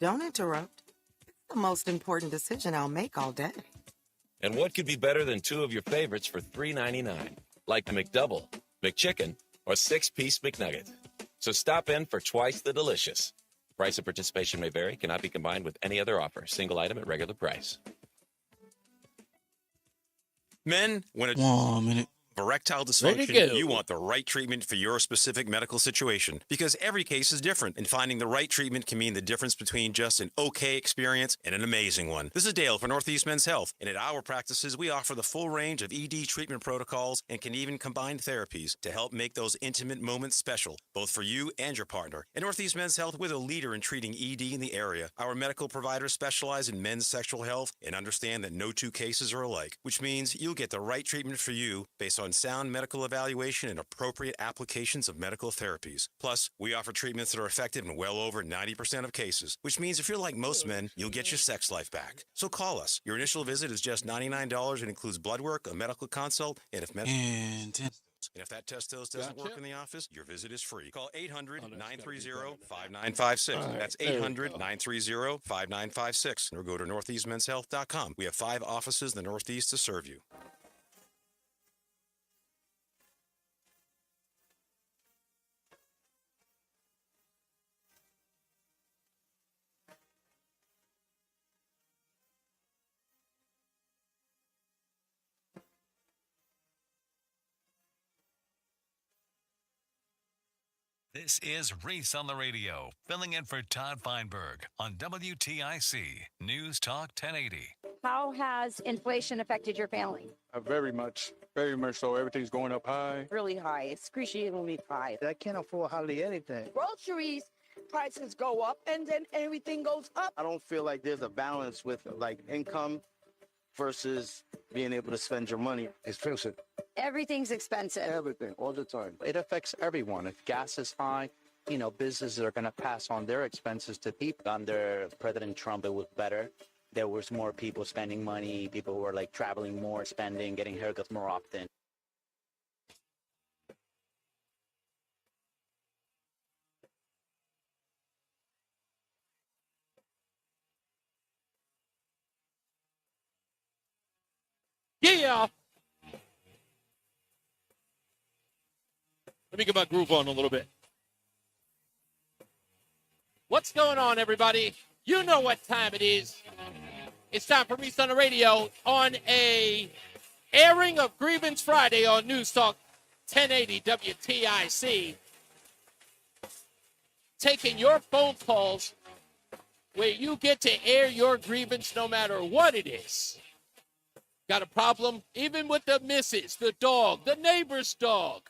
Don't interrupt. It's the most important decision I'll make all day. And what could be better than two of your favorites for $3.99? Like the McDouble, McChicken, or six-piece McNugget. So stop in for twice the delicious. Price of participation may vary, cannot be combined with any other offer. Single item at regular price. Men, when it's erectile Ready to dysfunction, go. you want the right treatment for your specific medical situation because every case is different, and finding the right treatment can mean the difference between just an okay experience and an amazing one. This is Dale for Northeast Men's Health, and at our practices, we offer the full range of ED treatment protocols and can even combine therapies to help make those intimate moments special, both for you and your partner. At Northeast Men's Health, we're the leader in treating ED in the area. Our medical providers specialize in men's sexual health and understand that no two cases are alike, which means you'll get the right treatment for you based on sound medical evaluation and appropriate applications of medical therapies. Plus, we offer treatments that are effective in well over 90% of cases, which means if you're like most men, you'll get your sex life back. So call us. Your initial visit is just $99 and includes blood work, a medical consult, and if that testos doesn't work in the office, your visit is free. Call 800-930-5956. That's 800-930-5956. Or go to northeastmenshealth.com. We have 5 offices in the Northeast to serve you. This is Reese on the Radio, filling in for Todd Feinberg on WTIC News Talk 1080. How has inflation affected your family? Very much so. Everything's going up high. Really high, excruciatingly high. I can't afford hardly anything. Groceries prices go up and then everything goes up. I don't feel like there's a balance with like income versus being able to spend your money. It's expensive. Everything's expensive. Everything, all the time. It affects everyone. If gas is high, businesses are going to pass on their expenses to people. Under President Trump, it was better. There was more people spending money. People were like traveling more, spending, getting haircuts more often. Yeah. Let me get my groove on a little bit. What's going on, everybody? You know what time it is. It's time for Reese on the Radio on a airing of Grievance Friday on NewsTalk 1080 WTIC. Taking your phone calls where you get to air your grievance no matter what it is. Got a problem even with the missus, the dog, the neighbor's dog.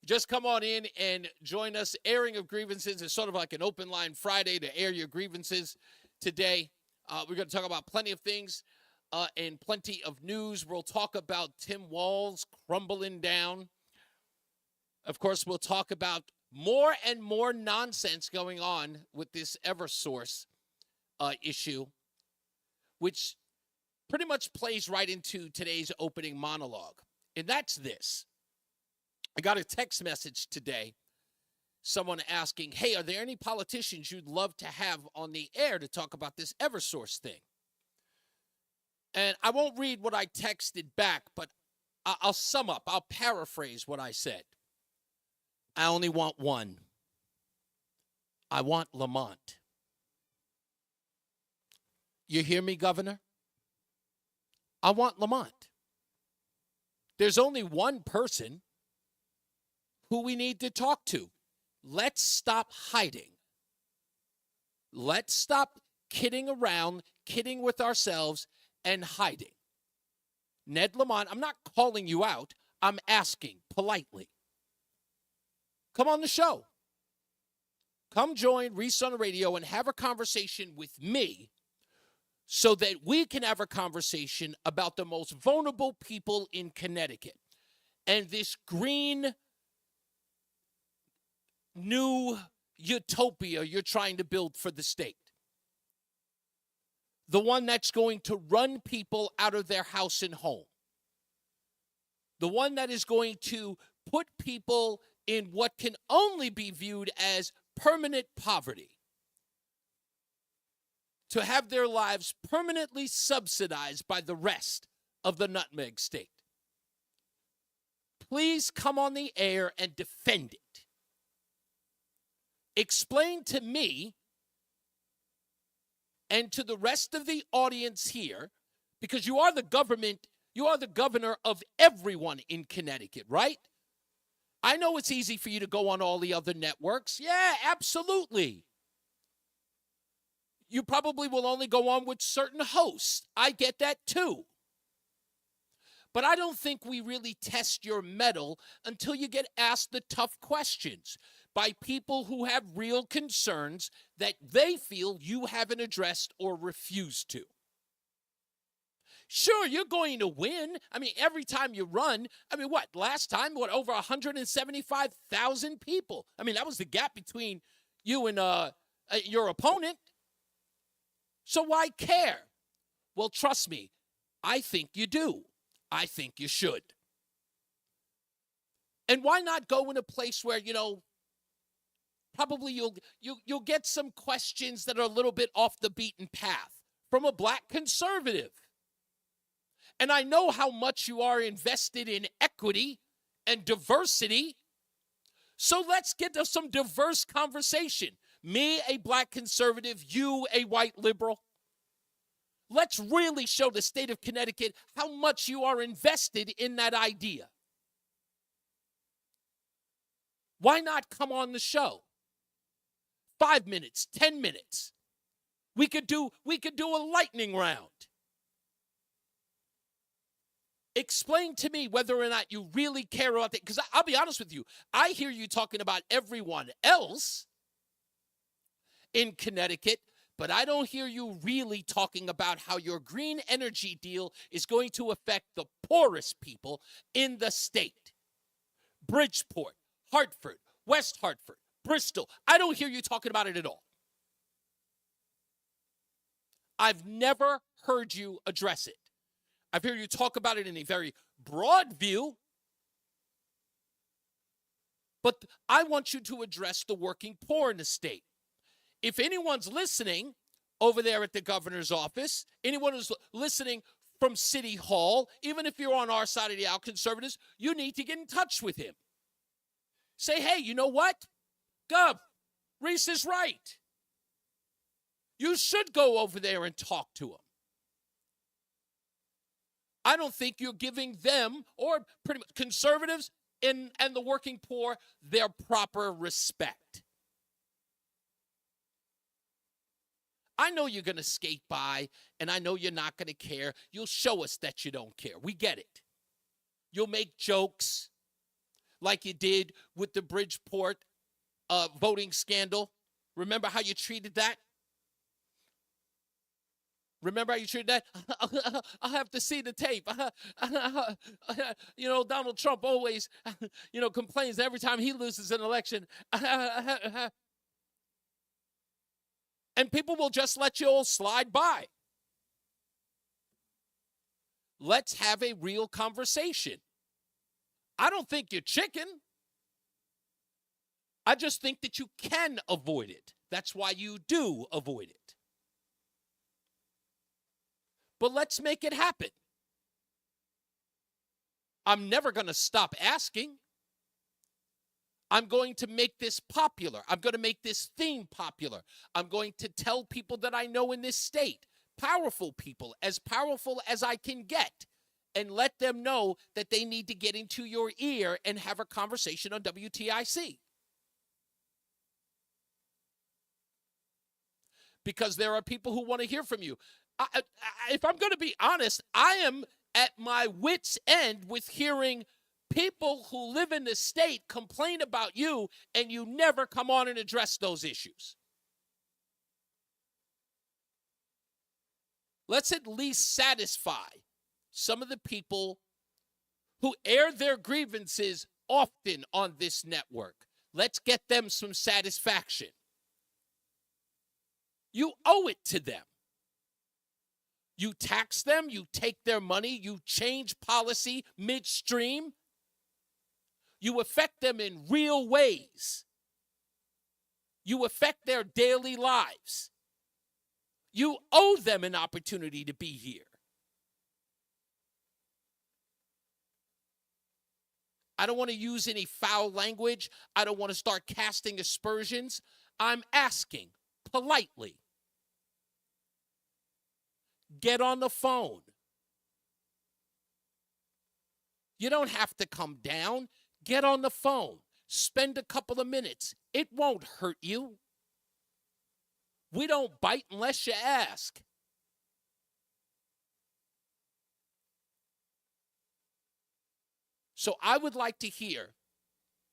Just come on in and join us. Airing of grievances is sort of like an open line Friday to air your grievances today. We're going to talk about plenty of things and plenty of news. We'll talk about Tim Walz crumbling down. Of course, we'll talk about more and more nonsense going on with this EverSource issue, which pretty much plays right into today's opening monologue. And that's this. I got a text message today, someone asking, hey, are there any politicians you'd love to have on the air to talk about this EverSource thing? And I won't read what I texted back, but I'll sum up. I'll paraphrase what I said. I only want one. I want Lamont. You hear me, Governor? I want Lamont. There's only one person who we need to talk to. Let's stop hiding. Let's stop kidding around, kidding with ourselves, and hiding. Ned Lamont, I'm not calling you out. I'm asking politely. Come on the show. Come join Reese on the Radio and have a conversation with me so that we can have a conversation about the most vulnerable people in Connecticut and this green new utopia you're trying to build for the state. The one that's going to run people out of their house and home. The one that is going to put people in what can only be viewed as permanent poverty. to have their lives permanently subsidized by the rest of the nutmeg state. Please come on the air and defend it. Explain to me and to the rest of the audience here, because you are the governor of everyone in Connecticut, right? I know it's easy for you to go on all the other networks. Yeah, absolutely. You probably will only go on with certain hosts. I get that too. But I don't think we really test your mettle until you get asked the tough questions by people who have real concerns that they feel you haven't addressed or refused to. Sure, you're going to win. I mean, every time you run, last time, over 175,000 people. I mean, that was the gap between you and your opponent. So why care? Well, trust me, I think you do. I think you should. And why not go in a place where, probably you'll get some questions that are a little bit off the beaten path from a black conservative. And I know how much you are invested in equity and diversity. So let's get to some diverse conversation. Me, a black conservative, you, a white liberal. Let's really show the state of Connecticut how much you are invested in that idea. Why not come on the show? 5 minutes, 10 minutes. We could do a lightning round. Explain to me whether or not you really care about it. Because I'll be honest with you, I hear you talking about everyone else in Connecticut, but I don't hear you really talking about how your green energy deal is going to affect the poorest people in the state. Bridgeport, Hartford, West Hartford, Bristol. I don't hear you talking about it at all. I've never heard you address it. I've heard you talk about it in a very broad view, but I want you to address the working poor in the state. If anyone's listening over there at the governor's office, anyone who's listening from City Hall, even if you're on our side of the aisle, conservatives, you need to get in touch with him. Say, hey, you know what? Gov, Reese is right. You should go over there and talk to him. I don't think you're giving them, or pretty much conservatives and the working poor, their proper respect. I know you're going to skate by, and I know you're not going to care. You'll show us that you don't care. We get it. You'll make jokes like you did with the Bridgeport voting scandal. Remember how you treated that? Remember how you treated that? I'll have to see the tape. Donald Trump always, complains every time he loses an election. And people will just let you all slide by. Let's have a real conversation. I don't think you're chicken. I just think that you can avoid it. That's why you do avoid it. But let's make it happen. I'm never going to stop asking. I'm going to make this popular. I'm going to make this theme popular. I'm going to tell people that I know in this state, powerful people, as powerful as I can get, and let them know that they need to get into your ear and have a conversation on WTIC. Because there are people who want to hear from you. If I'm going to be honest, I am at my wit's end with hearing people who live in the state complain about you, and you never come on and address those issues. Let's at least satisfy some of the people who air their grievances often on this network. Let's get them some satisfaction. You owe it to them. You tax them, you take their money, you change policy midstream. You affect them in real ways. You affect their daily lives. You owe them an opportunity to be here. I don't want to use any foul language. I don't want to start casting aspersions. I'm asking politely. Get on the phone. You don't have to come down. Get on the phone. Spend a couple of minutes. It won't hurt you. We don't bite unless you ask. So I would like to hear,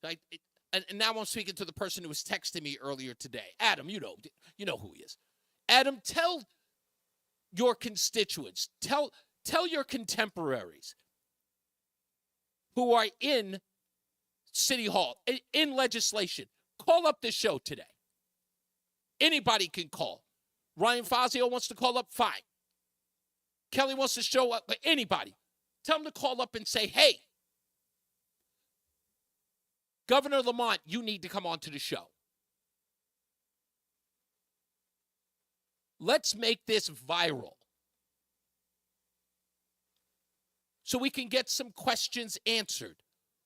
and now I'm speaking to the person who was texting me earlier today. Adam, you know who he is. Adam, tell your constituents, tell your contemporaries who are in City Hall, in legislation, call up the show today. Anybody can call. Ryan Fazio wants to call up, fine. Kelly wants to show up, but anybody. Tell them to call up and say, hey, Governor Lamont, you need to come on to the show. Let's make this viral so we can get some questions answered.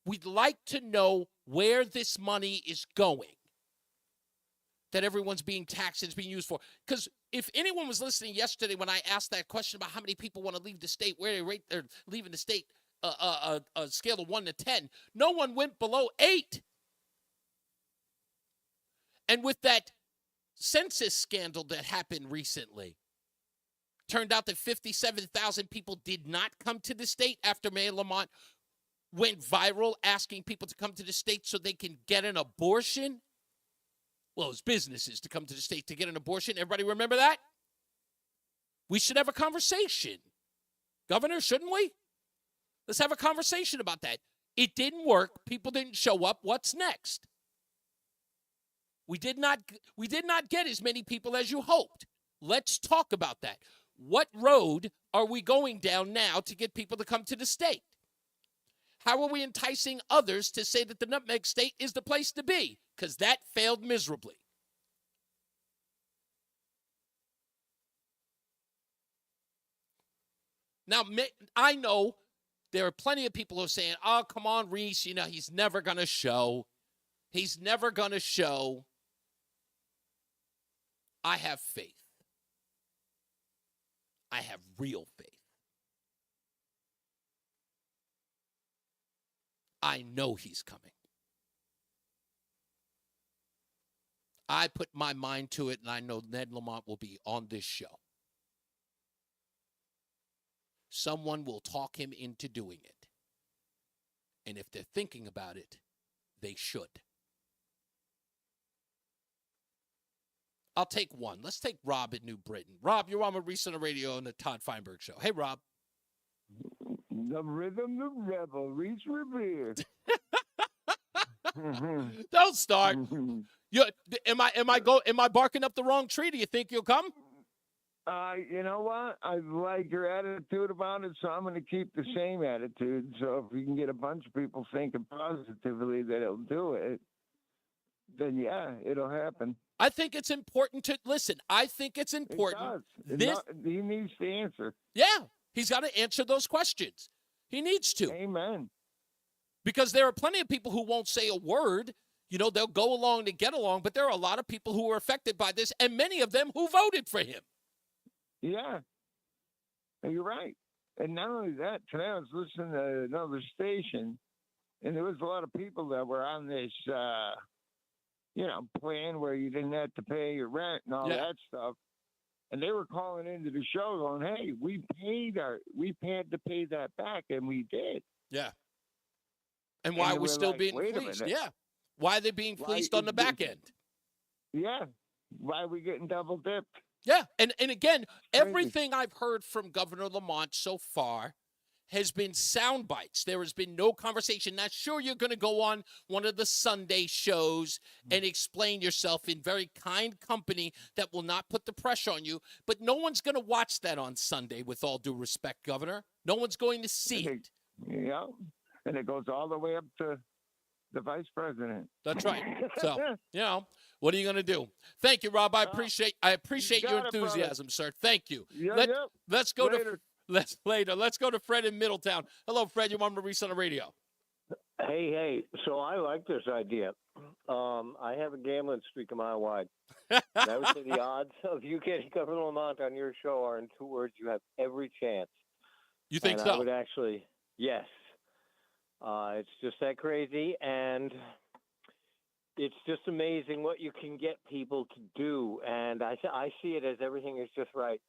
We'd like to know where this money is going that everyone's being taxed and is being used for. Because if anyone was listening yesterday when I asked that question about how many people want to leave the state, where they rate they're leaving the state, a scale of 1 to 10, no one went below 8. And with that census scandal that happened recently, turned out that 57,000 people did not come to the state after Mayor Lamont went viral asking people to come to the state so they can get an abortion. Well, it's businesses to come to the state to get an abortion. Everybody remember that? We should have a conversation. Governor, shouldn't we? Let's have a conversation about that. It didn't work. People didn't show up. What's next? We did not get as many people as you hoped. Let's talk about that. What road are we going down now to get people to come to the state? How are we enticing others to say that the Nutmeg State is the place to be? Because that failed miserably. Now, I know there are plenty of people who are saying, oh, come on, Reese, he's never going to show. He's never going to show. I have faith. I have real faith. I know he's coming. I put my mind to it, and I know Ned Lamont will be on this show. Someone will talk him into doing it. And if they're thinking about it, they should. I'll take one. Let's take Rob in New Britain. Rob, you're on with Reese on the Radio on the Todd Feinberg Show. Hey, Rob. The rhythm of rebel, Reese Revere. Don't start. Am I barking up the wrong tree? Do you think you'll come? You know what? I like your attitude about it, so I'm going to keep the same attitude. So if you can get a bunch of people thinking positively that it'll do it, then yeah, it'll happen. I think it's important to listen. I think it's important. It does. He needs to answer. Yeah, he's got to answer those questions. He needs to. Amen. Because there are plenty of people who won't say a word. They'll go along to get along, but there are a lot of people who are affected by this, and many of them who voted for him. Yeah, you're right. And not only that, today I was listening to another station, and there was a lot of people that were on this, plan where you didn't have to pay your rent and all that stuff. And they were calling into the show going, hey, we had to pay that back, and we did. Yeah. And why are we still being fleeced? Yeah. Why are they being fleeced on the back end? Yeah. Why are we getting double dipped? Yeah. And again, everything I've heard from Governor Lamont so far has been sound bites. There has been no conversation. Now, sure, you're going to go on one of the Sunday shows and explain yourself in very kind company that will not put the pressure on you, but no one's going to watch that on Sunday, with all due respect, Governor. No one's going to see it. Yeah, and it goes all the way up to the vice president. That's right. So, what are you going to do? Thank you, Rob. I appreciate your enthusiasm, sir. Thank you. Let's go Let's go to Fred in Middletown. Hello, Fred. You're on Reese on the Radio. Hey. So I like this idea. I have a gambling streak a mile wide. And I would say the odds of you getting Governor Lamont on your show are, in 2 words, you have every chance. You think so? I would actually, yes. It's just that crazy, and it's just amazing what you can get people to do. And I see it as everything is just right.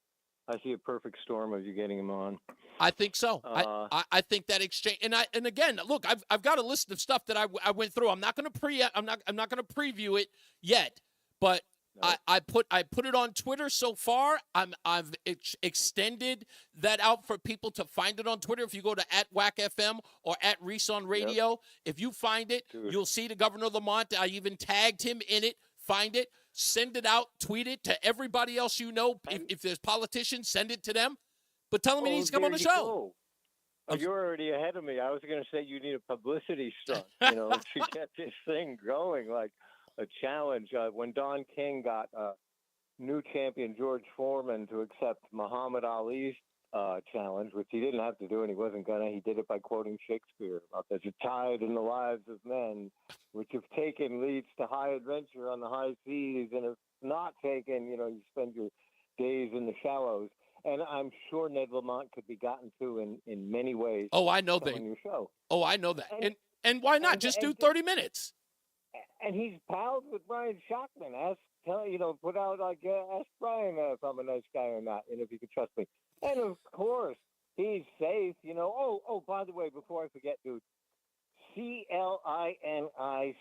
I see a perfect storm of you getting him on. I think so. I think that exchange, and again, look, I've got a list of stuff that I went through. I'm not going to preview it yet, but no. I put it on Twitter so far. I've extended that out for people to find it on Twitter. If you go to @WACFM or @Reese on Radio, if you find it, you'll see the Governor Lamont. I even tagged him in it. Find it, send it out, tweet it to everybody else you know. If there's politicians, send it to them. But tell him he needs to come on the show. You're already ahead of me. I was going to say you need a publicity stunt, to get this thing going, like a challenge. When Don King got new champion George Foreman to accept Muhammad Ali's challenge, which he didn't have to do, and he wasn't gonna. He did it by quoting Shakespeare about there's a tide in the lives of men, which if taken leads to high adventure on the high seas, and if not taken, you spend your days in the shallows. And I'm sure Ned Lamont could be gotten to in many ways. Oh, I know that. On your show. Oh, I know that. And why not just do 30 minutes? And he's pals with Brian Shockman. Put out ask Brian if I'm a nice guy or not, and if you can trust me. And of course, he's safe. Oh, by the way, before I forget, dude, CLINIC.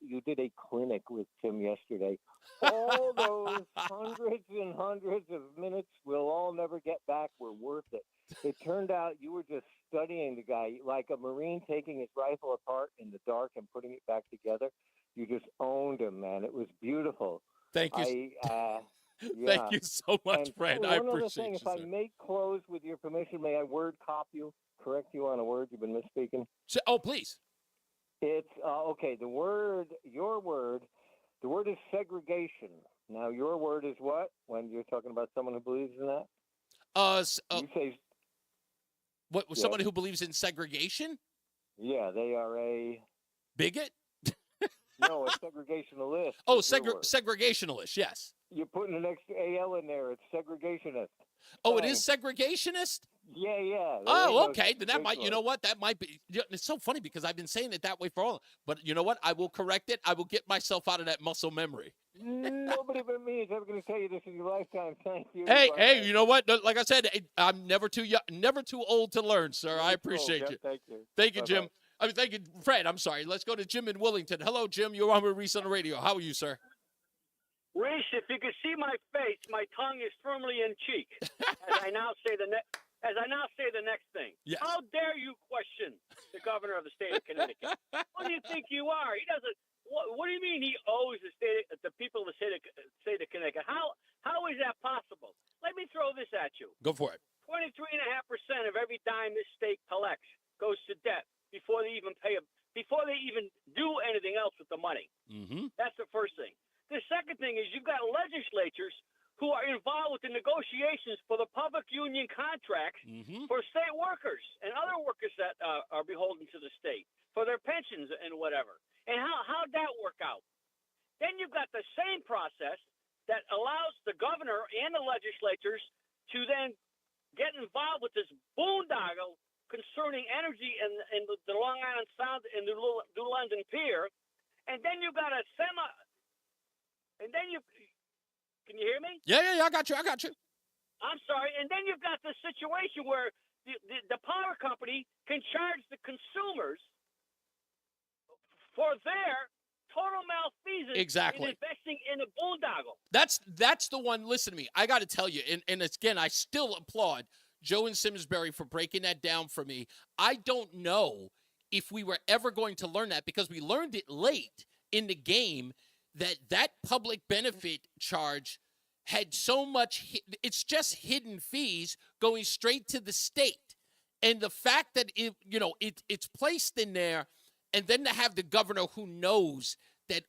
You did a clinic with Tim yesterday. All those hundreds and hundreds of minutes we'll all never get back were worth it. It turned out you were just studying the guy like a Marine taking his rifle apart in the dark and putting it back together. You just owned him, man. It was beautiful. Thank you. Thank you so much, Fred. I appreciate one other thing, if I may close with your permission, may I correct you on a word you've been misspeaking? Please. It's, okay, the word is segregation. Now, your word is what when you're talking about someone who believes in that? You say... Someone who believes in segregation? Yeah, they are a... bigot? No, a segregationalist. Oh, segregationalist, yes. You're putting an extra AL in there. It's segregationist. Oh, it is segregationist? Yeah. Oh, okay. Then that might, you know what? That might be. It's so funny because I've been saying it that way for all. But you know what? I will correct it. I will get myself out of that muscle memory. Nobody but me is ever going to tell you this in your lifetime. Thank you. Hey, you know what? Like I said, I'm never too young, never too old to learn, sir. I appreciate you. Thank you. Thank you, Jim. Thank you, Fred. I'm sorry. Let's go to Jim in Willington. Hello, Jim. You're on with Reese on the Radio. How are you, sir? Reese, if you could see my face, my tongue is firmly in cheek. As I now say the next thing. Yes. How dare you question the governor of the state of Connecticut? What do you think you are? He doesn't. What do you mean he owes the people of the state of Connecticut? How is that possible? Let me throw this at you. Go for it. 23.5% of every dime this state collects goes to debt before they even do anything else with the money. Mm-hmm. That's the first thing. The second thing is you've got legislatures who are involved with the negotiations for the public union contracts for state workers and other workers that are beholden to the state for their pensions and whatever. And how'd that work out? Then you've got the same process that allows the governor and the legislatures to then get involved with this boondoggle concerning energy and the Long Island Sound and the New London Pier. And then you've got can you hear me? Yeah, I got you. I'm sorry. And then you've got the situation where the power company can charge the consumers for their total malfeasance in investing in a boondoggle. That's the one. Listen to me. I got to tell you, and again, I still applaud Joe and Simsbury for breaking that down for me. I don't know if we were ever going to learn that because we learned it late in the game that public benefit charge had so much, it's just hidden fees going straight to the state. And the fact that it's placed in there And then to have the governor who knows that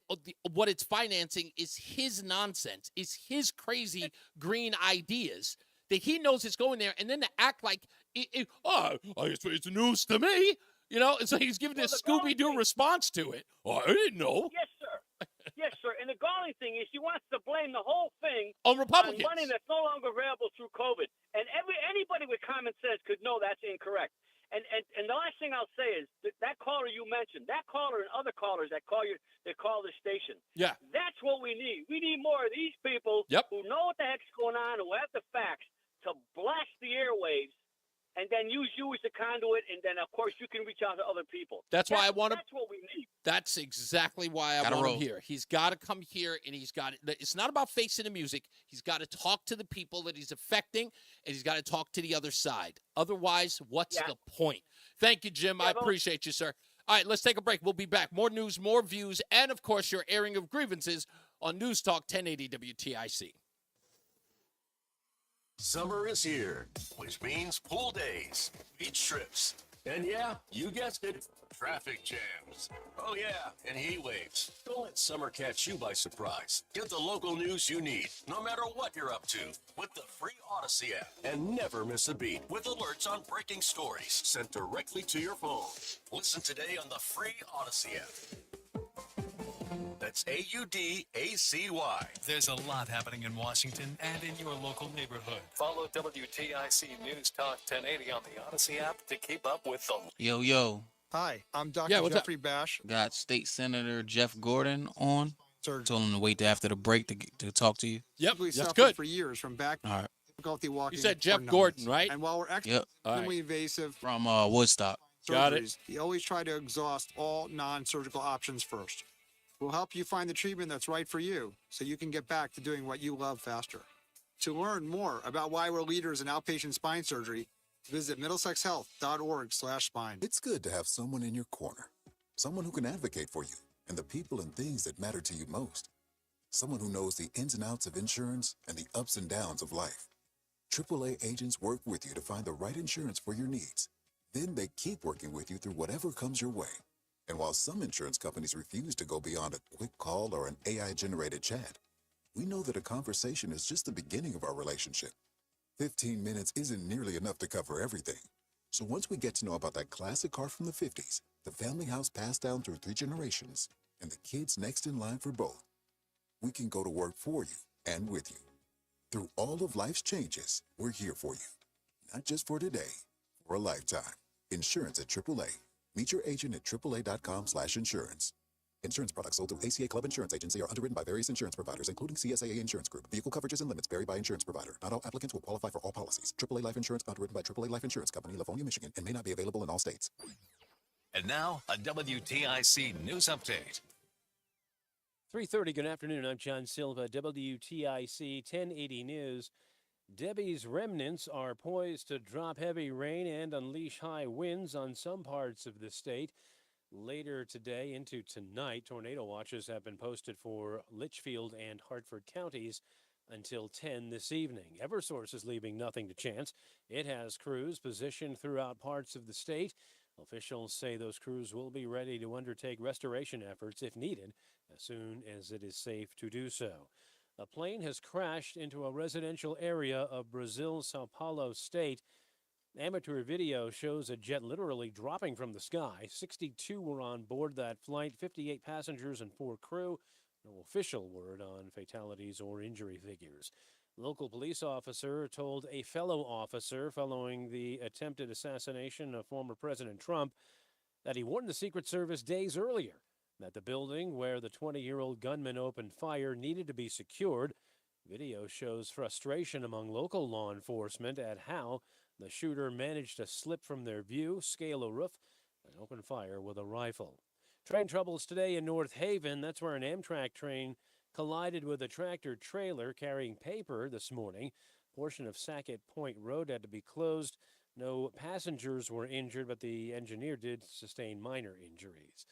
what it's financing is his nonsense, is his crazy green ideas, that he knows it's going there, and then to act like, it's news to me, and so he's giving this Scooby-Doo response to it. Oh, I didn't know. Yes, sir. Yes, sir. And the galling thing is he wants to blame the whole thing on Republicans. On money that's no longer available through COVID. And anybody with common sense could know that's incorrect. And the last thing I'll say is that caller you mentioned, that caller and other callers that call the station. Yeah. That's what we need. We need more of these people who know what the heck's going on, who have the facts, to blast the airwaves and then use you as a conduit, and then, of course, you can reach out to other people. That's why I want him. That's what we need. That's exactly why I want him here. He's got to come here, and it's not about facing the music. He's got to talk to the people that he's affecting, and he's got to talk to the other side. Otherwise, what's the point? Thank you, Jim. I appreciate you, sir. All right, let's take a break. We'll be back. More news, more views, and, of course, your airing of grievances on News Talk 1080 WTIC. Summer is here, which means pool days, beach trips, and yeah, you guessed it, traffic jams. Oh yeah, and heat waves. Don't let summer catch you by surprise. Get the local news you need, no matter what you're up to, with the free Odyssey app. And never miss a beat with alerts on breaking stories sent directly to your phone. Listen today on the free Odyssey app. That's AUDACY. There's a lot happening in Washington and in your local neighborhood. Follow WTIC News Talk 1080 on the Odyssey app to keep up with them. Yo. Hi, I'm Dr. Jeffrey Bash. Got State Senator Jeff Gordon on. Told him to wait after the break to talk to you. Yep, we that's suffered good. For years from back difficulty walking. You said Jeff Gordon, right? And while we're extremely invasive from Woodstock, surgeries, he always try to exhaust all non-surgical options first. We'll help you find the treatment that's right for you so you can get back to doing what you love faster. To learn more about why we're leaders in outpatient spine surgery, visit middlesexhealth.org/spine. It's good to have someone in your corner, someone who can advocate for you and the people and things that matter to you most. Someone who knows the ins and outs of insurance and the ups and downs of life. AAA agents work with you to find the right insurance for your needs. Then they keep working with you through whatever comes your way. And while some insurance companies refuse to go beyond a quick call or an AI-generated chat, we know that a conversation is just the beginning of our relationship. 15 minutes isn't nearly enough to cover everything. So once we get to know about that classic car from the 50s, the family house passed down through 3 generations, and the kids next in line for both, we can go to work for you and with you. Through all of life's changes, we're here for you. Not just for today, for a lifetime. Insurance at AAA. Meet your agent at AAA.com/insurance. Insurance products sold through ACA Club Insurance Agency are underwritten by various insurance providers, including CSAA Insurance Group. Vehicle coverages and limits vary by insurance provider. Not all applicants will qualify for all policies. AAA Life Insurance underwritten by AAA Life Insurance Company, Livonia, Michigan, and may not be available in all states. And now, a WTIC news update. 3:30, good afternoon. I'm John Silva, WTIC 1080 News. Debbie's remnants are poised to drop heavy rain and unleash high winds on some parts of the state. Later today into tonight, tornado watches have been posted for Litchfield and Hartford counties until 10 this evening. Eversource is leaving nothing to chance. It has crews positioned throughout parts of the state. Officials say those crews will be ready to undertake restoration efforts if needed as soon as it is safe to do so. A plane has crashed into a residential area of Brazil's Sao Paulo state. Amateur video shows a jet literally dropping from the sky. 62 were on board that flight, 58 passengers and 4 crew. No official word on fatalities or injury figures. Local police officer told a fellow officer following the attempted assassination of former President Trump that he warned the Secret Service days earlier that the building where the 20-year-old gunman opened fire needed to be secured. Video shows frustration among local law enforcement at how the shooter managed to slip from their view, scale a roof, and open fire with a rifle. Train troubles today in North Haven. That's where an Amtrak train collided with a tractor trailer carrying paper this morning. A portion of Sackett Point Road had to be closed. No passengers were injured, but the engineer did sustain minor injuries.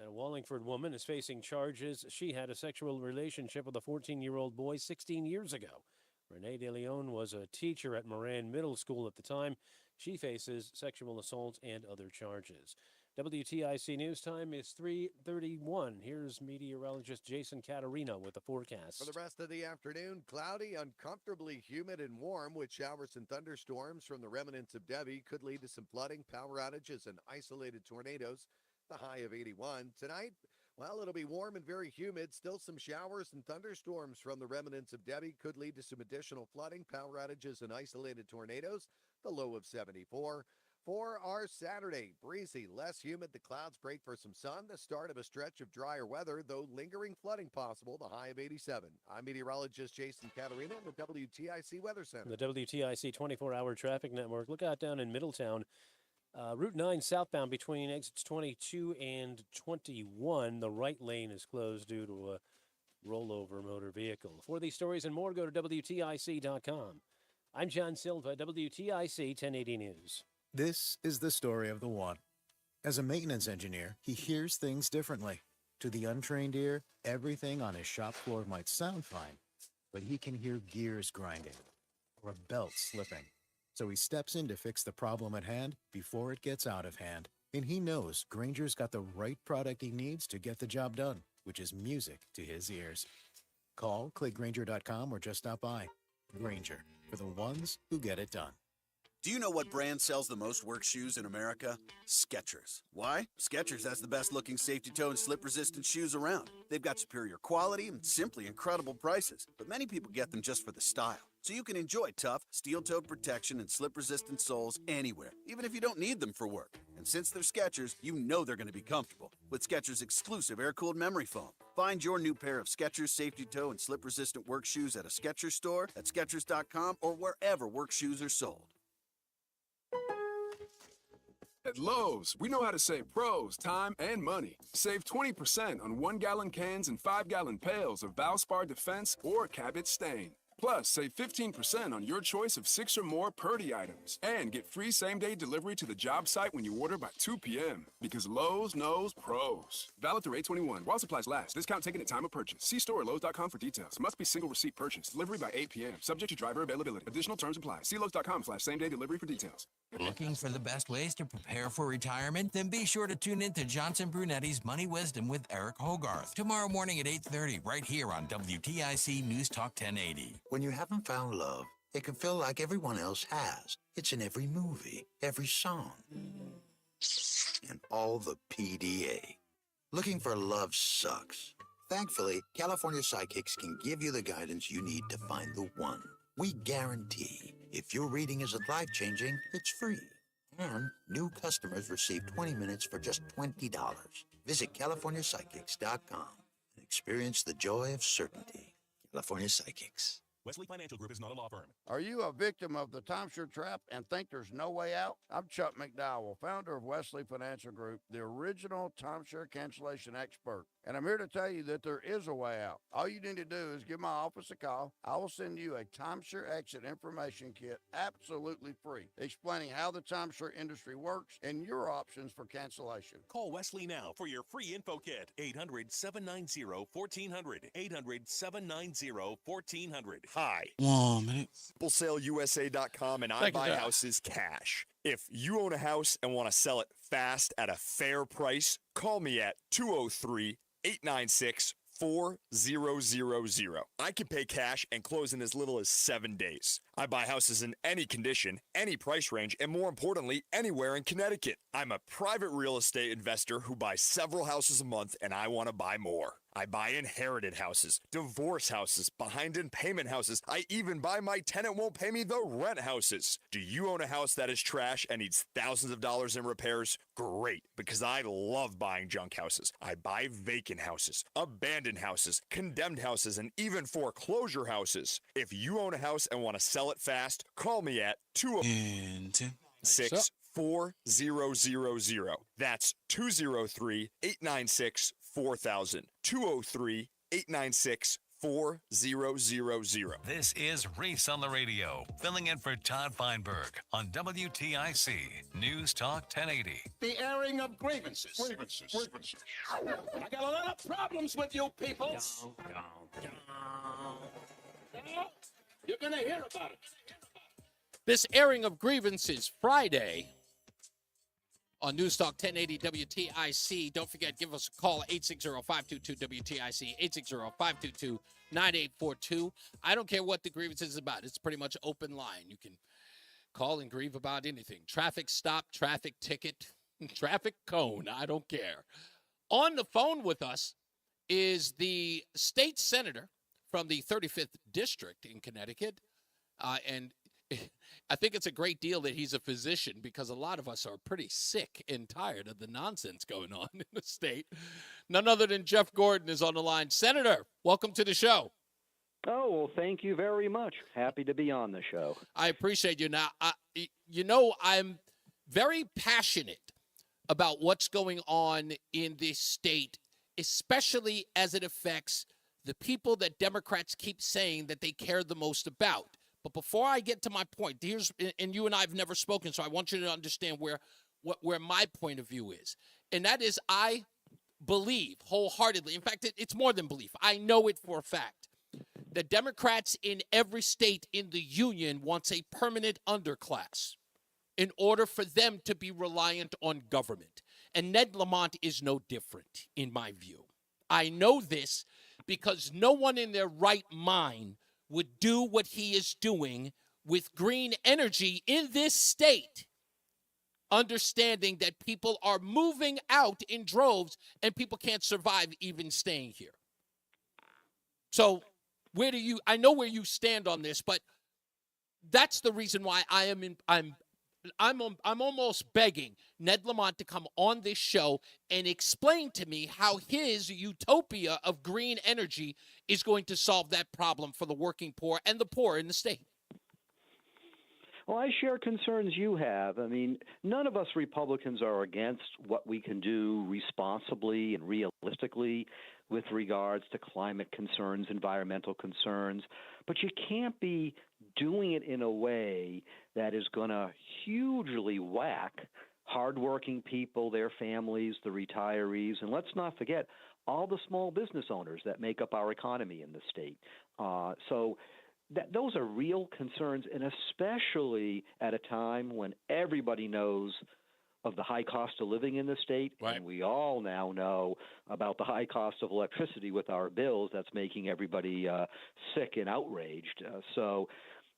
A Wallingford woman is facing charges. She had a sexual relationship with a 14-year-old boy 16 years ago. Renee De Leon was a teacher at Moran Middle School at the time. She faces sexual assault and other charges. WTIC News Time is 3:31. Here's meteorologist Jason Caterino with the forecast. For the rest of the afternoon, cloudy, uncomfortably humid and warm with showers and thunderstorms from the remnants of Debbie could lead to some flooding, power outages, and isolated tornadoes. The high of 81. Tonight, well, it'll be warm and very humid. Still some showers and thunderstorms from the remnants of Debbie could lead to some additional flooding, power outages, and isolated tornadoes. The low of 74. For our Saturday, breezy, less humid. The clouds break for some sun. The start of a stretch of drier weather, though lingering flooding possible. The high of 87. I'm meteorologist Jason Caterino in the WTIC Weather Center. The WTIC 24-hour traffic network. Look out down in Middletown. Route 9 southbound between exits 22 and 21. The right lane is closed due to a rollover motor vehicle. For these stories and more, go to WTIC.com. I'm John Silva, WTIC 1080 News. This is the story of the one. As a maintenance engineer, he hears things differently. To the untrained ear, everything on his shop floor might sound fine, but he can hear gears grinding or a belt slipping. So he steps in to fix the problem at hand before it gets out of hand. And he knows Grainger's got the right product he needs to get the job done, which is music to his ears. Call, click Grainger.com, or just stop by. Grainger, for the ones who get it done. Do you know what brand sells the most work shoes in America? Skechers. Why? Skechers has the best looking safety toe and slip resistant shoes around. They've got superior quality and simply incredible prices, but many people get them just for the style. So you can enjoy tough, steel-toed protection and slip-resistant soles anywhere, even if you don't need them for work. And since they're Skechers, you know they're going to be comfortable with Skechers' exclusive air-cooled memory foam. Find your new pair of Skechers safety toe and slip-resistant work shoes at a Skechers store, at Skechers.com, or wherever work shoes are sold. At Lowe's, we know how to save pros time and money. Save 20% on 1-gallon cans and 5-gallon pails of Valspar Defense or Cabot Stain. Plus, save 15% on your choice of 6 or more Purdy items. And get free same-day delivery to the job site when you order by 2 p.m. Because Lowe's knows pros. Valid through 8/21. While supplies last. Discount taken at time of purchase. See store or Lowe's.com for details. Must be single receipt purchase. Delivery by 8 p.m. Subject to driver availability. Additional terms apply. See Lowe's.com/same-day delivery for details. Looking for the best ways to prepare for retirement? Then be sure to tune in to Johnson Brunetti's Money Wisdom with Eric Hogarth. Tomorrow morning at 8:30, right here on WTIC News Talk 1080. When you haven't found love, it can feel like everyone else has. It's in every movie, every song, and all the PDA. Looking for love sucks. Thankfully, California Psychics can give you the guidance you need to find the one. We guarantee if your reading isn't life-changing, it's free. And new customers receive 20 minutes for just $20. Visit CaliforniaPsychics.com and experience the joy of certainty. California Psychics. Wesley Financial Group is not a law firm. Are you a victim of the timeshare trap and think there's no way out? I'm Chuck McDowell, founder of Wesley Financial Group, the original timeshare cancellation expert. And I'm here to tell you that there is a way out. All you need to do is give my office a call. I will send you a timeshare exit information kit absolutely free, explaining how the timeshare industry works and your options for cancellation. Call Wesley now for your free info kit. 800-790-1400. 800-790-1400. Hi. 1 minute. FullSaleUSA.com, and I Thank you, buy Jack. houses cash. If you own a house and want to sell it fast at a fair price, call me at 203-896-4000. I can pay cash and close in as little as 7 days. I buy houses in any condition, any price range, and more importantly, anywhere in Connecticut. I'm a private real estate investor who buys several houses a month, and I want to buy more. I buy inherited houses, divorce houses, behind in payment houses. I even buy my tenant won't pay me the rent houses. Do you own a house that is trash and needs thousands of dollars in repairs? Great, because I love buying junk houses. I buy vacant houses, abandoned houses, condemned houses, and even foreclosure houses. If you own a house and want to sell it fast, call me at 206-4000. That's 203-896-4000. 203-896-4000. This is Reese on the Radio, filling in for Todd Feinberg on WTIC News Talk 1080. The airing of grievances. I got a lot of problems with you people. You're going to hear about it. This airing of grievances Friday on NewsTalk 1080 WTIC. Don't forget, give us a call, 860-522-WTIC, 860-522-9842. I don't care what the grievance is about. It's pretty much open line. You can call and grieve about anything. Traffic stop, traffic ticket, traffic cone. I don't care. On the phone with us is the state senator from the 35th District in Connecticut. And I think it's a great deal that he's a physician because a lot of us are pretty sick and tired of the nonsense going on in the state. None other than Jeff Gordon is on the line. Senator, welcome to the show. Oh, well, thank you very much. Happy to be on the show. I appreciate you. Now, I'm very passionate about what's going on in this state, especially as it affects the people that Democrats keep saying that they care the most about. But before I get to my point, and you and I have never spoken, so I want you to understand where my point of view is. And that is, I believe wholeheartedly, in fact, it's more than belief, I know it for a fact, that Democrats in every state in the union wants a permanent underclass in order for them to be reliant on government. And Ned Lamont is no different, in my view. I know this because no one in their right mind would do what he is doing with green energy in this state, understanding that people are moving out in droves and people can't survive even staying here. So I know where you stand on this, but that's the reason why I'm almost begging Ned Lamont to come on this show and explain to me how his utopia of green energy is going to solve that problem for the working poor and the poor in the state. Well, I share concerns you have. I mean, none of us Republicans are against what we can do responsibly and realistically with regards to climate concerns, environmental concerns, but you can't be doing it in a way that is going to hugely whack hardworking people, their families, the retirees, and let's not forget all the small business owners that make up our economy in the state. So those are real concerns, and especially at a time when everybody knows of the high cost of living in the state, right. And we all now know about the high cost of electricity with our bills. That's making everybody sick and outraged. So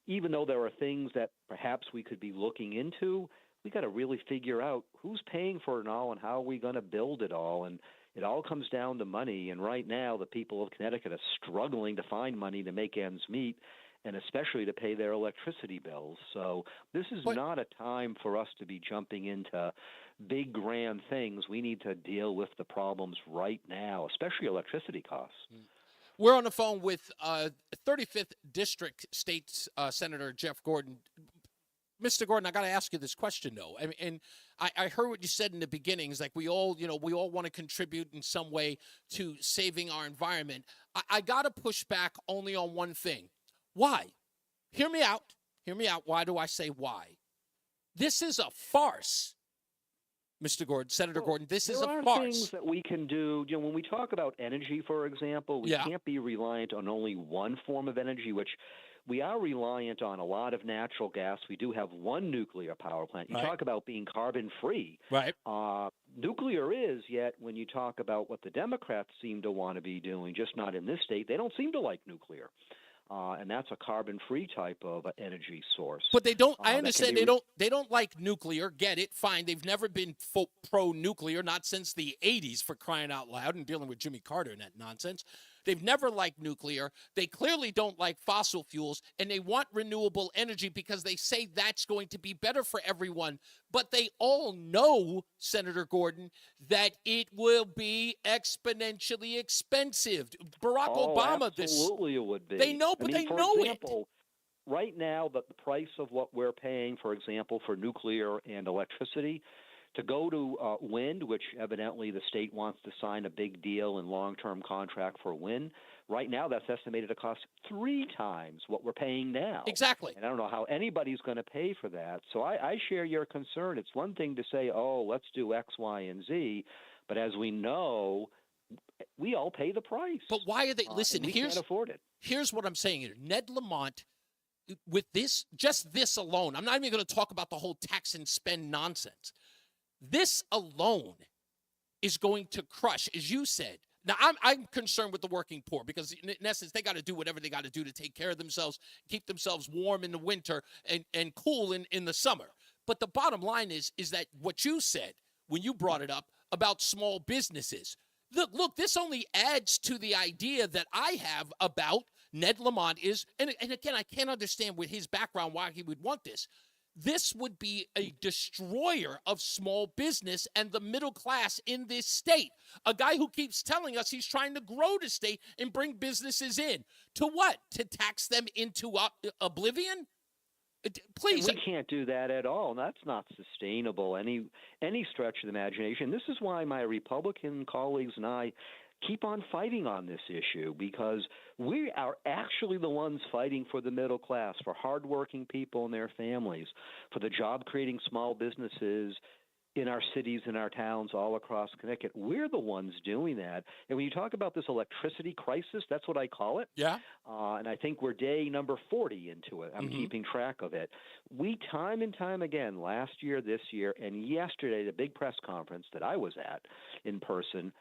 even though there are things that perhaps we could be looking into, we got to really figure out who's paying for it all and how are we going to build it all. And it all comes down to money. And right now, the people of Connecticut are struggling to find money to make ends meet, and especially to pay their electricity bills. So this is not a time for us to be jumping into big, grand things. We need to deal with the problems right now, especially electricity costs. We're on the phone with 35th District State Senator Jeff Gordon. Mr. Gordon, I got to ask you this question, though. I heard what you said in the beginning. It's like we all want to contribute in some way to saving our environment. I got to push back only on one thing. Why? Hear me out. Hear me out. Why do I say why? This is a farce, Mr. Gordon, Senator Gordon. This is a farce. There are things that we can do. You know, when we talk about energy, for example, we can't be reliant on only one form of energy, which we are reliant on a lot of natural gas. We do have one nuclear power plant. You talk about being carbon-free. Right. Nuclear is, yet when you talk about what the Democrats seem to want to be doing, just not in this state, they don't seem to like nuclear. And that's a carbon-free type of energy source. But they don't. I understand they don't like nuclear. Get it? Fine. They've never been pro-nuclear, not since the '80s, for crying out loud, and dealing with Jimmy Carter and that nonsense. They've never liked nuclear. They clearly don't like fossil fuels, and they want renewable energy because they say that's going to be better for everyone. But they all know, Senator Gordon, that it will be exponentially expensive. Barack Obama, absolutely it would be. They know, but they know it. Right now, the price of what we're paying, for example, for nuclear and electricity, to go to wind, which evidently the state wants to sign a big deal and long-term contract for wind, right now that's estimated to cost 3 times what we're paying now. Exactly. And I don't know how anybody's going to pay for that. So I share your concern. It's one thing to say, oh, let's do X, Y, and Z, but as we know, we all pay the price. But why are they? Listen, we can't afford it. Here's what I'm saying here. Ned Lamont, with this, just this alone, I'm not even going to talk about the whole tax and spend nonsense. This alone is going to crush, as you said. Now, I'm concerned with the working poor because, in essence, they got to do whatever they got to do to take care of themselves, keep themselves warm in the winter and cool in the summer. But the bottom line is that what you said when you brought it up about small businesses. Look, this only adds to the idea that I have about Ned Lamont is, and again, I can't understand with his background why he would want this. This would be a destroyer of small business and the middle class in this state. A guy who keeps telling us he's trying to grow the state and bring businesses in. To what? To tax them into oblivion? Please. And we can't do that at all. That's not sustainable, any stretch of the imagination. This is why my Republican colleagues and I keep on fighting on this issue, because we are actually the ones fighting for the middle class, for hardworking people and their families, for the job-creating small businesses in our cities and our towns all across Connecticut. We're the ones doing that. And when you talk about this electricity crisis, that's what I call it. Yeah. And I think we're day number 40 into it. I'm keeping track of it. We, time and time again, last year, this year, and yesterday, the big press conference that I was at in person,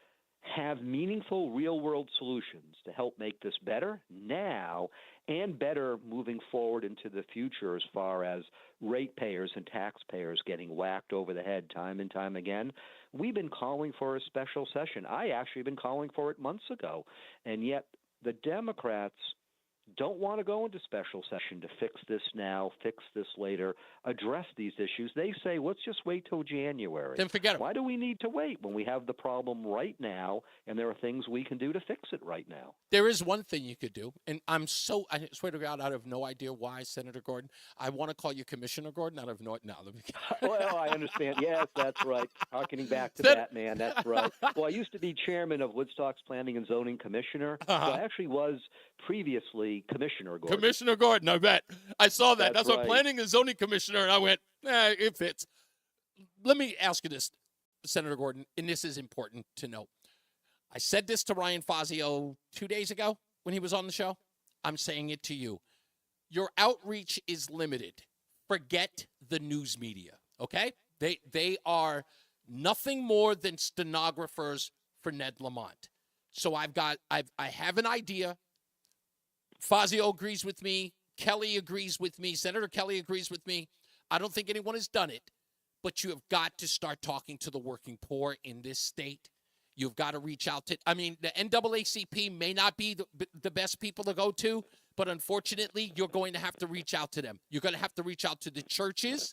have meaningful real-world solutions to help make this better now and better moving forward into the future as far as ratepayers and taxpayers getting whacked over the head time and time again. We've been calling for a special session. I actually been calling for it months ago, and yet the Democrats don't want to go into special session to fix this now, fix this later, address these issues. They say, let's just wait till January. Then forget it. Why do we need to wait when we have the problem right now and there are things we can do to fix it right now? There is one thing you could do, and I swear to God, I have no idea why, Senator Gordon. I want to call you Commissioner Gordon. I have no idea. No, Well, I understand. Yes, that's right. Harkening back to Batman, that's right. Well, I used to be chairman of Woodstock's Planning and Zoning Commissioner. So I actually was previously Commissioner Gordon. Commissioner Gordon, I bet. I saw that. That's right. what Planning and Zoning Commissioner, and I went, it fits. Let me ask you this, Senator Gordon, and this is important to know. I said this to Ryan Fazio 2 days ago when he was on the show. I'm saying it to you. Your outreach is limited. Forget the news media, okay? They are nothing more than stenographers for Ned Lamont. So I have an idea. Fazio agrees with me. Kelly agrees with me. Senator Kelly agrees with me. I don't think anyone has done it, but you have got to start talking to the working poor in this state. You've got to reach out to, the NAACP may not be the best people to go to, but unfortunately, you're going to have to reach out to them. You're going to have to reach out to the churches.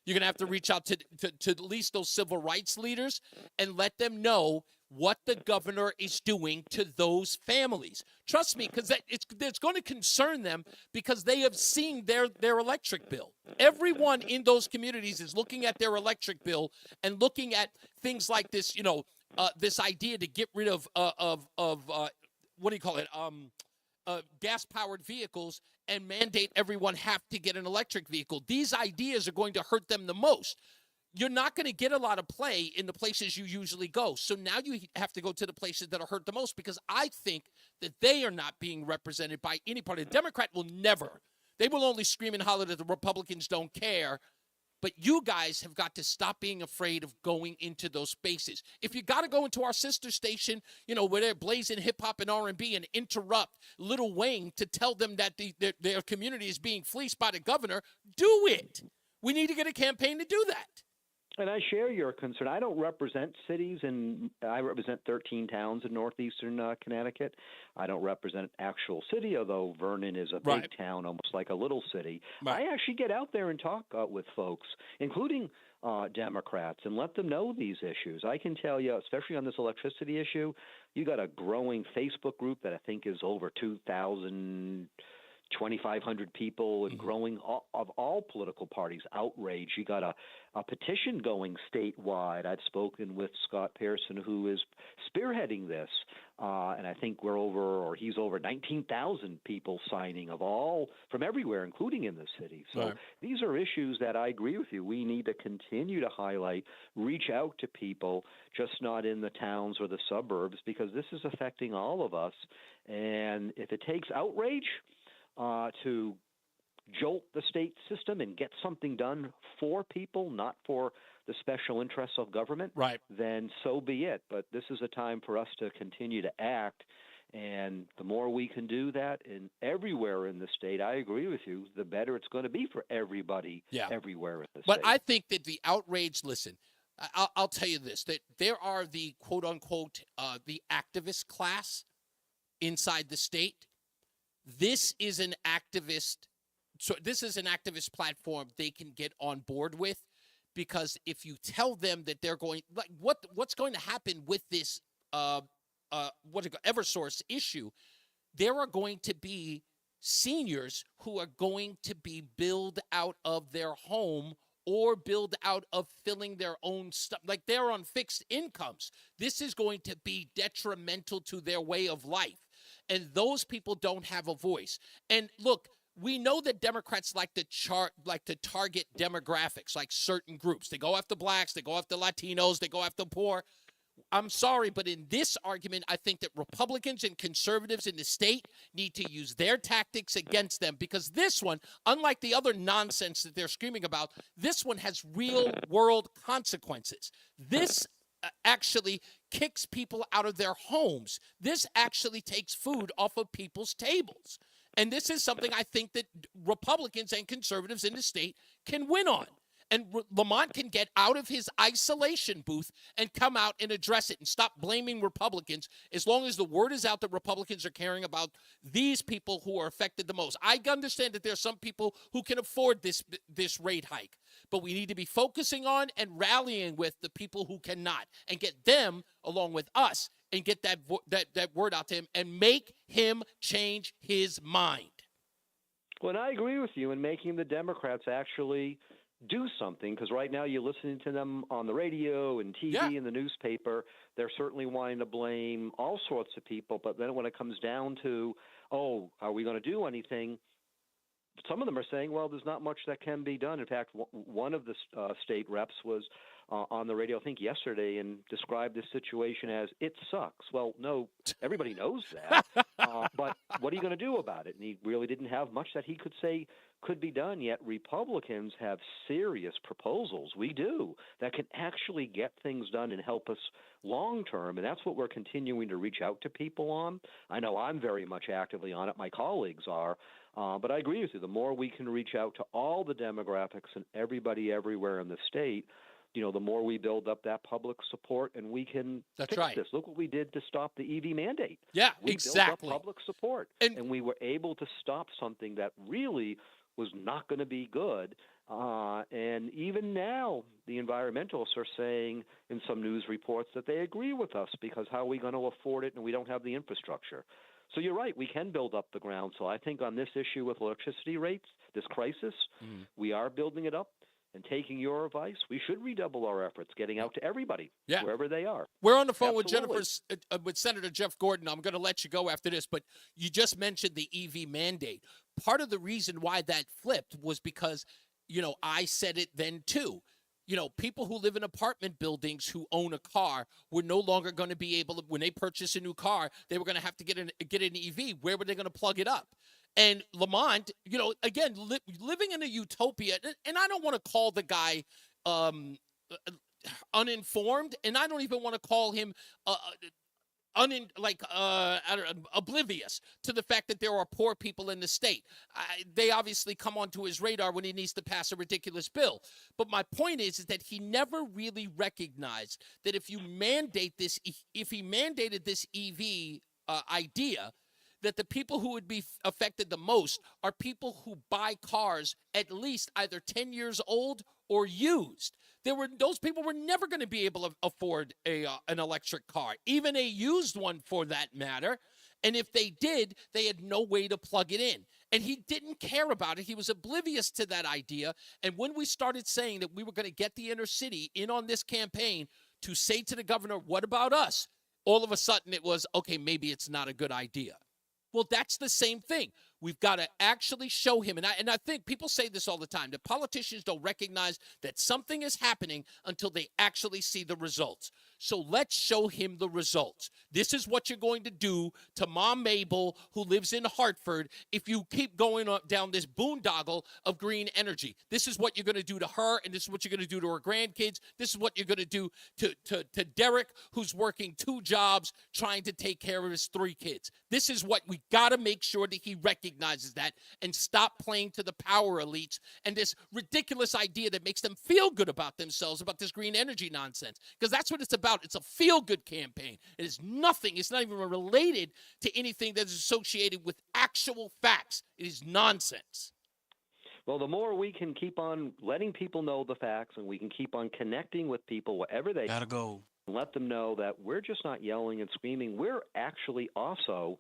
You're going to have to reach out to at least those civil rights leaders and let them know what the governor is doing to those families. Trust me, because it's going to concern them because they have seen their electric bill. Everyone in those communities is looking at their electric bill and looking at things like this, this idea to get rid of what do you call it? Gas-powered vehicles and mandate everyone have to get an electric vehicle. These ideas are going to hurt them the most. You're not going to get a lot of play in the places you usually go. So now you have to go to the places that are hurt the most because I think that they are not being represented by any party. The Democrat will never. They will only scream and holler that the Republicans don't care. But you guys have got to stop being afraid of going into those spaces. If you got to go into our sister station, where they're blazing hip-hop and R&B and interrupt Lil Wayne to tell them that their community is being fleeced by the governor, do it. We need to get a campaign to do that. And I share your concern. I don't represent cities, and I represent 13 towns in northeastern Connecticut. I don't represent an actual city, although Vernon is a big town, almost like a little city. I actually get out there and talk with folks, including Democrats, and let them know these issues. I can tell you, especially on this electricity issue, you got a growing Facebook group that I think is over 2,500 people and growing of all political parties outrage. You got a petition going statewide. I've spoken with Scott Pearson, who is spearheading this, and I think he's over 19,000 people signing from everywhere, including in the city. So these are issues that I agree with you. We need to continue to highlight, reach out to people, just not in the towns or the suburbs, because this is affecting all of us. And if it takes outrage to jolt the state system and get something done for people, not for the special interests of government, right, then so be it. But this is a time for us to continue to act. And the more we can do that everywhere in the state, I agree with you, the better it's going to be for everybody everywhere in the But state. I think that the outrage, listen, I'll tell you this, that there are the quote-unquote the activist class inside the state. This is an activist platform they can get on board with, because if you tell them that they're going, like what's going to happen with this Eversource issue, there are going to be seniors who are going to be billed out of their home or billed out of filling their own stuff. Like, they're on fixed incomes. This is going to be detrimental to their way of life. And those people don't have a voice. And look, we know that Democrats like to target demographics, like certain groups. They go after blacks, they go after Latinos, they go after poor. I'm sorry, but in this argument, I think that Republicans and conservatives in the state need to use their tactics against them, because this one, unlike the other nonsense that they're screaming about, this one has real-world consequences. This actually kicks people out of their homes. This actually takes food off of people's tables. And this is something I think that Republicans and conservatives in the state can win on. And Lamont can get out of his isolation booth and come out and address it and stop blaming Republicans, as long as the word is out that Republicans are caring about these people who are affected the most. I understand that there are some people who can afford this rate hike, but we need to be focusing on and rallying with the people who cannot, and get them along with us and get that word out to him and make him change his mind. Well, and I agree with you in making the Democrats actually do something, because right now you're listening to them on the radio and TV and the newspaper. They're certainly wanting to blame all sorts of people, but then when it comes down to, are we going to do anything, some of them are saying, well, there's not much that can be done. In fact, one of the state reps was on the radio, I think yesterday, and described this situation as, it sucks. Well, no, everybody knows that, but what are you going to do about it? And he really didn't have much that he could say could be done, yet Republicans have serious proposals. We do, that can actually get things done and help us long term, and that's what we're continuing to reach out to people on. I know I'm very much actively on it. My colleagues are. But I agree with you. The more we can reach out to all the demographics and everybody everywhere in the state, the more we build up that public support, and we can fix this. Look what we did to stop the EV mandate. Yeah, we exactly. built up public support, and we were able to stop something that really was not going to be good. And even now, the environmentalists are saying in some news reports that they agree with us, because how are we going to afford it, and we don't have the infrastructure? So you're right, we can build up the ground. So I think on this issue with electricity rates, this crisis, we are building it up. And taking your advice, we should redouble our efforts, getting out to everybody, wherever they are. We're on the phone with Senator Jeff Gordon. I'm going to let you go after this, but you just mentioned the EV mandate. Part of the reason why that flipped was because, I said it then too. People who live in apartment buildings who own a car were no longer going to be able to, when they purchase a new car, they were going to have to get an EV. Where were they going to plug it up? And Lamont, again, living in a utopia, and I don't want to call the guy uninformed, and I don't even want to call him oblivious to the fact that there are poor people in the state. They obviously come onto his radar when he needs to pass a ridiculous bill. But my point is that he never really recognized that if he mandated this EV idea, that the people who would be affected the most are people who buy cars at least either 10 years old or used. Those people were never going to be able to afford an electric car, even a used one for that matter. And if they did, they had no way to plug it in. And he didn't care about it. He was oblivious to that idea. And when we started saying that we were going to get the inner city in on this campaign to say to the governor, what about us? All of a sudden it was, okay, maybe it's not a good idea. Well, that's the same thing. We've got to actually show him. And I think people say this all the time, that politicians don't recognize that something is happening until they actually see the results. So let's show him the results. This is what you're going to do to Mom Mabel, who lives in Hartford, if you keep going down this boondoggle of green energy. This is what you're going to do to her, and this is what you're going to do to her grandkids. This is what you're going to do to Derek, who's working 2 jobs trying to take care of his 3 kids. This is what we got to make sure that he recognizes that and stop playing to the power elites and this ridiculous idea that makes them feel good about themselves, about this green energy nonsense. Because that's what it's about. It's a feel-good campaign. It is nothing. It's not even related to anything that is associated with actual facts. It is nonsense. Well, the more we can keep on letting people know the facts and we can keep on connecting with people wherever they gotta go, let them know that we're just not yelling and screaming. We're actually also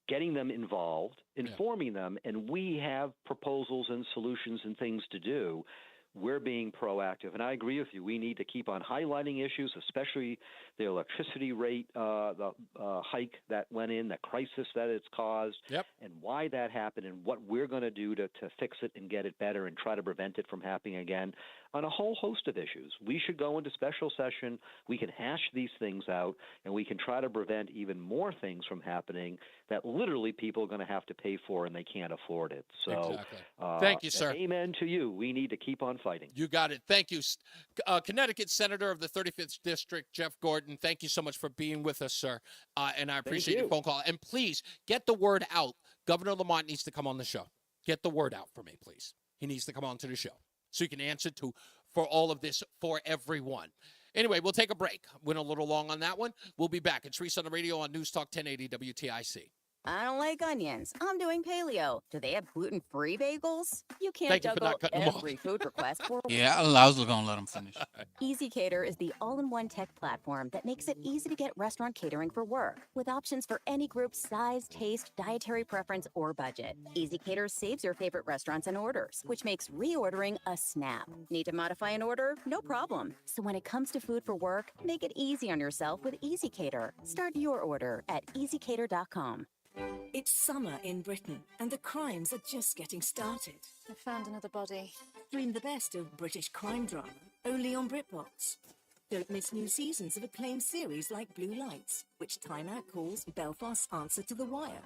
getting them involved, informing them, and we have proposals and solutions and things to do. We're being proactive. And I agree with you. We need to keep on highlighting issues, especially the electricity rate hike that went in, the crisis that it's caused, and why that happened, and what we're going to do to fix it and get it better and try to prevent it from happening again on a whole host of issues. We should go into special session. We can hash these things out, and we can try to prevent even more things from happening that literally people are going to have to pay for and they can't afford it. So exactly. Thank you, sir. Amen to you. We need to keep on fighting. You got it. Thank you. Connecticut Senator of the 35th District, Jeff Gordon, thank you so much for being with us, sir. And I appreciate your phone call. And please, get the word out. Governor Lamont needs to come on the show. Get the word out for me, please. He needs to come on to the show so you can answer for all of this for everyone. Anyway, we'll take a break. Went a little long on that one. We'll be back. It's Reese on the Radio on News Talk 1080 WTIC. I don't like onions. I'm doing paleo. Do they have gluten-free bagels? You can't juggle every food request for Yeah, I was going to let him finish. EasyCater is the all-in-one tech platform that makes it easy to get restaurant catering for work, with options for any group size, taste, dietary preference, or budget. EasyCater saves your favorite restaurants and orders, which makes reordering a snap. Need to modify an order? No problem. So when it comes to food for work, make it easy on yourself with EasyCater. Start your order at easycater.com. It's summer in Britain, and the crimes are just getting started. I found another body. Stream the best of British crime drama, only on BritBox. Don't miss new seasons of acclaimed series like Blue Lights, which Time Out calls Belfast's answer to The Wire.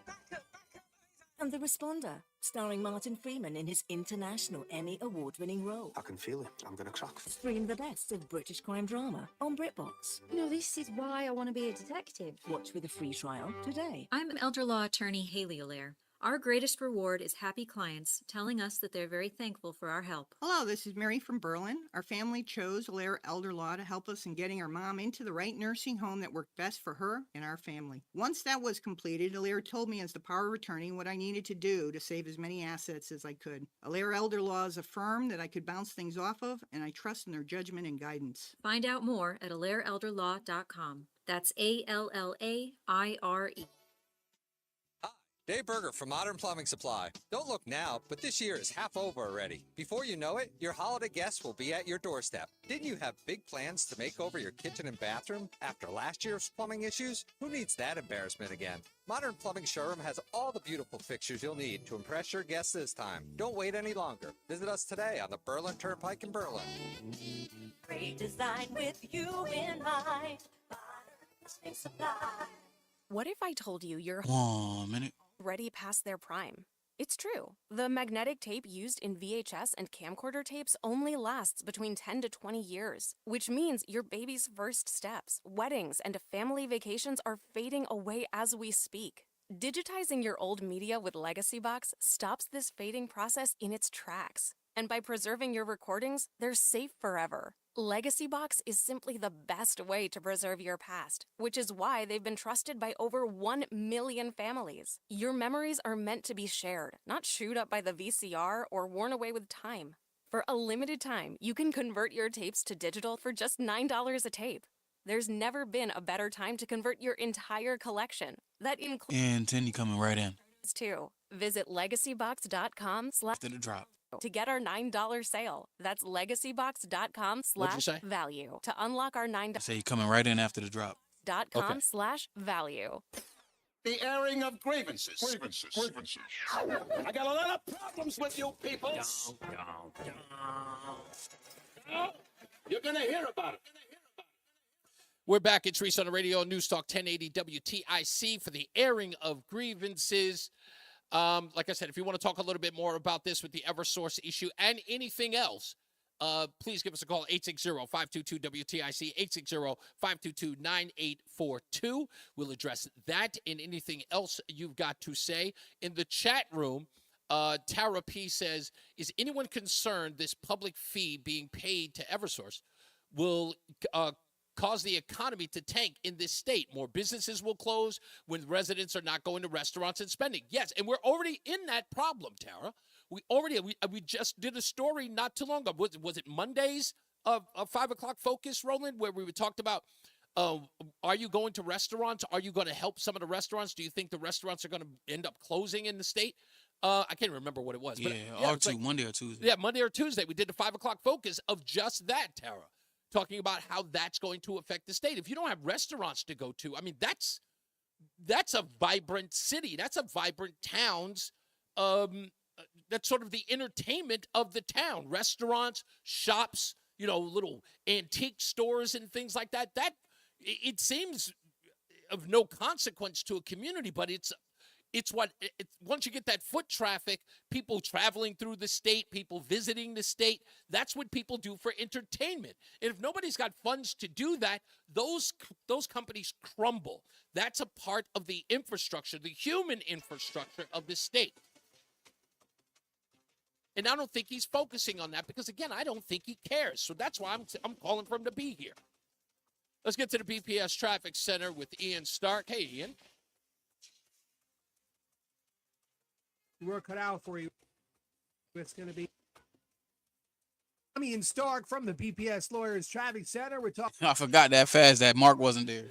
And The Responder, starring Martin Freeman in his international Emmy award-winning role. I can feel it. I'm going to crack. Stream the best of British crime drama on BritBox. You know, this is why I want to be a detective. Watch with a free trial today. I'm elder law attorney Haley Allaire. Our greatest reward is happy clients telling us that they're very thankful for our help. Hello, this is Mary from Berlin. Our family chose Allaire Elder Law to help us in getting our mom into the right nursing home that worked best for her and our family. Once that was completed, Allaire told me as the power of attorney what I needed to do to save as many assets as I could. Allaire Elder Law is a firm that I could bounce things off of, and I trust in their judgment and guidance. Find out more at AllaireElderLaw.com. That's ALLAIRE. Dave Berger from Modern Plumbing Supply. Don't look now, but this year is half over already. Before you know it, your holiday guests will be at your doorstep. Didn't you have big plans to make over your kitchen and bathroom after last year's plumbing issues? Who needs that embarrassment again? Modern Plumbing Showroom has all the beautiful fixtures you'll need to impress your guests this time. Don't wait any longer. Visit us today on the Berlin Turnpike in Berlin. Great design with you in mind. Modern Plumbing Supply. What if I told you you're 1 minute. already past their prime? It's true. The magnetic tape used in VHS and camcorder tapes only lasts between 10 to 20 years, which means your baby's first steps, weddings, and family vacations are fading away as we speak. Digitizing your old media with Legacy Box stops this fading process in its tracks. And by preserving your recordings, they're safe forever. Legacy Box is simply the best way to preserve your past, which is why they've been trusted by over 1 million families. Your memories are meant to be shared, not chewed up by the VCR or worn away with time. For a limited time, you can convert your tapes to digital for just $9 a tape. There's never been a better time to convert your entire collection. That includes And 10, you coming right in. too. Visit legacybox.com/ After the drop. to get our $9 sale. That's legacybox.com/ What'd you say? value to unlock our $9 Say you coming right in after the drop. .com / value. The airing of grievances. I got a lot of problems with you people. You're gonna hear about it. We're back. It's Reese on the Radio, NewsTalk 1080 WTIC for the airing of grievances. Like I said, if you want to talk a little bit more about this with the Eversource issue and anything else, please give us a call, 860-522-WTIC, 860-522-9842. We'll address that and anything else you've got to say. In the chat room, Tara P. says, is anyone concerned this public fee being paid to Eversource will cause the economy to tank in this state? More businesses will close when residents are not going to restaurants and spending. Yes, and we're already in that problem, Tara. We just did a story not too long ago. Was it Monday's 5 o'clock focus, Roland, where we talked about are you going to restaurants? Are you going to help some of the restaurants? Do you think the restaurants are going to end up closing in the state? I can't remember what it was. Yeah, Monday or Tuesday. Yeah, Monday or Tuesday. We did the 5 o'clock focus of just that, Tara, talking about how that's going to affect the state. If you don't have restaurants to go to, I mean, that's a vibrant city. That's a vibrant town's, that's sort of the entertainment of the town. Restaurants, shops, little antique stores and things like that. It seems of no consequence to a community, but once you get that foot traffic, people traveling through the state, people visiting the state, that's what people do for entertainment. And if nobody's got funds to do that, those companies crumble. That's a part of the infrastructure, the human infrastructure of the state. And I don't think he's focusing on that because, again, I don't think he cares. So that's why I'm calling for him to be here. Let's get to the BPS Traffic Center with Ian Stark. Hey, Ian. Work cut out for you. It's going to be Ian Stark from the BPS Lawyers Traffic Center. We're talking. I forgot that fast that Mark wasn't there.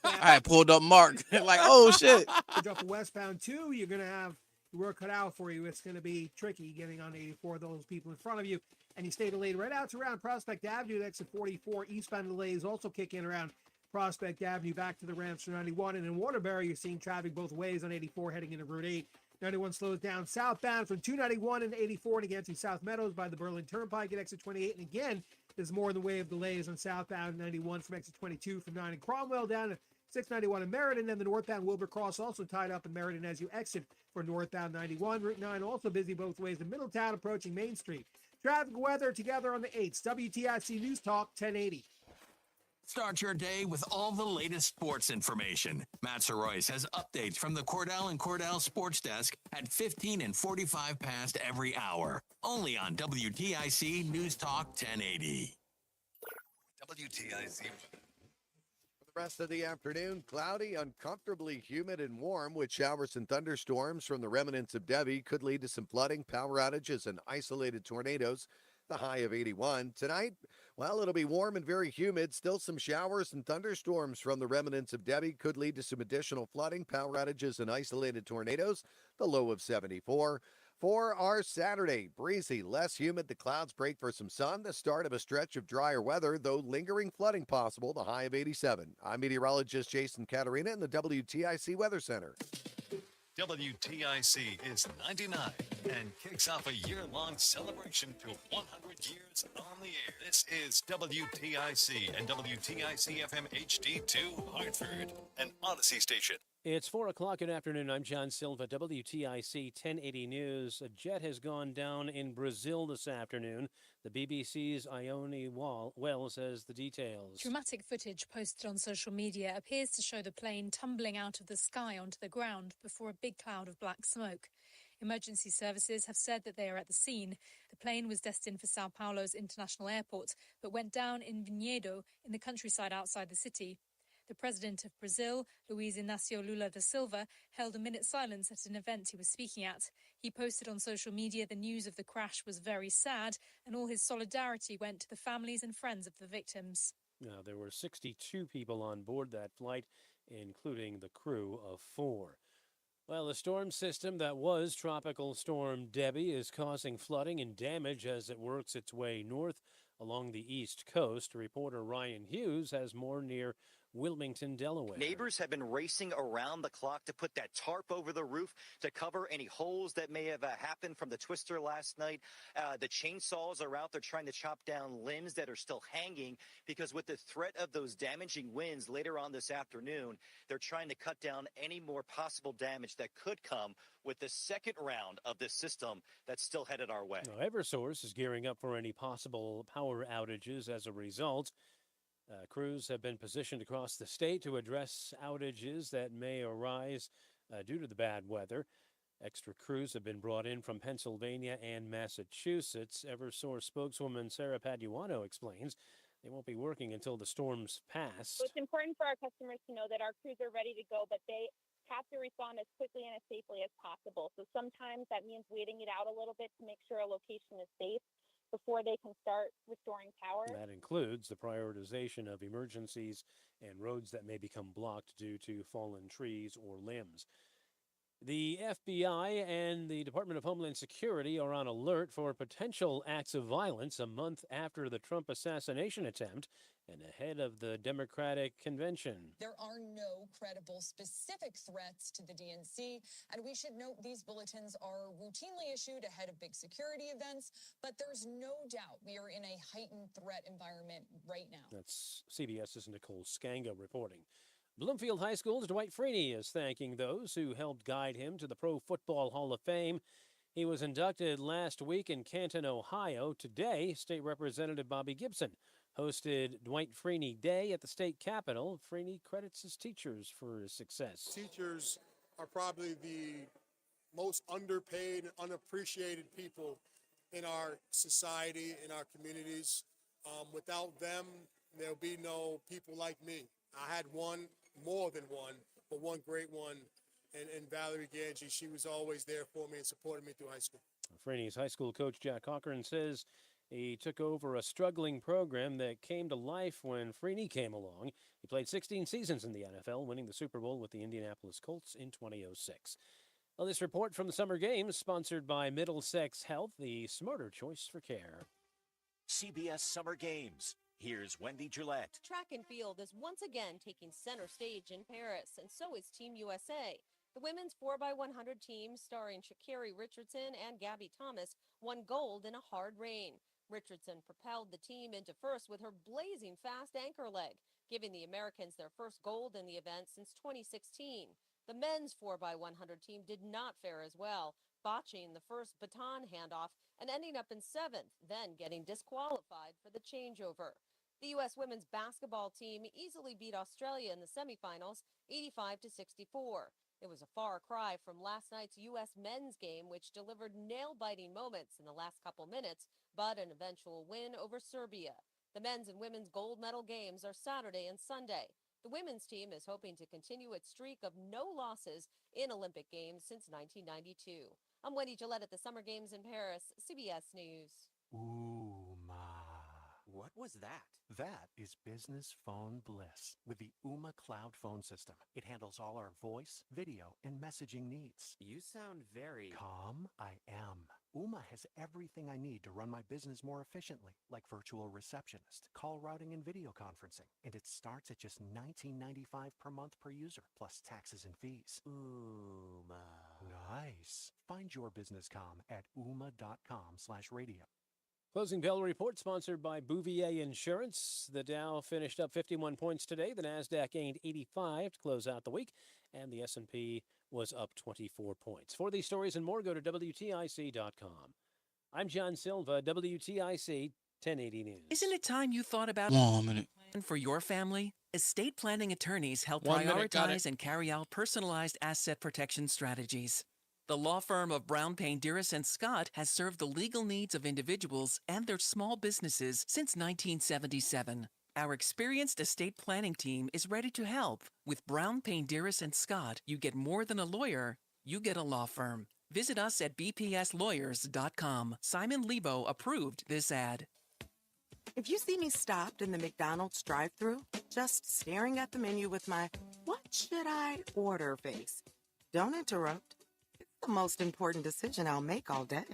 I had pulled up Mark. Like, oh, shit. Off of westbound 2, you're going to have the work cut out for you. It's going to be tricky getting on 84, those people in front of you. And you stay delayed right out to around Prospect Avenue. Exit 44. Eastbound delays also kick in around Prospect Avenue back to the ramps for 91. And in Waterbury, you're seeing traffic both ways on 84 heading into Route 8. 91 slows down southbound from 291 and 84 and again through South Meadows by the Berlin Turnpike at exit 28. And again, there's more in the way of delays on southbound 91 from exit 22 from 9 and Cromwell down to 691 in Meriden. And the northbound Wilbur Cross also tied up in Meriden as you exit for northbound 91. Route 9 also busy both ways in Middletown approaching Main Street. Traffic weather together on the 8th. WTIC News Talk 1080. Start your day with all the latest sports information. Matt Soroyce has updates from the Cordell and Cordell Sports Desk at 15 and 45 past every hour. Only on WTIC News Talk 1080. WTIC. For the rest of the afternoon, cloudy, uncomfortably humid and warm with showers and thunderstorms from the remnants of Debbie could lead to some flooding, power outages, and isolated tornadoes. The high of 81. Tonight, well, it'll be warm and very humid. Still some showers and thunderstorms from the remnants of Debbie could lead to some additional flooding, power outages, and isolated tornadoes. The low of 74. For our Saturday, breezy, less humid. The clouds break for some sun. The start of a stretch of drier weather, though lingering flooding possible. The high of 87. I'm meteorologist Jason Caterina in the WTIC Weather Center. WTIC is 99 and kicks off a year-long celebration to 100 years on the air. This is WTIC and WTIC FM HD2 Hartford, an Odyssey station. It's 4 o'clock in the afternoon. I'm John Silva, WTIC 1080 News. A jet has gone down in Brazil this afternoon. The BBC's Ione Wells has the details. Dramatic footage posted on social media appears to show the plane tumbling out of the sky onto the ground before a big cloud of black smoke. Emergency services have said that they are at the scene. The plane was destined for Sao Paulo's international airport, but went down in Vinhedo in the countryside outside the city. The president of Brazil, Luiz Inácio Lula da Silva, held a minute's silence at an event he was speaking at. He posted on social media the news of the crash was very sad, and all his solidarity went to the families and friends of the victims. Now, there were 62 people on board that flight, including the crew of 4. Well, the storm system that was Tropical Storm Debbie is causing flooding and damage as it works its way north along the east coast. Reporter Ryan Hughes has more near Wilmington, Delaware. Neighbors have been racing around the clock to put that tarp over the roof to cover any holes that may have happened from the twister last night. The chainsaws are out there trying to chop down limbs that are still hanging because with the threat of those damaging winds later on this afternoon, they're trying to cut down any more possible damage that could come with the second round of this system that's still headed our way. Now, Eversource is gearing up for any possible power outages as a result. Crews have been positioned across the state to address outages that may arise due to the bad weather. Extra crews have been brought in from Pennsylvania and Massachusetts. Eversource spokeswoman Sarah Paduano explains they won't be working until the storms pass. So it's important for our customers to know that our crews are ready to go, but they have to respond as quickly and as safely as possible. So sometimes that means waiting it out a little bit to make sure a location is safe before they can start restoring power. That includes the prioritization of emergencies and roads that may become blocked due to fallen trees or limbs. The FBI and the Department of Homeland Security are on alert for potential acts of violence a month after the Trump assassination attempt and ahead of the Democratic convention. There are no credible specific threats to the DNC, and we should note these bulletins are routinely issued ahead of big security events, but there's no doubt we are in a heightened threat environment right now. That's CBS's Nicole Skanga reporting. Bloomfield High School's Dwight Freeney is thanking those who helped guide him to the Pro Football Hall of Fame. He was inducted last week in Canton, Ohio. Today, State Representative Bobby Gibson hosted Dwight Freeney Day at the state capitol. Freeney credits his teachers for his success. Teachers are probably the most underpaid and unappreciated people in our society, in our communities. Without them, there'll be no people like me. I had more than one, but one great one, and Valerie Ganji. She was always there for me and supported me through high school. Freeney's high school coach Jack Cochran says he took over a struggling program that came to life when Freeney came along. He played 16 seasons in the NFL, winning the Super Bowl with the Indianapolis Colts in 2006. Well, this report from the Summer Games, sponsored by Middlesex Health, the smarter choice for care. CBS Summer Games. Here's Wendy Gillette. Track and field is once again taking center stage in Paris, and so is Team USA. The women's 4x100 team, starring Sha'Carri Richardson and Gabby Thomas, won gold in a hard rain. Richardson propelled the team into first with her blazing fast anchor leg, giving the Americans their first gold in the event since 2016. The men's 4x100 team did not fare as well, botching the first baton handoff and ending up in seventh, then getting disqualified for the changeover. The U.S. women's basketball team easily beat Australia in the semifinals, 85-64. It was a far cry from last night's U.S. men's game, which delivered nail-biting moments in the last couple minutes, but an eventual win over Serbia. The men's and women's gold medal games are Saturday and Sunday. The women's team is hoping to continue its streak of no losses in Olympic Games since 1992. I'm Wendy Gillette at the Summer Games in Paris, CBS News. Ooh, ma. What was that? That is business phone bliss with the Ooma Cloud phone system. It handles all our voice, video, and messaging needs. You sound very calm. I am. Ooma has everything I need to run my business more efficiently, like virtual receptionist, call routing, and video conferencing. And it starts at just $19.95 per month per user, plus taxes and fees. Ooma. Nice. Find your business calm at ooma.com/radio. Closing bell report sponsored by Bouvier Insurance. The Dow finished up 51 points today. The Nasdaq gained 85 to close out the week, and the S&P was up 24 points. For these stories and more, go to WTIC.com. I'm John Silva, WTIC 1080 News. Isn't it time you thought about plan for your family? Estate planning attorneys help 1 minute, prioritize and carry out personalized asset protection strategies. The law firm of Brown, Payne, Dearest & Scott has served the legal needs of individuals and their small businesses since 1977. Our experienced estate planning team is ready to help. With Brown, Payne, Dearest & Scott, you get more than a lawyer, you get a law firm. Visit us at bpslawyers.com. Simon Lebo approved this ad. If you see me stopped in the McDonald's drive-thru, just staring at the menu with my "what should I order" face, don't interrupt. The most important decision I'll make all day.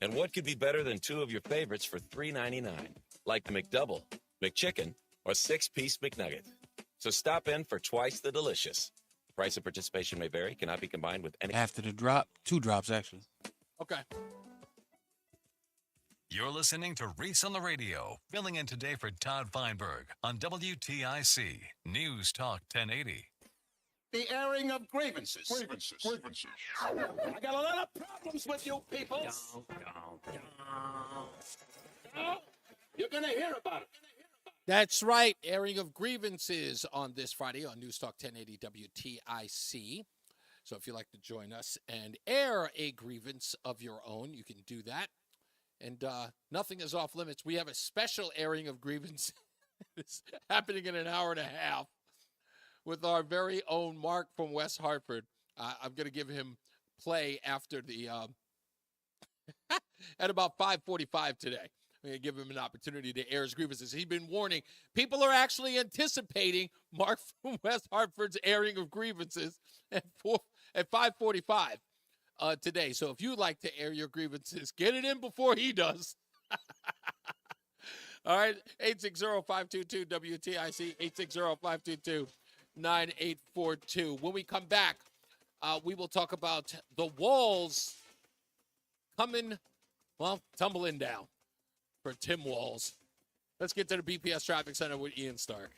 And what could be better than two of your favorites for $3.99? Like the McDouble, McChicken, or 6-piece McNugget. So stop in for twice the delicious. Price of participation may vary, cannot be combined with any. After the drop, 2 drops actually. Okay. You're listening to Reese on the Radio, filling in today for Todd Feinberg on WTIC News Talk 1080. The airing of grievances. I got a lot of problems with you people. You're going to hear about it. That's right. Airing of grievances on this Friday on News Talk 1080 WTIC. So if you'd like to join us and air a grievance of your own, you can do that. And nothing is off limits. We have a special airing of grievances happening in an hour and a half with our very own Mark from West Hartford. I'm going to give him play after the at about 5:45 today. I'm going to give him an opportunity to air his grievances. He's been warning. People are actually anticipating Mark from West Hartford's airing of grievances at 5:45 today. So if you'd like to air your grievances, get it in before he does. All right, 860-522-WTIC, 860-522-9842. When we come back, we will talk about the walls coming, well, tumbling down for Tim Walls. Let's get to the BPS Traffic Center with Ian Stark.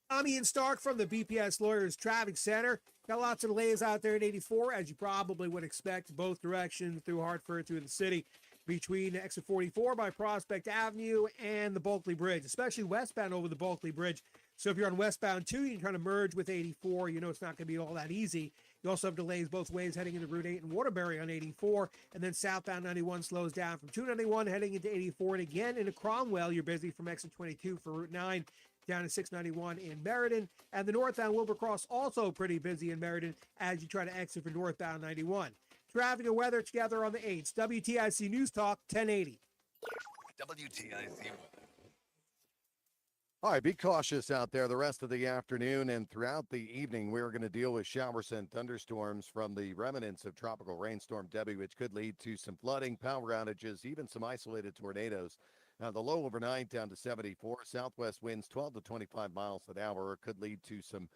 I'm Ian Stark from the BPS Lawyers Traffic Center. Got lots of delays out there at 84, as you probably would expect, both directions through Hartford, through the city, between exit 44 by Prospect Avenue and the Bulkley Bridge, especially westbound over the Bulkley Bridge. So if you're on westbound 2, you can kind of merge with 84. You know it's not going to be all that easy. You also have delays both ways heading into Route 8 and Waterbury on 84. And then southbound 91 slows down from 291 heading into 84. And again, into Cromwell, you're busy from exit 22 for Route 9 down to 691 in Meriden. And the northbound Wilbercross also pretty busy in Meriden as you try to exit for northbound 91. Traffic and weather together on the 8s. WTIC News Talk 1080. WTIC weather. All right, be cautious out there the rest of the afternoon and throughout the evening. We're going to deal with showers and thunderstorms from the remnants of tropical rainstorm Debbie, which could lead to some flooding, power outages, even some isolated tornadoes. Now, the low overnight down to 74. Southwest winds 12 to 25 miles an hour could lead to some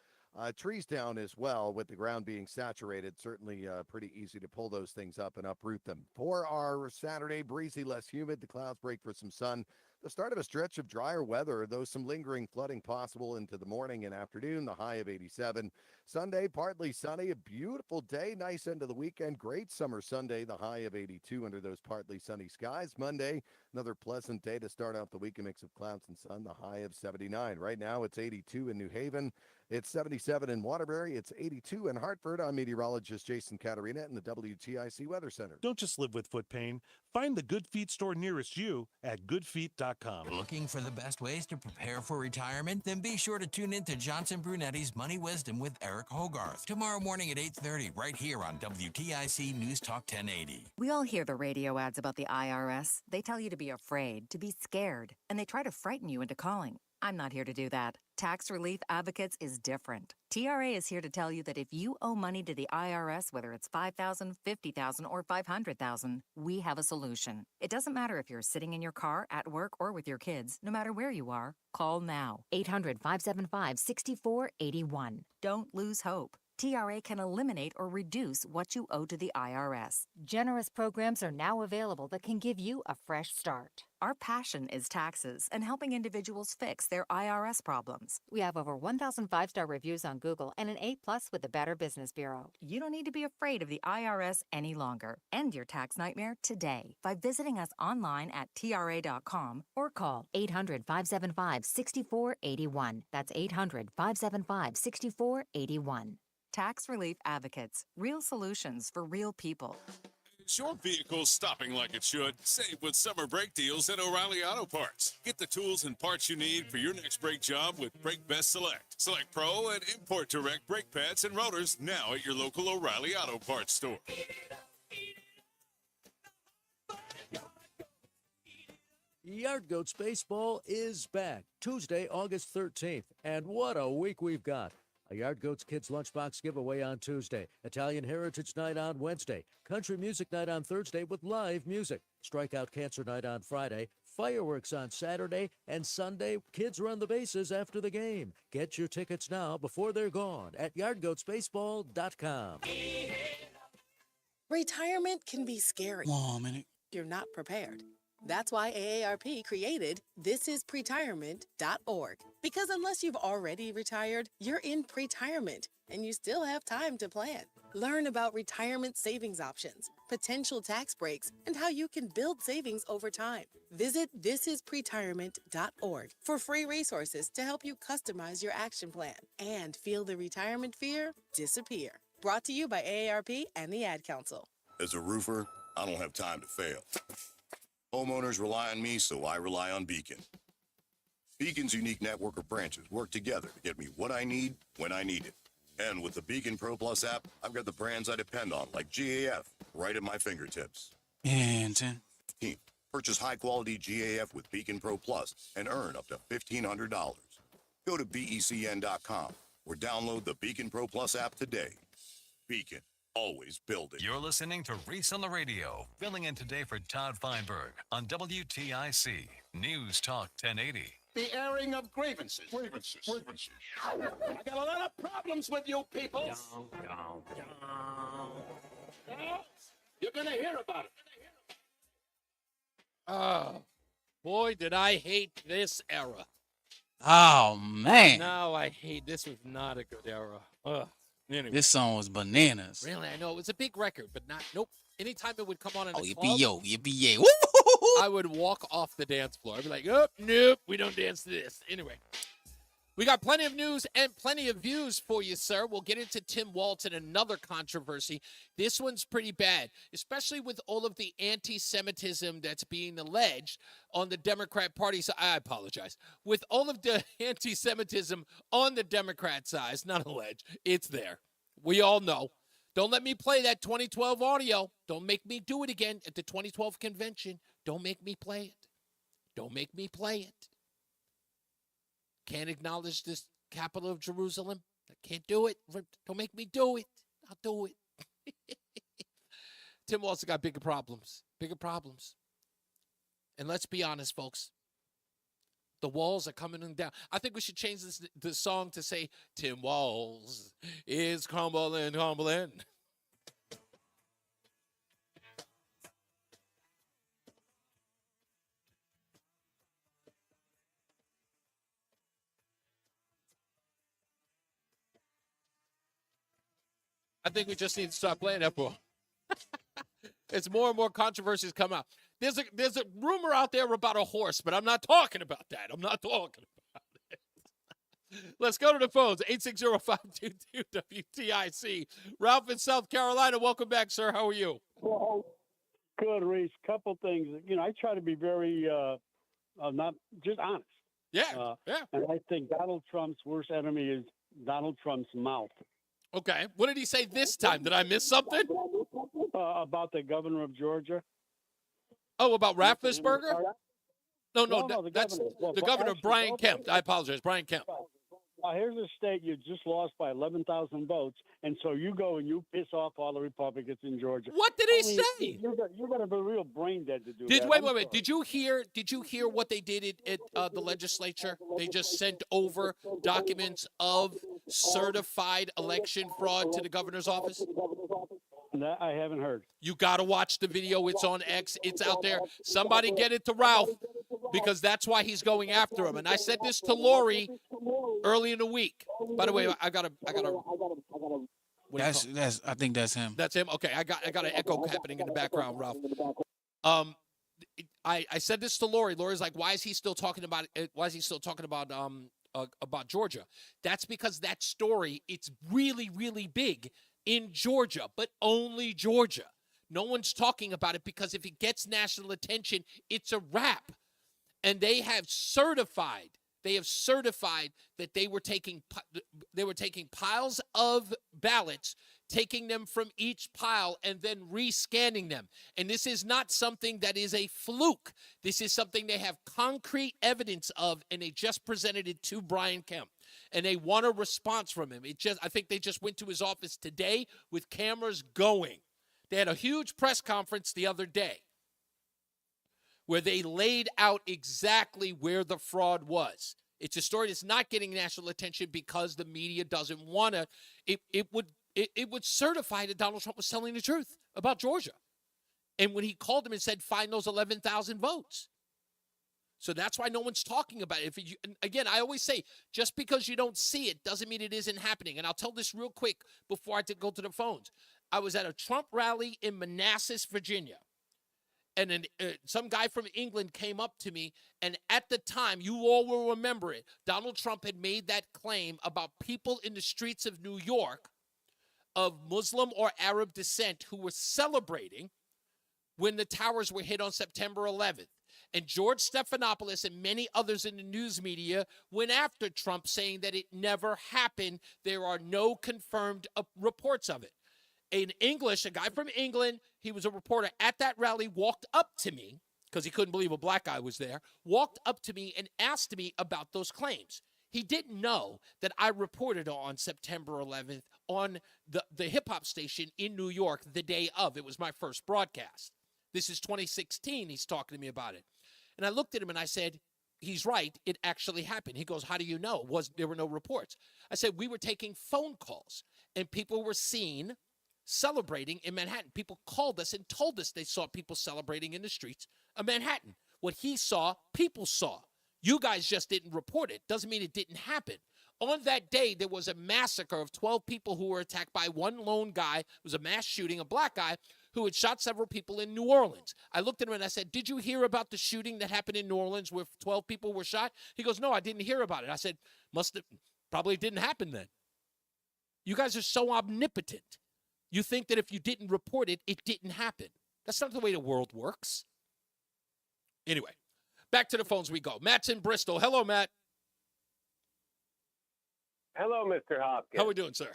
trees down as well, with the ground being saturated. Certainly pretty easy to pull those things up and uproot them. For our Saturday, breezy, less humid. The clouds break for some sun. The start of a stretch of drier weather, though some lingering flooding possible into the morning and afternoon, the high of 87. Sunday, partly sunny, a beautiful day, nice end of the weekend, great summer Sunday, the high of 82 under those partly sunny skies. Monday, another pleasant day to start out the week, a mix of clouds and sun, the high of 79. Right now, it's 82 in New Haven. It's 77 in Waterbury. It's 82 in Hartford. I'm meteorologist Jason Caterina in the WTIC Weather Center. Don't just live with foot pain. Find the Good Feet store nearest you at goodfeet.com. Looking for the best ways to prepare for retirement? Then be sure to tune in to Johnson Brunetti's Money Wisdom with Eric Hogarth tomorrow morning at 8:30 right here on WTIC News Talk 1080. We all hear the radio ads about the IRS. They tell you to be afraid, to be scared, and they try to frighten you into calling. I'm not here to do that. Tax Relief Advocates is different. TRA is here to tell you that if you owe money to the IRS, whether it's $5,000, $50,000, or $500,000, we have a solution. It doesn't matter if you're sitting in your car, at work, or with your kids. No matter where you are, call now. 800-575-6481. Don't lose hope. TRA can eliminate or reduce what you owe to the IRS. Generous programs are now available that can give you a fresh start. Our passion is taxes and helping individuals fix their IRS problems. We have over 1,000 5-star reviews on Google and an A+ with the Better Business Bureau. You don't need to be afraid of the IRS any longer. End your tax nightmare today by visiting us online at TRA.com or call 800-575-6481. That's 800-575-6481. Tax Relief Advocates. Real solutions for real people. Is your vehicle stopping like it should? Save with summer brake deals at O'Reilly Auto Parts. Get the tools and parts you need for your next brake job with Brake Best Select. Select Pro and Import Direct brake pads and rotors now at your local O'Reilly Auto Parts store. Yard Goats Baseball is back Tuesday, August 13th. And what a week we've got. A Yard Goats Kids Lunchbox giveaway on Tuesday, Italian Heritage Night on Wednesday, Country Music Night on Thursday with live music, Strikeout Cancer Night on Friday, fireworks on Saturday, and Sunday, kids run the bases after the game. Get your tickets now before they're gone at yardgoatsbaseball.com. Retirement can be scary. Come on, minute. You're not prepared. That's why AARP created thisispretirement.org. Because unless you've already retired, you're in pretirement, and you still have time to plan. Learn about retirement savings options, potential tax breaks, and how you can build savings over time. Visit thisispretirement.org for free resources to help you customize your action plan and feel the retirement fear disappear. Brought to you by AARP and the Ad Council. As a roofer, I don't have time to fail. Homeowners rely on me, so I rely on Beacon. Beacon's unique network of branches work together to get me what I need when I need it. And with the Beacon Pro Plus app, I've got the brands I depend on, like GAF, right at my fingertips. And 10. Purchase high-quality GAF with Beacon Pro Plus and earn up to $1,500. Go to BECN.com or download the Beacon Pro Plus app today. Beacon, always building. You're listening to Reese on the Radio, filling in today for Todd Feinberg on WTIC News Talk 1080. The airing of grievances. I got a lot of problems with you people. You're going to hear about it. Oh, boy, did I hate this era. Oh, man. No, I hate this. Was not a good era. Ugh. Anyway. This song was bananas. Really, I know it was a big record, but not. Nope. Anytime it would come on in the club, yippee-yo. I would walk off the dance floor. I'd be like, oh, nope, we don't dance to this. Anyway, we got plenty of news and plenty of views for you, sir. We'll get into Tim Walz and another controversy. This one's pretty bad, especially with all of the anti-Semitism that's being alleged on the Democrat Party side. I apologize. With all of the anti-Semitism on the Democrat side, it's not alleged. It's there. We all know. Don't let me play that 2012 audio. Don't make me do it again at the 2012 convention. Don't make me play it. Don't make me play it. Can't acknowledge this capital of Jerusalem. I can't do it. Don't make me do it. I'll do it. Tim also got bigger problems. Bigger problems. And let's be honest, folks. The walls are coming down. I think we should change the song to say, Tim Walz is crumbling. I think we just need to stop playing that for. As more and more controversies come out. There's a rumor out there about a horse, but I'm not talking about that. I'm not talking about it. Let's go to the phones. 860-522-WTIC. Ralph in South Carolina, welcome back, sir. How are you? Well, good, Reese. Couple things. You know, I try to be very not just honest. Yeah. And I think Donald Trump's worst enemy is Donald Trump's mouth. Okay. What did he say this time? Did I miss something? About the governor of Georgia. Oh, about Raffensperger? No, that's governor. the governor, Brian Kemp. I apologize, Brian Kemp. Here's a state you just lost by 11,000 votes, and so you go and you piss off all the Republicans in Georgia. What did he say? You're going to be real brain dead to do that. Wait. Did you hear what they did at the legislature? They just sent over documents of certified election fraud to the governor's office? That I haven't heard. You got to watch the video. It's on X. It's out there. Somebody get it to Ralph, because that's why he's going after him. And I said this to Lori early in the week. By the way, I got a. I think that's him. That's him. Okay, I got an echo happening in the background, Ralph. I said this to Lori. Lori's like, why is he still talking about it? Why is he still talking about Georgia? That's because that story, it's really, really big in Georgia, but only Georgia. No one's talking about it because if it gets national attention, it's a wrap. And they have certified that they were taking piles of ballots, taking them from each pile and then rescanning them. And this is not something that is a fluke. This is something they have concrete evidence of, and they just presented it to Brian Kemp. And they want a response from him. I think they just went to his office today with cameras going. They had a huge press conference the other day where they laid out exactly where the fraud was. It's a story that's not getting national attention because the media doesn't want to. It would certify that Donald Trump was telling the truth about Georgia. And when he called him and said, find those 11,000 votes. So that's why no one's talking about it. Again, I always say, just because you don't see it doesn't mean it isn't happening. And I'll tell this real quick before I go to the phones. I was at a Trump rally in Manassas, Virginia. And then some guy from England came up to me, and at the time, you all will remember it, Donald Trump had made that claim about people in the streets of New York of Muslim or Arab descent who were celebrating when the towers were hit on September 11th. And George Stephanopoulos and many others in the news media went after Trump, saying that it never happened. There are no confirmed reports of it. In English, a guy from England, he was a reporter at that rally, walked up to me, because he couldn't believe a black guy was there, walked up to me and asked me about those claims. He didn't know that I reported on September 11th on the hip-hop station in New York the day of. It was my first broadcast. This is 2016. He's talking to me about it. And I looked at him and I said, he's right. It actually happened. He goes, how do you know? There were no reports. I said, we were taking phone calls, and people were seen celebrating in Manhattan. People called us and told us they saw people celebrating in the streets of Manhattan. What he saw, people saw. You guys just didn't report it. Doesn't mean it didn't happen. On that day, there was a massacre of 12 people who were attacked by one lone guy. It was a mass shooting, a black guy, who had shot several people in New Orleans. I looked at him and I said, did you hear about the shooting that happened in New Orleans where 12 people were shot? He goes, no, I didn't hear about it. I said, probably didn't happen then. You guys are so omnipotent. You think that if you didn't report it, it didn't happen. That's not the way the world works. Anyway, back to the phones we go. Matt's in Bristol. Hello, Matt. Hello, Mr. Hopkins. How are we doing, sir?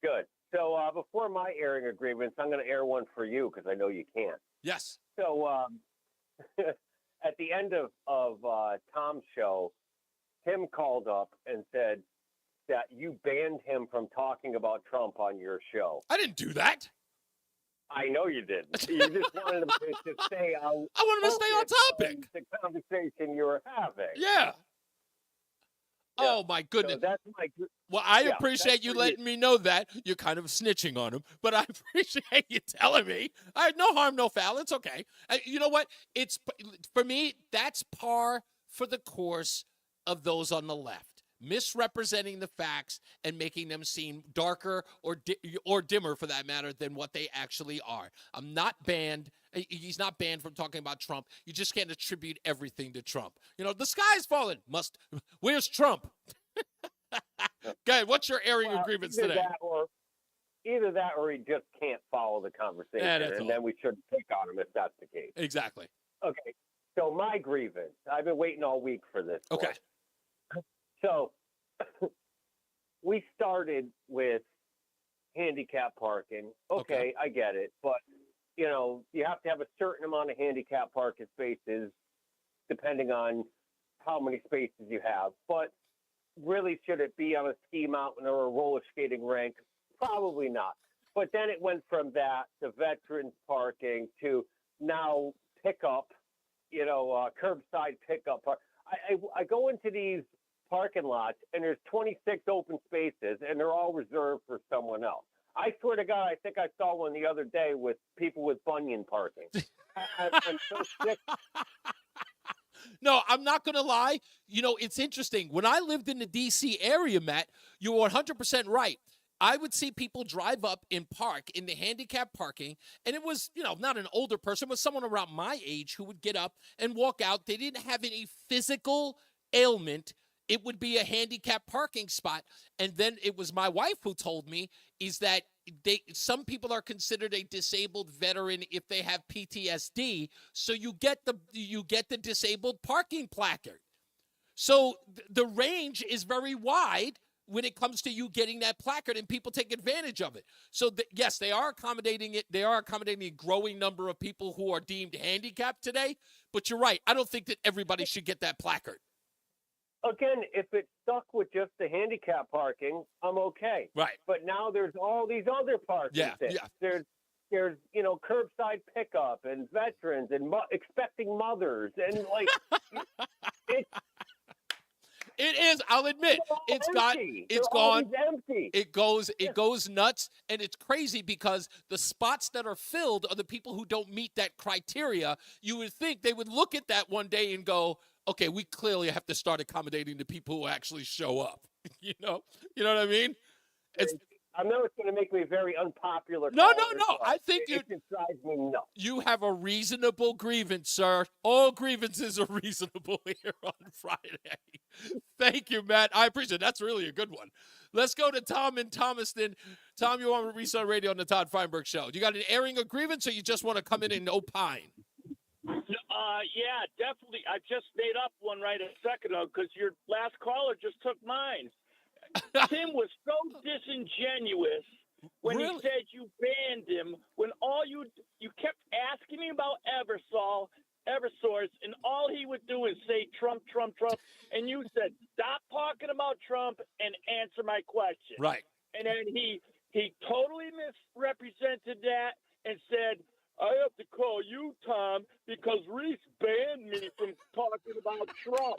Good. So before my airing of grievance, I'm going to air one for you because I know you can't. Yes. So at the end of Tom's show, Tim called up and said that you banned him from talking about Trump on your show. I didn't do that. I know you didn't. You just wanted him to stay on. I wanted him to stay on topic. The conversation you were having. Yeah. Oh, my goodness. So that's well, I appreciate you letting me know that. You're kind of snitching on him, but I appreciate you telling me. I had no harm, no foul. It's okay. You know what? It's for me, that's par for the course of those on the left. Misrepresenting the facts and making them seem darker or dimmer, for that matter, than what they actually are. I'm not banned. He's not banned from talking about Trump. You just can't attribute everything to Trump. You know, the sky's falling. Where's Trump? Okay, what's your airing of grievance today? Either that or he just can't follow the conversation, and then we shouldn't pick on him if that's the case. Exactly. Okay, so my grievance. I've been waiting all week for this. Okay. So we started with handicap parking. Okay, I get it. But, you know, you have to have a certain amount of handicap parking spaces depending on how many spaces you have. But really, should it be on a ski mountain or a roller skating rink? Probably not. But then it went from that to veterans parking to now pickup, curbside pickup. I go into these parking lots and there's 26 open spaces and they're all reserved for someone else. I swear to God, I think I saw one the other day with people with bunion parking. I'm so sick. No, I'm not going to lie. You know, it's interesting. When I lived in the D.C. area, Matt, you were 100% right. I would see people drive up and park in the handicap parking, and it was, not an older person, but someone around my age who would get up and walk out. They didn't have any physical ailment. It would be a handicap parking spot. And then it was my wife who told me is that some people are considered a disabled veteran if they have PTSD. So you get the disabled parking placard. So the range is very wide when it comes to you getting that placard, and people take advantage of it. So yes, they are accommodating it. They are accommodating a growing number of people who are deemed handicapped today. But you're right. I don't think that everybody should get that placard. Again, if it's stuck with just the handicap parking, I'm okay. Right. But now there's all these other parking things. Yeah. There's there's, curbside pickup and veterans and expecting mothers and like it's. It is. I'll admit, it's empty. gone. Empty. It goes nuts, and it's crazy because the spots that are filled are the people who don't meet that criteria. You would think they would look at that one day and go, "Okay, we clearly have to start accommodating the people who actually show up." you know what I mean? It's. I know it's going to make me very unpopular. No. I think it just drives me nuts. You have a reasonable grievance, sir. All grievances are reasonable here on Friday. Thank you, Matt. I appreciate it. That's really a good one. Let's go to Tom in Thomaston. Tom, you want to Reese on Radio on the Todd Feinberg Show. You got an airing of grievance, or you just want to come in and opine? Yeah, definitely. I just made up one right a second ago because your last caller just took mine. Tim was so disingenuous when he said you banned him, when all you kept asking me about Eversource, and all he would do is say Trump, Trump, Trump, and you said, stop talking about Trump and answer my question. Right. And then he totally misrepresented that and said, I have to call you, Tom, because Reese banned me from talking about Trump.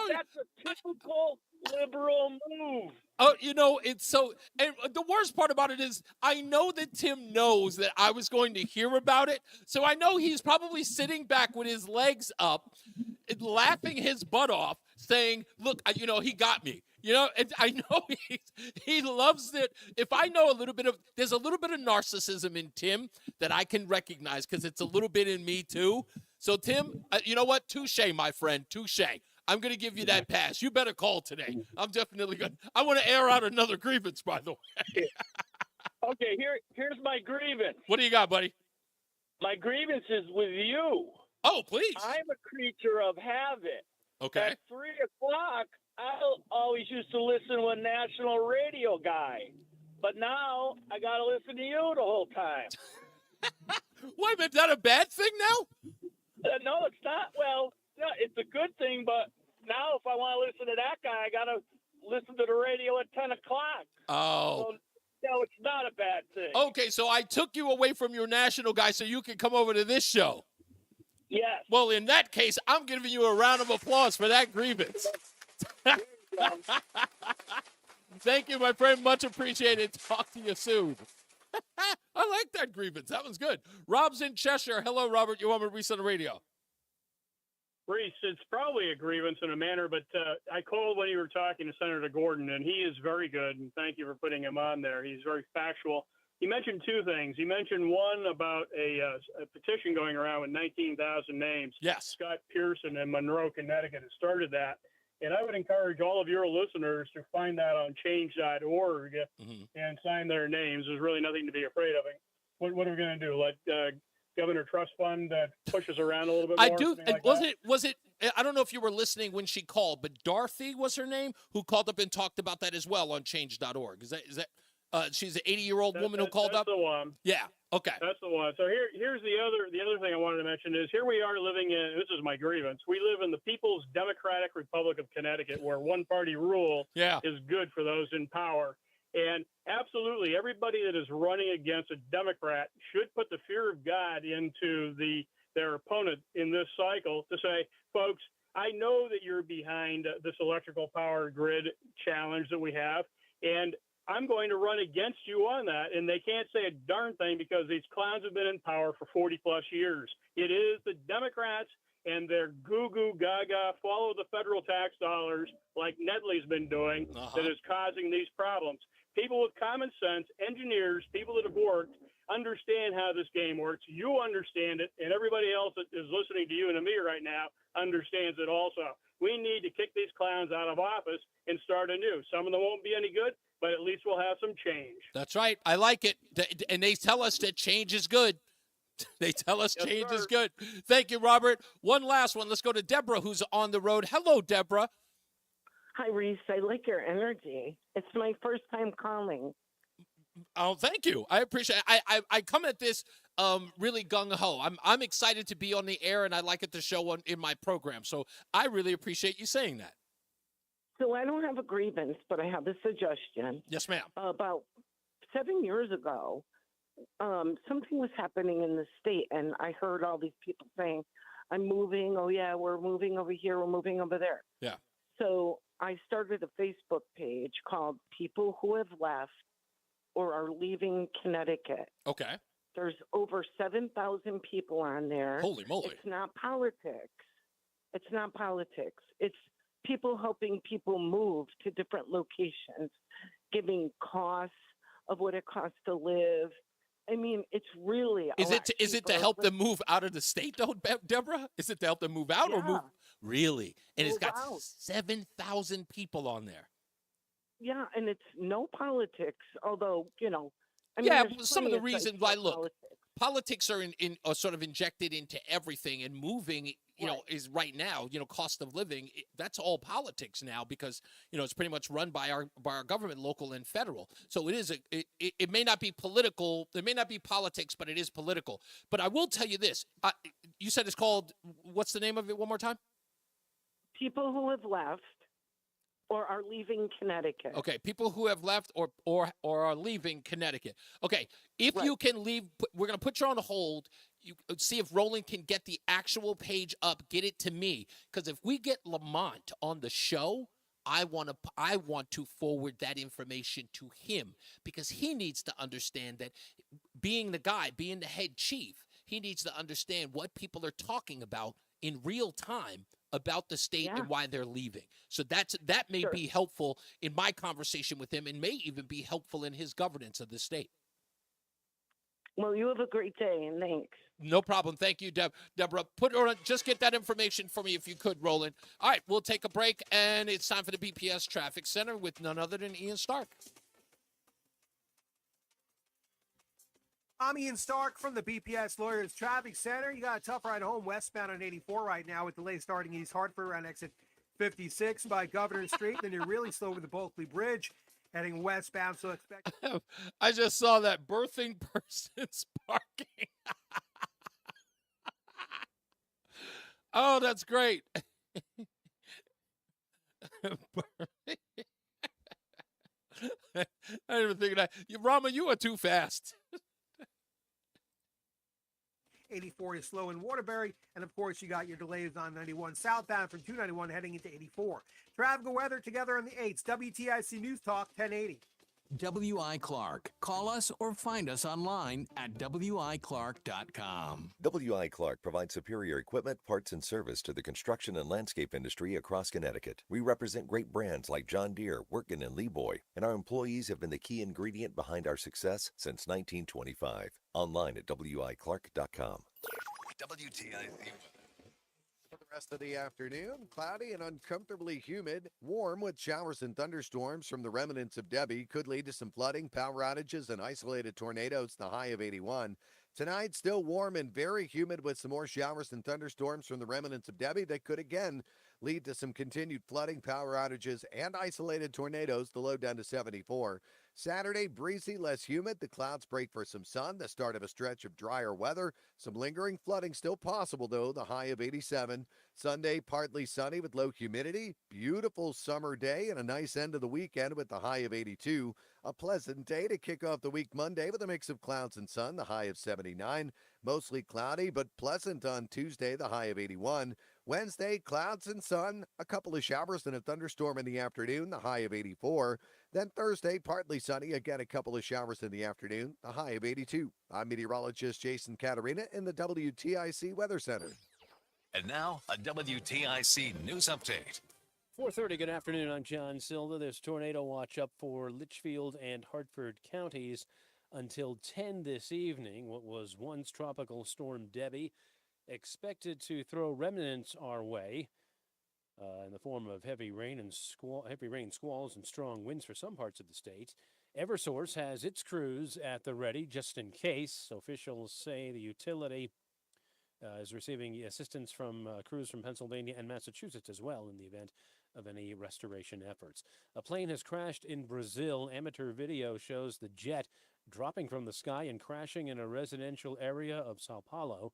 That's a typical liberal move. Oh, it's so, and the worst part about it is I know that Tim knows that I was going to hear about it. So I know he's probably sitting back with his legs up, laughing his butt off, saying, look, he got me. And I know he loves it. If I know there's a little bit of narcissism in Tim that I can recognize because it's a little bit in me too. So Tim, you know what? Touche, my friend, touche. I'm going to give you that pass. You better call today. I'm definitely going to. I want to air out another grievance, by the way. Okay, here's my grievance. What do you got, buddy? My grievance is with you. Oh, please. I'm a creature of habit. Okay. At 3 o'clock, I always used to listen to a national radio guy. But now I got to listen to you the whole time. Wait a minute, is that a bad thing now? No, it's not. Well, no, it's a good thing, but now if I want to listen to that guy, I got to listen to the radio at 10 o'clock. Oh. So, no, it's not a bad thing. Okay, so I took you away from your national guy so you can come over to this show. Yes. Well, in that case, I'm giving you a round of applause for that grievance. Thank you, my friend. Much appreciated. Talk to you soon. I like that grievance. That one's good. Rob's in Cheshire. Hello, Robert. You want me to Reese on the Radio? Reese, it's probably a grievance in a manner, but I called when you were talking to Senator Gordon, and he is very good, and thank you for putting him on there. He's very factual. He mentioned two things. He mentioned one about a petition going around with 19,000 names. Yes. Scott Pearson in Monroe, Connecticut has started that. And I would encourage all of your listeners to find that on change.org and sign their names. There's really nothing to be afraid of. What are we going to do? Let Governor Trust Fund push us around a little bit more? I do. Was it? I don't know if you were listening when she called, but Dorothy was her name, who called up and talked about that as well on change.org. Is that? She's an 80-year-old woman who called up. That's the one. Yeah. Okay. That's the one. So here's the other thing I wanted to mention is here we are living in. This is my grievance. We live in the People's Democratic Republic of Connecticut, where one-party rule is good for those in power. And absolutely, everybody that is running against a Democrat should put the fear of God into their opponent in this cycle to say, folks, I know that you're behind this electrical power grid challenge that we have, and I'm going to run against you on that. And they can't say a darn thing because these clowns have been in power for 40-plus years. It is the Democrats and their goo-goo gaga follow the federal tax dollars like Nedley's been doing that is causing these problems. People with common sense, engineers, people that have worked, understand how this game works. You understand it, and everybody else that is listening to you and to me right now understands it also. We need to kick these clowns out of office and start anew. Some of them won't be any good, but at least we'll have some change. That's right. I like it. And they tell us that change is good. They tell us change is good. Thank you, Robert. One last one. Let's go to Deborah, who's on the road. Hello, Deborah. Hi, Reese. I like your energy. It's my first time calling. Oh, thank you. I appreciate it. I come at this really gung-ho. I'm excited to be on the air, and I like it to show in my program. So I really appreciate you saying that. So I don't have a grievance, but I have a suggestion. Yes, ma'am. About 7 years ago, something was happening in the state, and I heard all these people saying, I'm moving. Oh, yeah, we're moving over here. We're moving over there. Yeah. So I started a Facebook page called People Who Have Left or Are Leaving Connecticut. Okay. There's over 7,000 people on there. Holy moly. It's not politics. It's not politics. It's people helping people move to different locations, giving costs of what it costs to live. I mean, it's really Is it to help them move out of the state, though, Deborah? Is it to help them move out or move? Really? And it's got 7,000 people on there. Yeah, and it's no politics, although, I mean, yeah, there's some of the plenty reasons sites why, for look, politics are are sort of injected into everything, and moving, is right now, cost of living, that's all politics now because, it's pretty much run by our government, local and federal. So it may not be political, it may not be politics, but it is political. But I will tell you this, you said it's called, what's the name of it one more time? People Who Have Left or Are Leaving Connecticut. Okay, people who have left or are leaving Connecticut. Okay, if you can leave, we're going to put you on hold. You see if Roland can get the actual page up. Get it to me, because if we get Lamont on the show, I want to forward that information to him, because he needs to understand that being the guy, being the head chief, he needs to understand what people are talking about in real time about the state and why they're leaving. So that may be helpful in my conversation with him, and may even be helpful in his governance of the state. Well, you have a great day, and thanks. No problem. Thank you, Deborah. Just get that information for me if you could, Roland. All right, we'll take a break, and it's time for the BPS Traffic Center with none other than Ian Stark. I'm Ian Stark from the BPS Lawyers Traffic Center. You got a tough ride home westbound on 84 right now with delays starting East Hartford around exit 56 by Governor Street. Then you're really slow over the Bulkley Bridge heading westbound, so expect... I just saw that birthing person's parking. Oh, that's great. I didn't even think of that. Rama, you are too fast. 84 is slow in Waterbury, and of course you got your delays on 91 southbound from 291 heading into 84. Traffic and weather together on the 8s. WTIC News Talk 1080. W.I. Clark. Call us or find us online at wiclark.com. W.I. Clark provides superior equipment, parts, and service to the construction and landscape industry across Connecticut. We represent great brands like John Deere, Wirtgen, and Leeboy, and our employees have been the key ingredient behind our success since 1925. Online at wiclark.com. WTIC. For the rest of the afternoon, cloudy and uncomfortably humid. Warm with showers and thunderstorms from the remnants of Debbie could lead to some flooding, power outages, and isolated tornadoes, the high of 81. Tonight, still warm and very humid with some more showers and thunderstorms from the remnants of Debbie that could again lead to some continued flooding, power outages, and isolated tornadoes, the low down to 74. Saturday, breezy, less humid. The clouds break for some sun, the start of a stretch of drier weather. Some lingering flooding still possible, though, the high of 87. Sunday, partly sunny with low humidity. Beautiful summer day and a nice end of the weekend with the high of 82. A pleasant day to kick off the week Monday with a mix of clouds and sun, the high of 79. Mostly cloudy, but pleasant on Tuesday, the high of 81. Wednesday, clouds and sun, a couple of showers and a thunderstorm in the afternoon, the high of 84. Then Thursday, partly sunny, again a couple of showers in the afternoon, a high of 82. I'm meteorologist Jason Caterina in the WTIC Weather Center. And now, a WTIC news update. 4:30, good afternoon. I'm John Silva. There's tornado watch up for Litchfield and Hartford counties until 10 this evening. What was once Tropical Storm Debbie expected to throw remnants our way in the form of heavy rain, squalls, and strong winds for some parts of the state. Eversource has its crews at the ready just in case. Officials say the utility is receiving assistance from crews from Pennsylvania and Massachusetts as well in the event of any restoration efforts. A plane has crashed in Brazil. Amateur video shows the jet dropping from the sky and crashing in a residential area of Sao Paulo.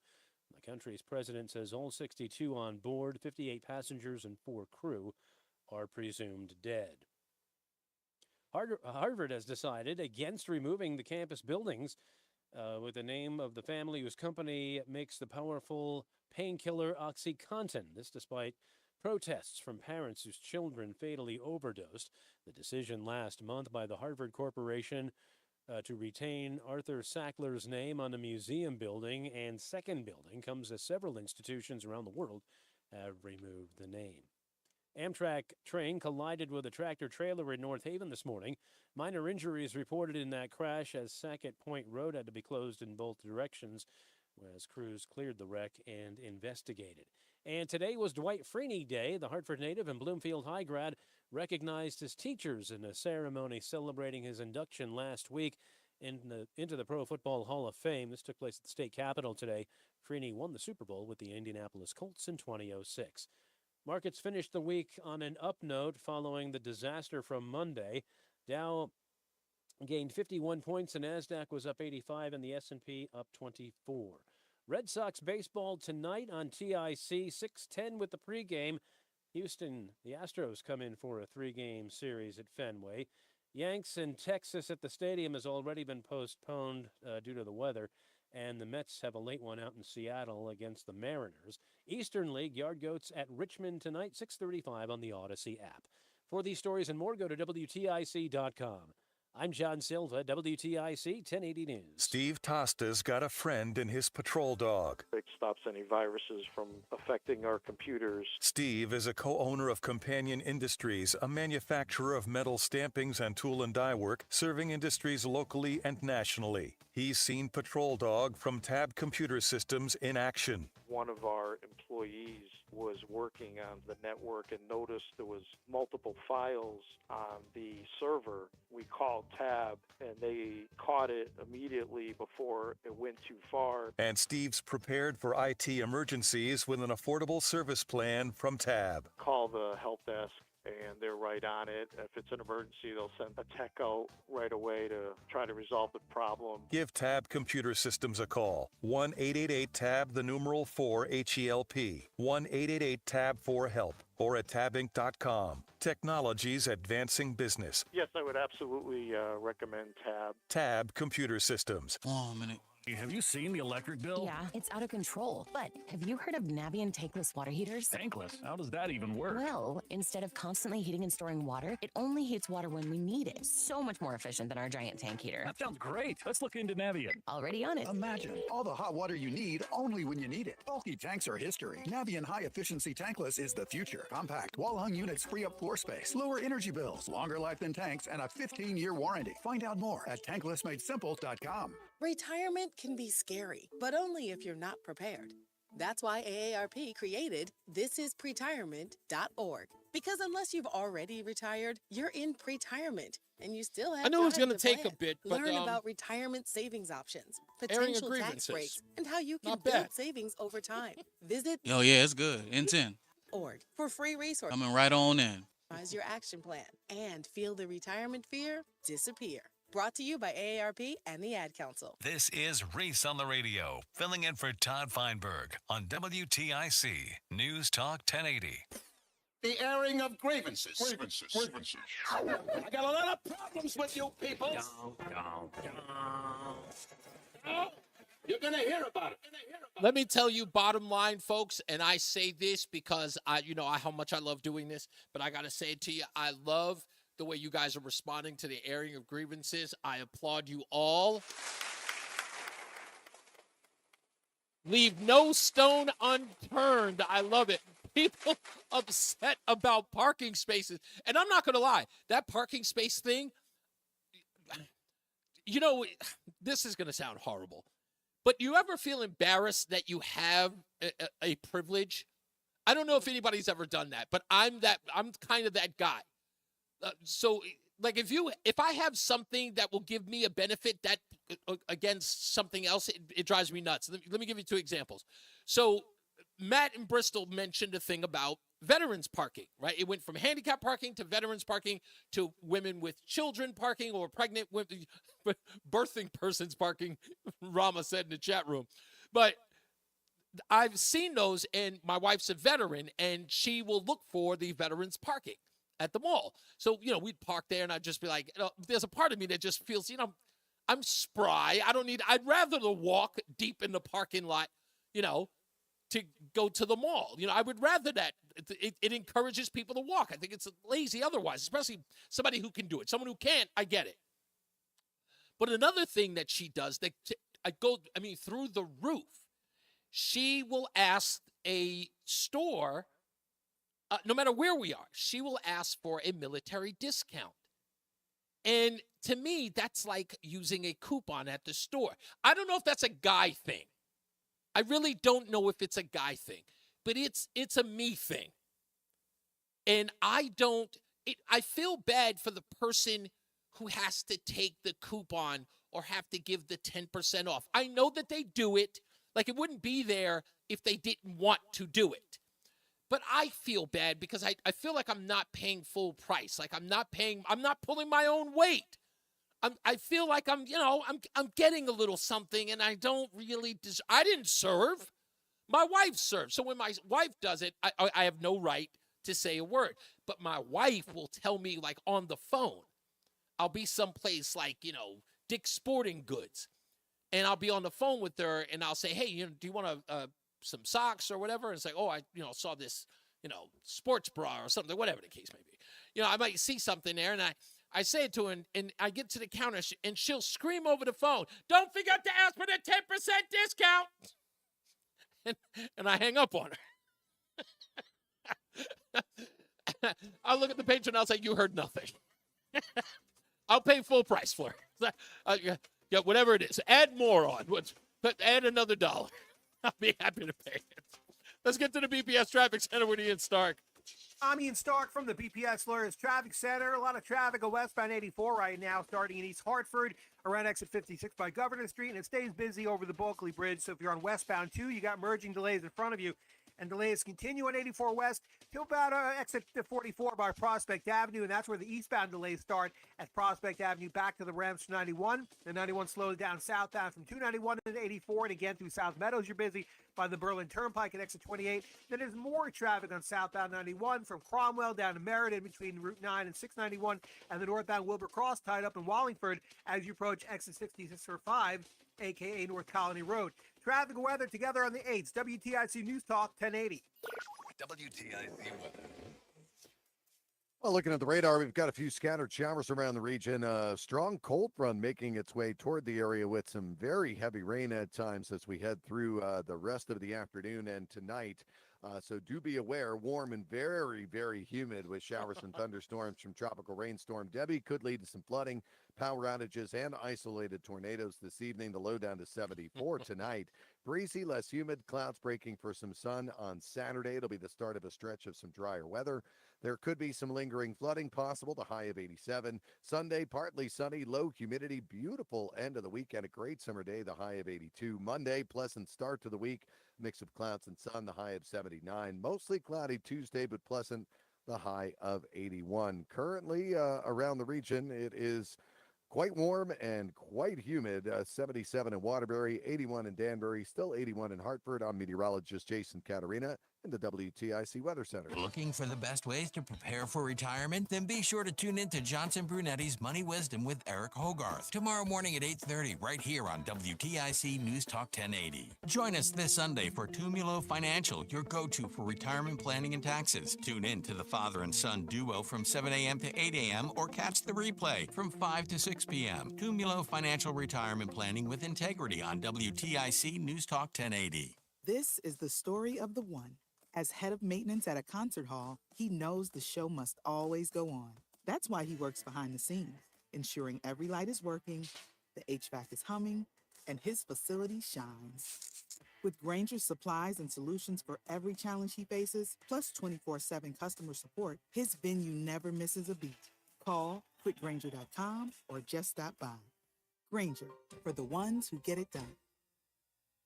The country's president says all 62 on board, 58 passengers and 4 crew, are presumed dead. Harvard has decided against removing the campus buildings with the name of the family whose company makes the powerful painkiller OxyContin. This despite protests from parents whose children fatally overdosed. The decision last month by the Harvard Corporation to retain Arthur Sackler's name on the museum building and second building comes as several institutions around the world have removed the name. Amtrak train collided with a tractor-trailer in North Haven this morning. Minor injuries reported in that crash as Sackett Point Road had to be closed in both directions as crews cleared the wreck and investigated. And today was Dwight Freeney Day. The Hartford native and Bloomfield High grad recognized his teachers in a ceremony celebrating his induction last week into the Pro Football Hall of Fame. This took place at the state capitol today. Freeney won the Super Bowl with the Indianapolis Colts in 2006. Markets finished the week on an up note following the disaster from Monday. Dow gained 51 points, and NASDAQ was up 85, and the S&P up 24. Red Sox baseball tonight on TIC, 6:10 with the pregame. Houston, the Astros come in for a 3-game series at Fenway. Yanks in Texas at the stadium has already been postponed due to the weather, and the Mets have a late one out in Seattle against the Mariners. Eastern League Yard Goats at Richmond tonight, 6:35 on the Odyssey app. For these stories and more, go to WTIC.com. I'm John Silva, WTIC 1080 News. Steve Tosta's got a friend in his patrol dog. It stops any viruses from affecting our computers. Steve is a co-owner of Companion Industries, a manufacturer of metal stampings and tool and die work, serving industries locally and nationally. He's seen Patrol Dog from Tab Computer Systems in action. One of our employees was working on the network and noticed there was multiple files on the server. We called Tab, and they caught it immediately before it went too far. And Steve's prepared for IT emergencies with an affordable service plan from Tab. Call the help desk, and they're right on it. If it's an emergency, they'll send a tech out right away to try to resolve the problem. Give Tab Computer Systems a call. 1-888-TAB, the numeral 4, HELP. 1-888-TAB-4-HELP. Or at tabinc.com. Technology's advancing business. Yes, I would absolutely recommend Tab. Tab Computer Systems. Oh, a minute. Have you seen the electric bill? Yeah, it's out of control. But have you heard of Navien tankless water heaters? Tankless? How does that even work? Well, instead of constantly heating and storing water, it only heats water when we need it. So much more efficient than our giant tank heater. That sounds great. Let's look into Navien. Already on it. Imagine all the hot water you need only when you need it. Bulky tanks are history. Navien high-efficiency tankless is the future. Compact, wall-hung units free up floor space, lower energy bills, longer life than tanks, and a 15-year warranty. Find out more at tanklessmadesimple.com. Retirement can be scary, but only if you're not prepared. That's why AARP created thisispretirement.org. Because unless you've already retired, you're in pretirement, and you still have I knew it was going to take a bit, but learn about retirement savings options, airing potential tax grievances. breaks, and how you can Not build bad. savings over time. Visit Oh, yeah, it's good. N10. org for free resources. Coming right on in. Customize your action plan and feel the retirement fear disappear. Brought to you by AARP and the Ad Council. This is Reese on the Radio, filling in for Todd Feinberg on WTIC News Talk 1080. The airing of grievances. I got a lot of problems with you people. You're going to hear about it. Let me tell you, bottom line, folks, and I say this because how much I love doing this, but I got to say it to you. I love the way you guys are responding to the airing of grievances. I applaud you all. Leave no stone unturned. I love it. People upset about parking spaces. And I'm not going to lie, that parking space thing, this is going to sound horrible, but you ever feel embarrassed that you have a privilege? I don't know if anybody's ever done that, but I'm kind of that guy. So, like, if I have something that will give me a benefit that against something else, it drives me nuts. Let me give you two examples. So, Matt in Bristol mentioned a thing about veterans parking, right? It went from handicap parking to veterans parking to women with children parking or pregnant women, birthing persons parking, Rama said in the chat room. But I've seen those, and my wife's a veteran, and she will look for the veterans parking. at the mall. So, we'd park there and I'd just be like, there's a part of me that just feels, I'm spry. I'd rather the walk deep in the parking lot, to go to the mall. I would rather that. It encourages people to walk. I think it's lazy otherwise, especially somebody who can do it. Someone who can't, I get it. But another thing that she does that through the roof, she will ask a store, no matter where we are, she will ask for a military discount. And to me, that's like using a coupon at the store. I don't know if that's a guy thing. I really don't know if it's a guy thing, but it's a me thing. And I feel bad for the person who has to take the coupon or have to give the 10% off. I know that they do it. Like, it wouldn't be there if they didn't want to do it. But I feel bad because I feel like I'm not paying full price. Like, I'm not pulling my own weight. I feel like I'm getting a little something, and I don't really I didn't serve. My wife served. So when my wife does it, I have no right to say a word. But my wife will tell me, like, on the phone. I'll be someplace like, Dick's Sporting Goods, and I'll be on the phone with her, and I'll say, hey, do you want some socks or whatever? And it's like, oh, I saw this, sports bra or something, whatever the case may be. I might see something there, and I say it to her, and I get to the counter, and she'll scream over the phone, don't forget to ask for the 10% discount. And I hang up on her. I'll look at the patron, and I'll say, you heard nothing. I'll pay full price for it. Yeah, whatever it is. Add more on. Add another $1. I'll be happy to pay it. Let's get to the BPS Traffic Center with Ian Stark. I'm Ian Stark from the BPS Lawyers Traffic Center. A lot of traffic on westbound 84 right now, starting in East Hartford around exit 56 by Governor Street, and it stays busy over the Bulkley Bridge. So if you're on westbound 2, you got merging delays in front of you. And delays continue on 84 West till about exit 44 by Prospect Avenue, and that's where the eastbound delays start at Prospect Avenue back to the ramps to 91. The 91 slows down southbound from 291 to 84, and again through South Meadows, you're busy by the Berlin Turnpike at exit 28. Then there's more traffic on southbound 91 from Cromwell down to Meriden between Route 9 and 691, and the northbound Wilbur Cross tied up in Wallingford as you approach exit 6605, a.k.a. North Colony Road. Traffic and weather together on the 8th. WTIC News Talk 1080. WTIC weather. Well, looking at the radar, we've got a few scattered showers around the region. A strong cold front making its way toward the area with some very heavy rain at times as we head through the rest of the afternoon and tonight. So do be aware, warm and very, very humid with showers and thunderstorms from Tropical Rainstorm Debbie could lead to some flooding, power outages, and isolated tornadoes this evening. The low down to 74 tonight. Breezy, less humid, clouds breaking for some sun on Saturday. It'll be the start of a stretch of some drier weather. There could be some lingering flooding possible, the high of 87. Sunday, partly sunny, low humidity, beautiful end of the weekend, a great summer day, the high of 82. Monday, pleasant start to the week, mix of clouds and sun, the high of 79. Mostly cloudy Tuesday, but pleasant, the high of 81. Currently, around the region, it is quite warm and quite humid. 77 in Waterbury, 81 in Danbury, still 81 in Hartford. I'm meteorologist Jason Caterina in the WTIC Weather Center. Looking for the best ways to prepare for retirement? Then be sure to tune in to Johnson Brunetti's Money Wisdom with Eric Hogarth tomorrow morning at 8:30 right here on WTIC News Talk 1080. Join us this Sunday for Tumulo Financial, your go-to for retirement planning and taxes. Tune in to the father and son duo from 7 a.m. to 8 a.m. or catch the replay from 5 to 6 p.m. Tumulo Financial Retirement Planning with Integrity on WTIC News Talk 1080. This is the story of the one. As head of maintenance at a concert hall, he knows the show must always go on. That's why he works behind the scenes, ensuring every light is working, the HVAC is humming, and his facility shines. With Grainger's supplies and solutions for every challenge he faces, plus 24/7 customer support, his venue never misses a beat. Call quickgrainger.com or just stop by. Grainger, for the ones who get it done.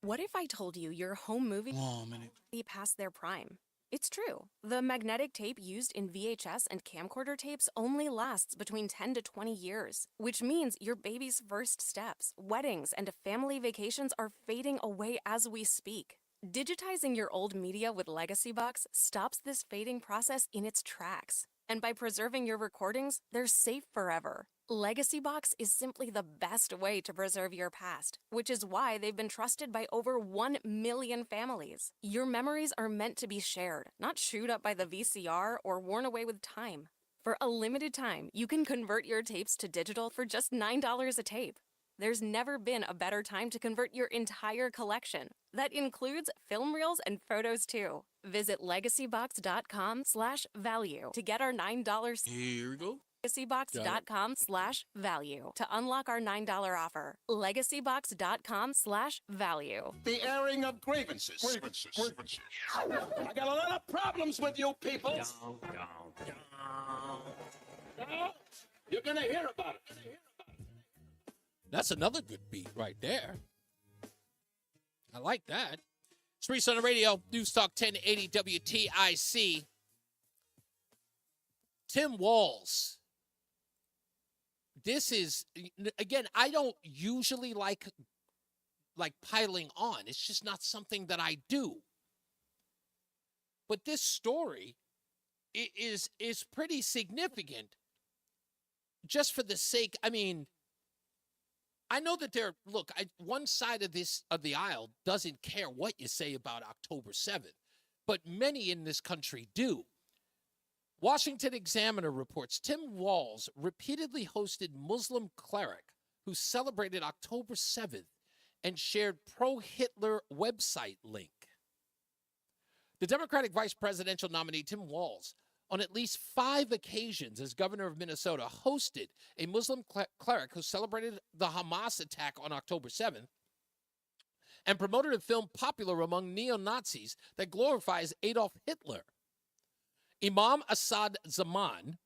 What if I told you your home movie be past their prime? It's true. The magnetic tape used in VHS and camcorder tapes only lasts between 10 to 20 years, which means your baby's first steps, weddings, and family vacations are fading away as we speak. Digitizing your old media with Legacy Box stops this fading process in its tracks. And by preserving your recordings, they're safe forever. Legacy Box is simply the best way to preserve your past, which is why they've been trusted by over 1 million families. Your memories are meant to be shared, not chewed up by the VCR or worn away with time. For a limited time, you can convert your tapes to digital for just $9 a tape. There's never been a better time to convert your entire collection. That includes film reels and photos too. Visit legacybox.com/value to get our $9. Here we go. legacybox.com/value to unlock our $9 offer. legacybox.com/value. The airing of grievances. Grievances. I got a lot of problems with you people. You're going to hear about it. That's another good beat right there. I like that. It's Reese on the Radio, NewsTalk 1080 WTIC. Tim Walz. This is, again, I don't usually like piling on. It's just not something that I do. But this story is pretty significant just for the sake, I mean, I know that one side of the aisle doesn't care what you say about October 7th, but many in this country do. Washington Examiner reports Tim Walz repeatedly hosted Muslim cleric who celebrated October 7th and shared pro-Hitler website link. The Democratic vice presidential nominee Tim Walz, on at least 5 occasions as governor of Minnesota, hosted a Muslim cleric who celebrated the Hamas attack on October 7th and promoted a film popular among neo-Nazis that glorifies Adolf Hitler. Imam Assad Zaman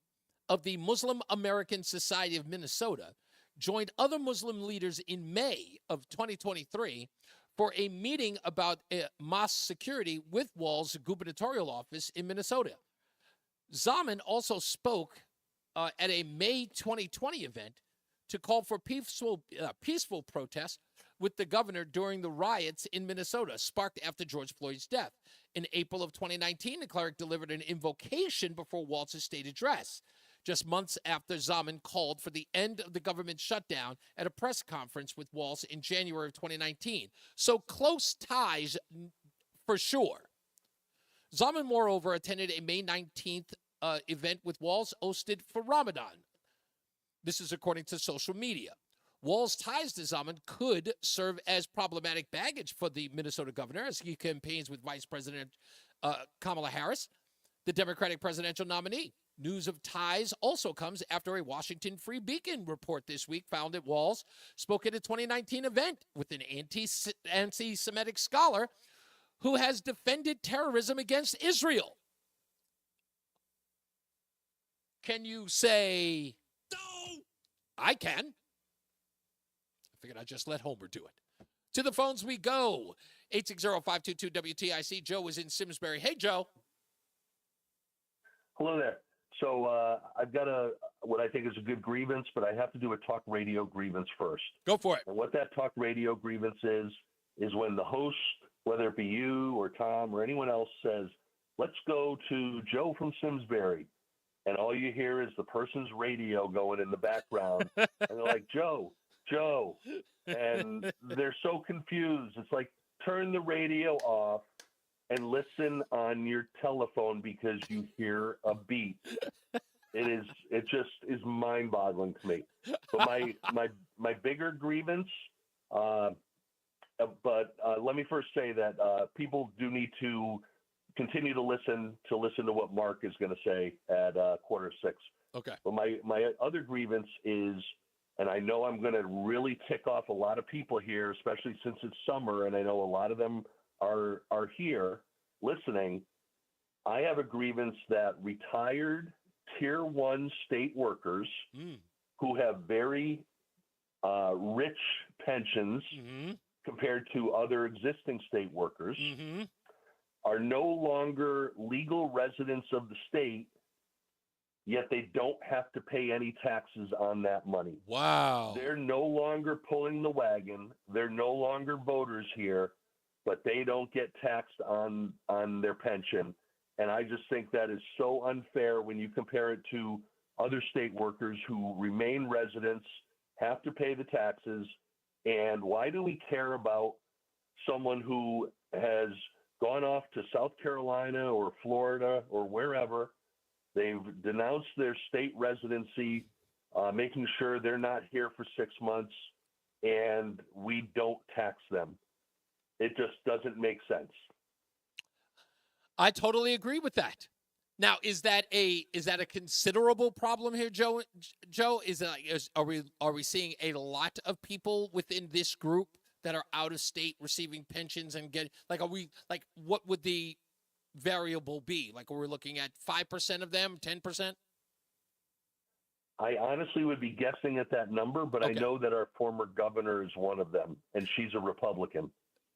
of the Muslim American Society of Minnesota joined other Muslim leaders in May of 2023 for a meeting about mosque security with Walz's gubernatorial office in Minnesota. Zaman also spoke at a May 2020 event to call for peaceful protests with the governor during the riots in Minnesota, sparked after George Floyd's death. In April of 2019, the cleric delivered an invocation before Walz's state address, just months after Zaman called for the end of the government shutdown at a press conference with Walz in January of 2019. So close ties for sure. Zaman, moreover, attended a May 19th event with Walz hosted for Ramadan. This is according to social media. Walz's ties to Zaman could serve as problematic baggage for the Minnesota governor as he campaigns with Vice President Kamala Harris, the Democratic presidential nominee. News of ties also comes after a Washington Free Beacon report this week found that Walz spoke at a 2019 event with an anti-Semitic scholar who has defended terrorism against Israel. Can you say, no? I can. I figured I'd just let Homer do it. To the phones we go. 860-522-WTIC. Joe is in Simsbury. Hey, Joe. Hello there. So I've got what I think is a good grievance, but I have to do a talk radio grievance first. Go for it. And what that talk radio grievance is when the host, whether it be you or Tom or anyone else, says, let's go to Joe from Simsbury. And all you hear is the person's radio going in the background. And they're like, Joe. And they're so confused. It's like, turn the radio off and listen on your telephone because you hear a beep. It just is mind-boggling to me. But my bigger grievance, but let me first say that people do need to continue to listen to what Mark is going to say at 5:45. Okay. But my other grievance is, and I know I'm going to really tick off a lot of people here, especially since it's summer, and I know a lot of them are here listening. I have a grievance that retired Tier 1 state workers who have very rich pensions compared to other existing state workers are no longer legal residents of the state, yet they don't have to pay any taxes on that money. Wow. They're no longer pulling the wagon. They're no longer voters here, but they don't get taxed on their pension. And I just think that is so unfair when you compare it to other state workers who remain residents, have to pay the taxes. And why do we care about someone who has gone off to South Carolina or Florida or wherever? They've denounced their state residency, making sure they're not here for 6 months, and we don't tax them. It just doesn't make sense. I totally agree with that. Now, is that a considerable problem here, Joe? Are we seeing a lot of people within this group that are out of state receiving pensions and getting what would the variable be? Like, are we looking at 5% of them, 10%? I honestly would be guessing at that number, but okay. I know that our former governor is one of them, and she's a Republican.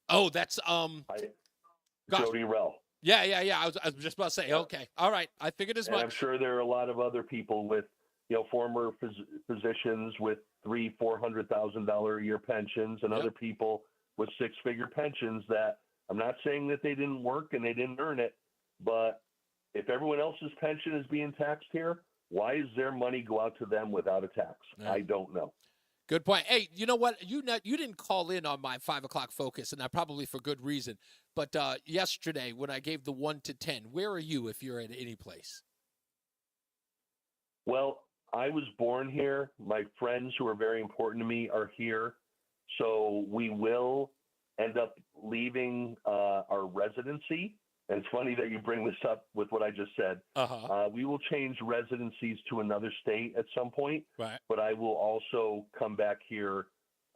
Oh, that's Jody Rell. Yeah. I was just about to say, okay, all right. I figured as much. I'm sure there are a lot of other people with, former physicians with $300,000-$400,000 a year pensions, and other people with six-figure pensions that I'm not saying that they didn't work and they didn't earn it, but if everyone else's pension is being taxed here, why does their money go out to them without a tax? Yeah. I don't know. Good point. Hey, you know what? You didn't call in on my 5 o'clock focus, and probably for good reason. But yesterday, when I gave the 1 to 10, where are you if you're at any place? Well, I was born here. My friends who are very important to me are here. So we will end up leaving our residency. And it's funny that you bring this up with what I just said. We will change residencies to another state at some point. Right. But I will also come back here,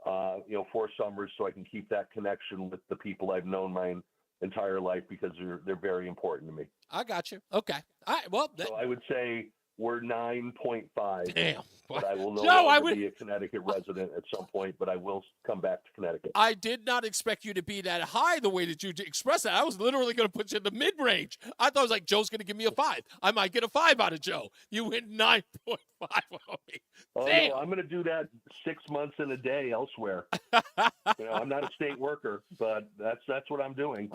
for summers so I can keep that connection with the people I've known my entire life because they're very important to me. I got you. Okay. All right. Well, so I would say we're 9.5. Damn. But I will no longer be a Connecticut resident at some point, but I will come back to Connecticut. I did not expect you to be that high the way that you expressed that. I was literally going to put you in the mid-range. I thought it was like, Joe's going to give me a 5. I might get a 5 out of Joe. You went 9.5 on me. Oh, Damn. No, I'm going to do that 6 months in a day elsewhere. I'm not a state worker, but that's what I'm doing.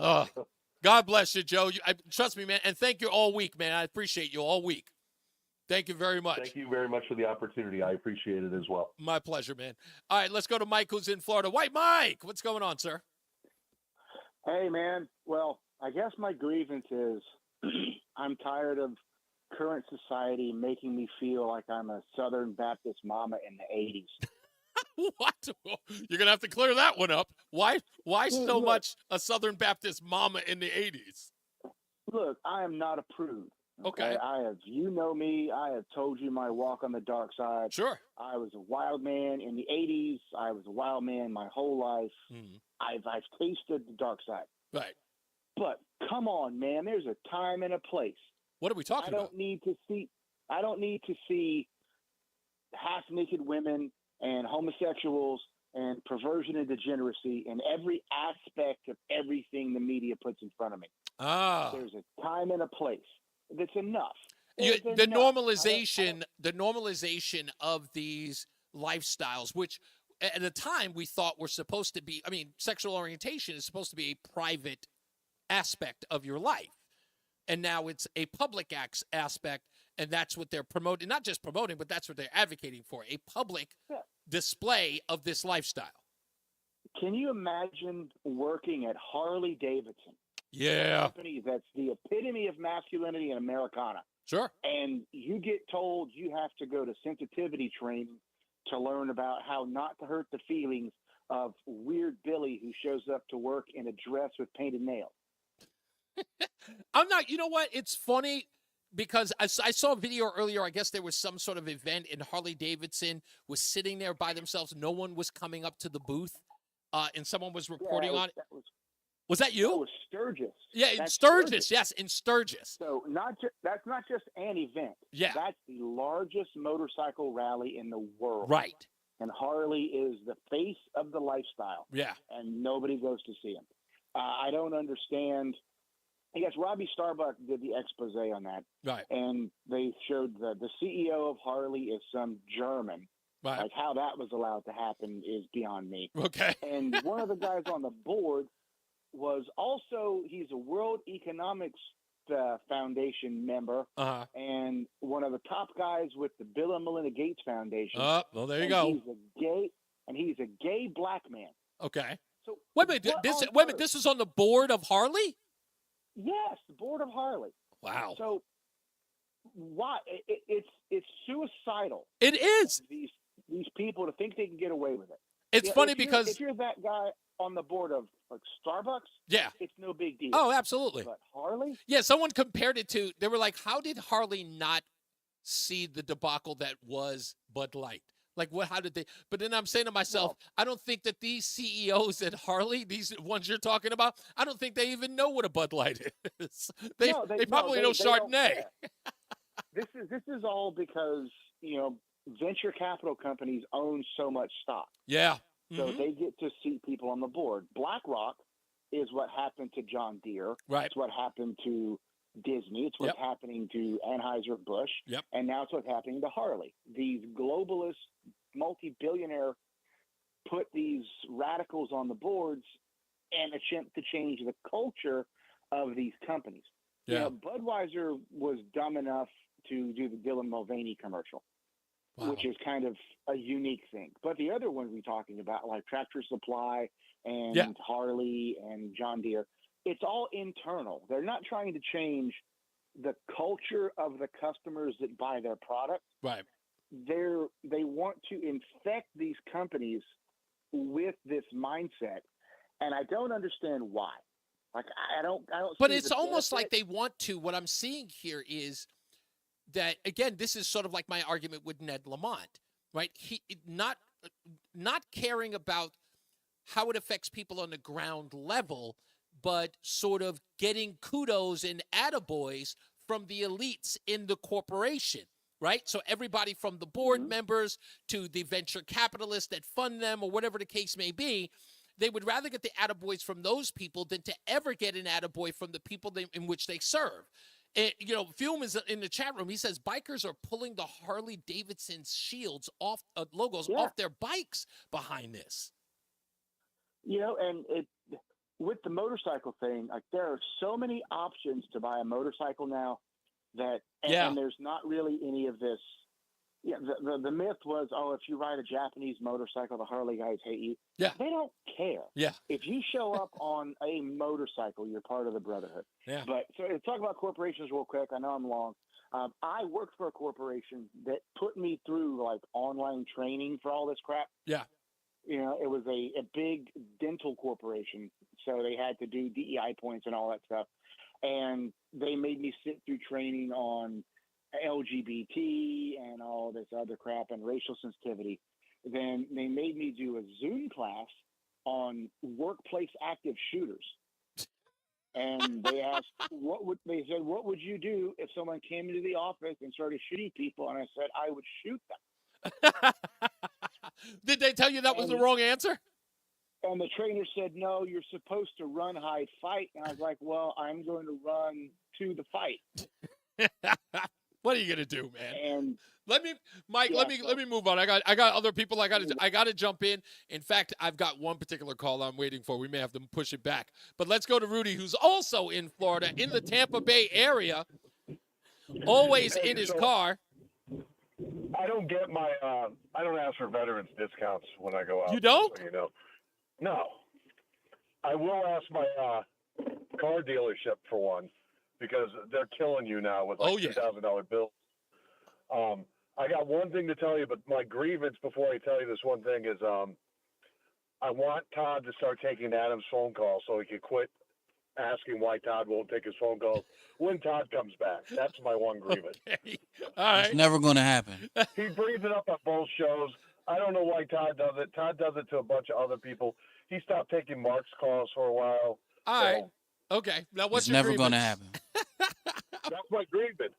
God bless you, Joe. Trust me, man, and thank you all week, man. I appreciate you all week. Thank you very much. Thank you very much for the opportunity. I appreciate it as well. My pleasure, man. All right, let's go to Mike, who's in Florida. White Mike, what's going on, sir? Hey, man. Well, I guess my grievance is I'm tired of current society making me feel like I'm a Southern Baptist mama in the 80s. What? You're going to have to clear that one up. Why so much a Southern Baptist mama in the 80s? Look, I am not a prude. Okay. You know me. I have told you my walk on the dark side. Sure. I was a wild man in the 80s. I was a wild man my whole life. Mm-hmm. I've tasted the dark side. Right. But come on, man. There's a time and a place. What are we talking about? I don't need to see half-naked women and homosexuals and perversion and degeneracy in every aspect of everything the media puts in front of me. There's a time and a place. That's enough. The normalization of these lifestyles, which at the time we thought were supposed to be, sexual orientation is supposed to be a private aspect of your life. And now it's a public aspect, and that's what they're promoting. Not just promoting, but that's what they're advocating for, a public display of this lifestyle. Can you imagine working at Harley Davidson? Yeah. Company that's the epitome of masculinity in Americana. Sure. And you get told you have to go to sensitivity training to learn about how not to hurt the feelings of weird Billy who shows up to work in a dress with painted nails. You know what? It's funny because I saw a video earlier. I guess there was some sort of event and Harley Davidson was sitting there by themselves. No one was coming up to the booth, and someone was reporting on it. Was that you? That was Sturgis. Yeah, in Sturgis. Yes, in Sturgis. So that's not just an event. Yeah. That's the largest motorcycle rally in the world. Right. And Harley is the face of the lifestyle. Yeah. And nobody goes to see him. I don't understand. I guess Robbie Starbuck did the expose on that. Right. And they showed the CEO of Harley is some German. Right. Like how that was allowed to happen is beyond me. Okay. And one of the guys on the board was also, he's a World Economics Foundation member and one of the top guys with the Bill and Melinda Gates Foundation. Oh, well, there you go. He's a gay black man. Okay. So wait a minute. This is on the board of Harley? Yes, the board of Harley. Wow. So why it's suicidal. It is. These people to think they can get away with it. It's funny because if you're that guy on the board of like Starbucks, yeah, it's no big deal. Oh, absolutely. But Harley? Yeah, someone compared it to, they were like, how did Harley not see the debacle that was Bud Light? Like, how did they? But then I'm saying to myself, I don't think that these CEOs at Harley, these ones you're talking about, I don't think they even know what a Bud Light is. They probably know Chardonnay. This is all because, venture capital companies own so much stock. Yeah. So they get to seat people on the board. BlackRock is what happened to John Deere. Right. It's what happened to Disney. It's what's happening to Anheuser-Busch. Yep. And now it's what's happening to Harley. These globalist, multi-billionaire put these radicals on the boards and attempt to change the culture of these companies. Yeah. Budweiser was dumb enough to do the Dylan Mulvaney commercial. Wow. Which is kind of a unique thing. But the other ones we're talking about, like Tractor Supply and Harley and John Deere, it's all internal. They're not trying to change the culture of the customers that buy their product. Right. They want to infect these companies with this mindset, and I don't understand why. Like I don't. But it's almost like they want to. What I'm seeing here is that, again, this is sort of like my argument with Ned Lamont, right? He not caring about how it affects people on the ground level, but sort of getting kudos and attaboys from the elites in the corporation, right? So everybody from the board members to the venture capitalists that fund them or whatever the case may be, they would rather get the attaboys from those people than to ever get an attaboy from the people in which they serve. And, Fume is in the chat room. He says bikers are pulling the Harley Davidson shields off logos off their bikes behind this. And with the motorcycle thing, like there are so many options to buy a motorcycle now that, and there's not really any of this. Yeah, the myth was, if you ride a Japanese motorcycle, the Harley guys hate you. Yeah. They don't care. Yeah. If you show up on a motorcycle, you're part of the brotherhood. Yeah. But so talk about corporations real quick. I know I'm long. I worked for a corporation that put me through like online training for all this crap. Yeah. It was a big dental corporation, so they had to do DEI points and all that stuff. And they made me sit through training on LGBT and all this other crap and racial sensitivity. Then they made me do a Zoom class on workplace active shooters. And they asked, what would you do if someone came into the office and started shooting people? And I said, I would shoot them. Did they tell you that was the wrong answer? And the trainer said, no, you're supposed to run, hide, fight. And I was like, well, I'm going to run to the fight. What are you gonna do, man? And let me move on. I got other people. I got to jump in. In fact, I've got one particular call I'm waiting for. We may have to push it back. But let's go to Rudy, who's also in Florida, in the Tampa Bay area, always in his car. I don't get my. I don't ask for veterans discounts when I go out. You don't? So no. I will ask my car dealership for one. Because they're killing you now with $2,000 bills. I got one thing to tell you, but my grievance before I tell you this one thing is I want Todd to start taking Adam's phone calls so he can quit asking why Todd won't take his phone calls when Todd comes back. That's my one grievance. Okay. All right. It's never going to happen. He brings it up on both shows. I don't know why Todd does it. Todd does it to a bunch of other people. He stopped taking Mark's calls for a while. All right. Okay. Now, what's It's your never grievance? going to happen. That's my grievance.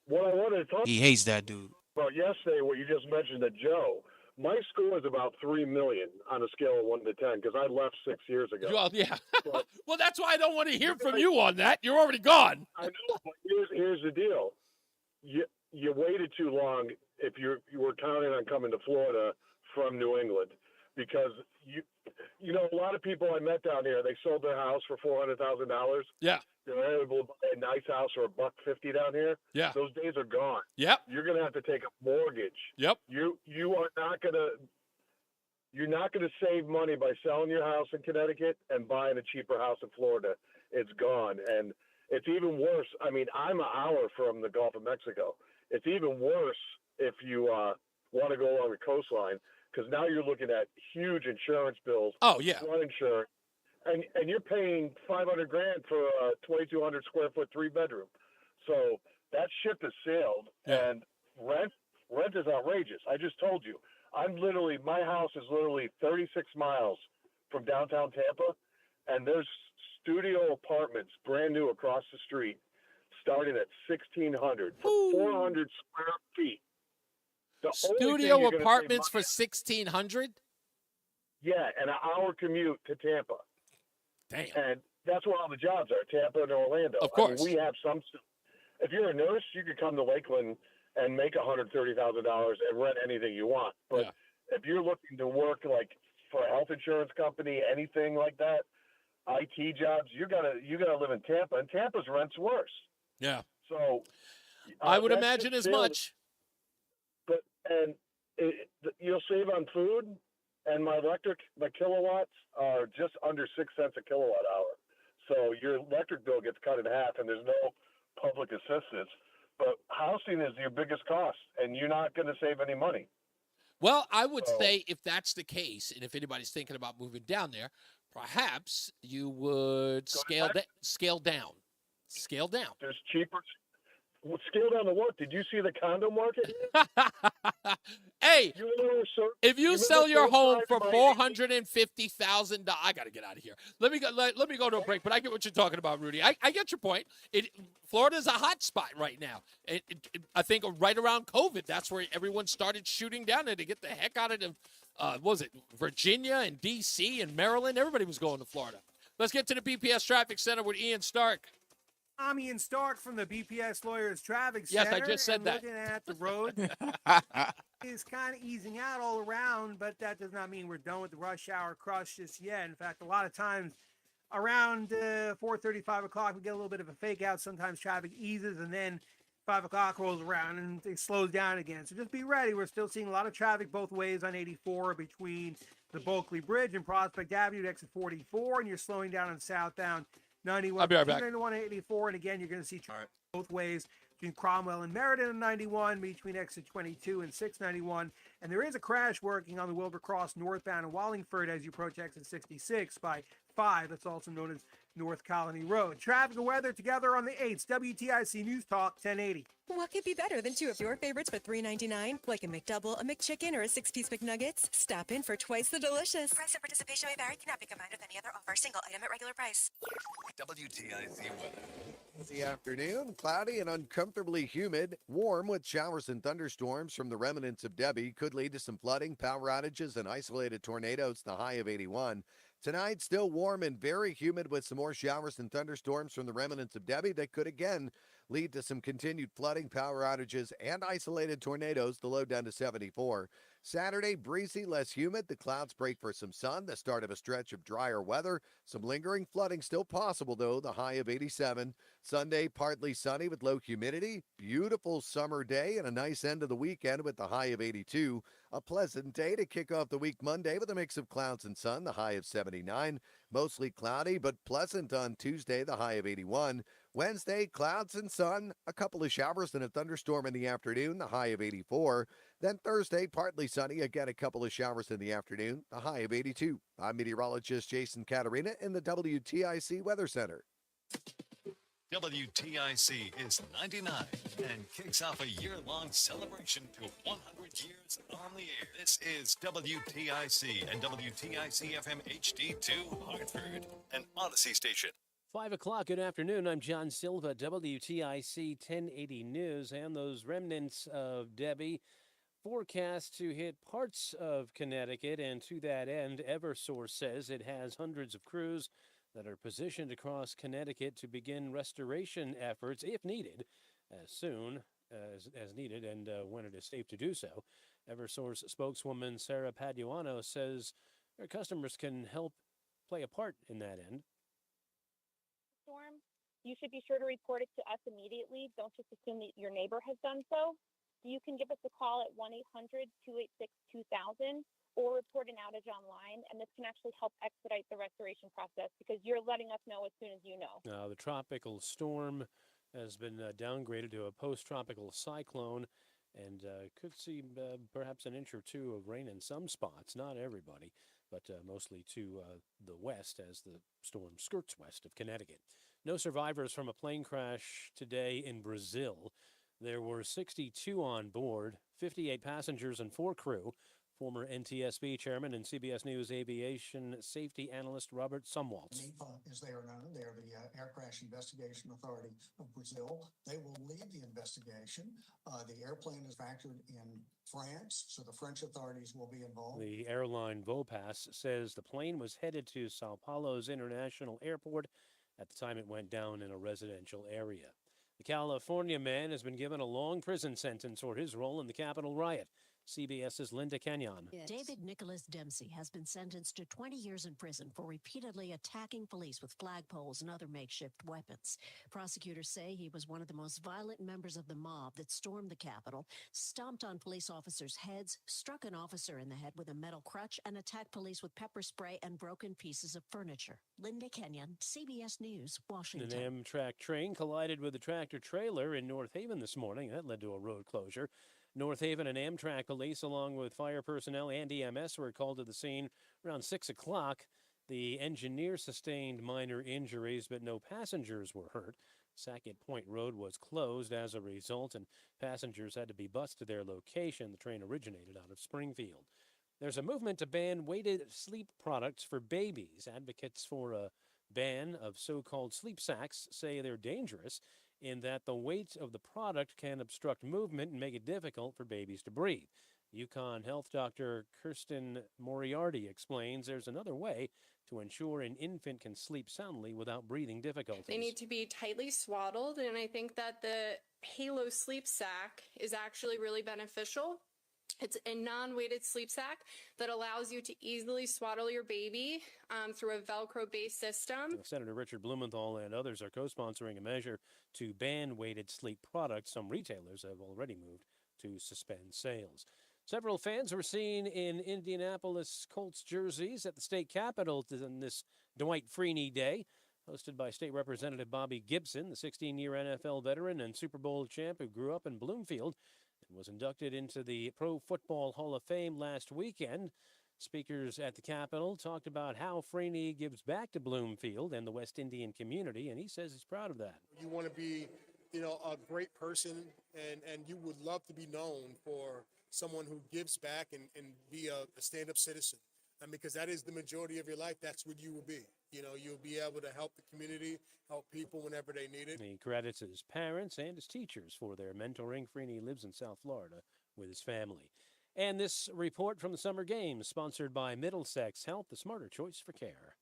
What I wanted to talk He hates that dude. about yesterday, what you just mentioned to Joe, my score is about 3 million on a scale of 1 to 10 because I left 6 years ago. Well, yeah. Well, that's why I don't want to hear from you on that. You're already gone. I know, but here's the deal. You waited too long if you were counting on coming to Florida from New England. because you know, a lot of people I met down here, they sold their house for $400,000. Yeah. They're able to buy a nice house for $150 down here. Yeah. Those days are gone. Yep. You're going to have to take a mortgage. Yep. You are not going to. You're not going to save money by selling your house in Connecticut and buying a cheaper house in Florida. It's gone. And it's even worse. I mean, I'm an hour from the Gulf of Mexico. It's even worse if you want to go along the coastline, because now you're looking at huge insurance bills. Oh, yeah. Flood insurance. And you're paying $500,000 for a 2,200 square foot 3-bedroom. So that ship has sailed, and rent is outrageous. I just told you. My house is literally 36 miles from downtown Tampa, and there's studio apartments brand new across the street starting at $1,600 for 400 square feet. Studio apartments for $1,600? Yeah, and an hour commute to Tampa. Damn. And that's where all the jobs are, Tampa and Orlando. Of course. I mean, we have some. If you're a nurse, you could come to Lakeland and make $130,000 and rent anything you want. But if you're looking to work like for a health insurance company, anything like that, IT jobs, you gotta live in Tampa, and Tampa's rent's worse. Yeah. So I would imagine as much. But you'll save on food, and my kilowatts are just under 6 cents a kilowatt hour. So your electric bill gets cut in half, and there's no public assistance. But housing is your biggest cost, and you're not going to save any money. Well, I would say if that's the case, and if anybody's thinking about moving down there, perhaps you would scale down. Scale down. There's cheaper. Scale down to what? Did you see the condo market? Hey, if you sell your home for $450,000, I got to get out of here. Let me go to a break. But I get what you're talking about, Rudy. I get your point. Florida's a hot spot right now. I think right around COVID, that's where everyone started shooting down there to get the heck out of Virginia and D.C. and Maryland. Everybody was going to Florida. Let's get to the BPS Traffic Center with Ian Stark. I'm Ian Stark from the BPS Lawyers Traffic Center. Yes, I just said that. Looking at the road is kind of easing out all around, but that does not mean we're done with the rush hour crush just yet. In fact, a lot of times around 4:30, 5 o'clock, we get a little bit of a fake out. Sometimes traffic eases, and then 5 o'clock rolls around and it slows down again. So just be ready. We're still seeing a lot of traffic both ways on 84 between the Bulkley Bridge and Prospect Avenue to exit 44, and you're slowing down on southbound 91. I'll be right back. 91 and 84, and again, you're going to see traffic both ways between Cromwell and Meriden on 91, between exit 22 and 691. And there is a crash working on the Wilbur Cross northbound in Wallingford as you approach exit 66 by 5. That's also known as North Colony Road. Traffic and weather together on the 8th. WTIC News Talk 1080. What could be better than two of your favorites for $3.99? Like a McDouble, a McChicken, or a 6-piece McNuggets? Stop in for twice the delicious. Price and participation may vary. Cannot be combined with any other offer. Single item at regular price. WTIC weather. The afternoon, cloudy and uncomfortably humid. Warm with showers and thunderstorms from the remnants of Debbie. Could lead to some flooding, power outages, and isolated tornadoes. The high of 81. Tonight, still warm and very humid with some more showers and thunderstorms from the remnants of Debbie that could again lead to some continued flooding, power outages, and isolated tornadoes. The low down to 74. Saturday, breezy, less humid. The clouds break for some sun. The start of a stretch of drier weather. Some lingering flooding still possible, though. The high of 87. Sunday, partly sunny with low humidity. Beautiful summer day and a nice end of the weekend with the high of 82. A pleasant day to kick off the week Monday with a mix of clouds and sun. The high of 79. Mostly cloudy, but pleasant on Tuesday. The high of 81. Wednesday, clouds and sun, a couple of showers and a thunderstorm in the afternoon, the high of 84. Then Thursday, partly sunny, again a couple of showers in the afternoon, the high of 82. I'm meteorologist Jason Caterina in the WTIC Weather Center. WTIC is 99 and kicks off a year-long celebration to 100 years on the air. This is WTIC and WTIC FM HD2 Hartford, an Odyssey station. 5 o'clock, good afternoon. I'm John Silva, WTIC 1080 News, and those remnants of Debbie forecast to hit parts of Connecticut, and to that end, Eversource says it has hundreds of crews that are positioned across Connecticut to begin restoration efforts, if needed, as soon as needed and when it is safe to do so. Eversource spokeswoman Sarah Paduano says their customers can help play a part in that end. Storm, you should be sure to report it to us immediately. Don't just assume that your neighbor has done so. You can give us a call at 1-800-286-2000 or report an outage online, and this can actually help expedite the restoration process because you're letting us know as soon as you know. The tropical storm has been downgraded to a post-tropical cyclone and could see perhaps an inch or two of rain in some spots, not everybody, but mostly to the west as the storm skirts west of Connecticut. No survivors from a plane crash today in Brazil. There were 62 on board, 58 passengers and 4 crew. Former NTSB chairman and CBS News aviation safety analyst Robert Sumwalt. NEPA, as they are known, they are the Air Crash Investigation Authority of Brazil. They will lead the investigation. The airplane is factored in France, so the French authorities will be involved. The airline Vopas says the plane was headed to Sao Paulo's International Airport at the time it went down in a residential area. The California man has been given a long prison sentence for his role in the Capitol riot. CBS's Linda Kenyon. David Nicholas Dempsey has been sentenced to 20 years in prison for repeatedly attacking police with flagpoles and other makeshift weapons. Prosecutors say he was one of the most violent members of the mob that stormed the Capitol, stomped on police officers' heads, struck an officer in the head with a metal crutch, and attacked police with pepper spray and broken pieces of furniture. Linda Kenyon, CBS News, Washington. An Amtrak train collided with a tractor trailer in North Haven this morning. That led to a road closure. North Haven and Amtrak police, along with fire personnel and EMS, were called to the scene around 6 o'clock. The engineer sustained minor injuries, but no passengers were hurt. Sackett Point Road was closed as a result, and passengers had to be bused to their location. The train originated out of Springfield. There's a movement to ban weighted sleep products for babies. Advocates for a ban of so-called sleep sacks say they're dangerous in that the weight of the product can obstruct movement and make it difficult for babies to breathe. UConn health doctor Kirsten Moriarty explains there's another way to ensure an infant can sleep soundly without breathing difficulties. They need to be tightly swaddled, and I think that the Halo sleep sack is actually really beneficial. It's a non-weighted sleep sack that allows you to easily swaddle your baby through a Velcro-based system. Senator Richard Blumenthal and others are co-sponsoring a measure to ban weighted sleep products. Some retailers have already moved to suspend sales. Several fans were seen in Indianapolis Colts jerseys at the state capitol on this Dwight Freeney Day. Hosted by State Representative Bobby Gibson, the 16-year NFL veteran and Super Bowl champ who grew up in Bloomfield and was inducted into the Pro Football Hall of Fame last weekend. Speakers at the Capitol talked about how Freeney gives back to Bloomfield and the West Indian community, and he says he's proud of that. You want to be, a great person, and you would love to be known for someone who gives back and be a stand-up citizen. And because that is the majority of your life, that's what you will be. You'll be able to help the community, help people whenever they need it. He credits his parents and his teachers for their mentoring. Freeney lives in South Florida with his family. And this report from the Summer Games, sponsored by Middlesex Health, the smarter choice for care.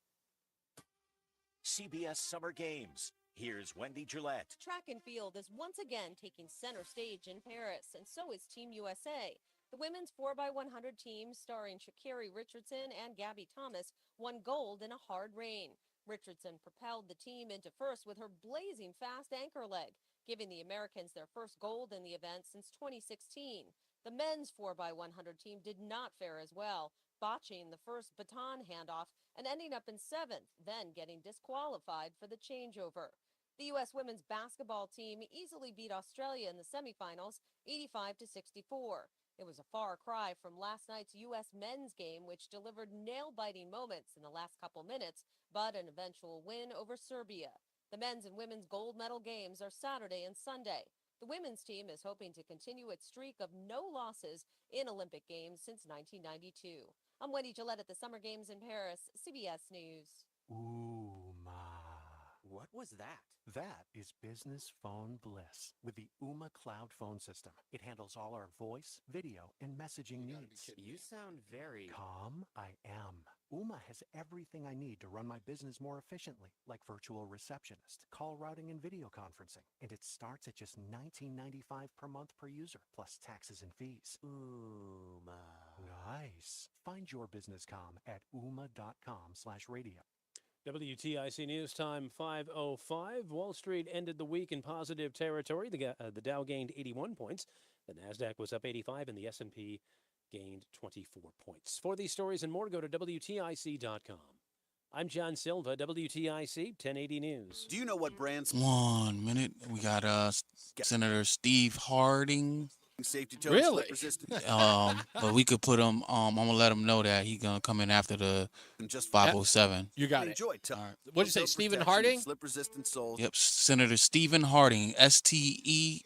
CBS Summer Games. Here's Wendy Gillette. Track and field is once again taking center stage in Paris, and so is Team USA. The women's 4x100 team, starring Sha'Carri Richardson and Gabby Thomas, won gold in a hard rain. Richardson propelled the team into first with her blazing fast anchor leg, giving the Americans their first gold in the event since 2016. The men's 4x100 team did not fare as well, botching the first baton handoff and ending up in seventh, then getting disqualified for the changeover. The U.S. women's basketball team easily beat Australia in the semifinals, 85-64. It was a far cry from last night's U.S. men's game, which delivered nail-biting moments in the last couple minutes, but an eventual win over Serbia. The men's and women's gold medal games are Saturday and Sunday. The women's team is hoping to continue its streak of no losses in Olympic Games since 1992. I'm Wendy Gillette at the Summer Games in Paris, CBS News. Ooh, ma. What was that? That is business phone bliss with the Ooma Cloud phone system. It handles all our voice, video, and messaging needs. You sound very Calm? I am. Ooma has everything I need to run my business more efficiently, like virtual receptionist, call routing, and video conferencing. And it starts at just $19.95 per month per user, plus taxes and fees. Ooma. Nice. Find your business calm at ooma.com/radio. WTIC News Time 5:05. Wall Street ended the week in positive territory. The Dow gained 81 points. The Nasdaq was up 85, and the S&P gained 24 points. For these stories and more, go to WTIC.com. I'm John Silva, WTIC 1080 News. Do you know what brands? 1 minute. We got Senator Steve Harding. Safety toe Really? slip resistant. But we could put him. I'm gonna let him know that he's gonna come in after the 507. You got it. Enjoy. What did you say, Stephen Harding? Slip resistant soles. Yep, Senator Stephen Harding, STEPHEN.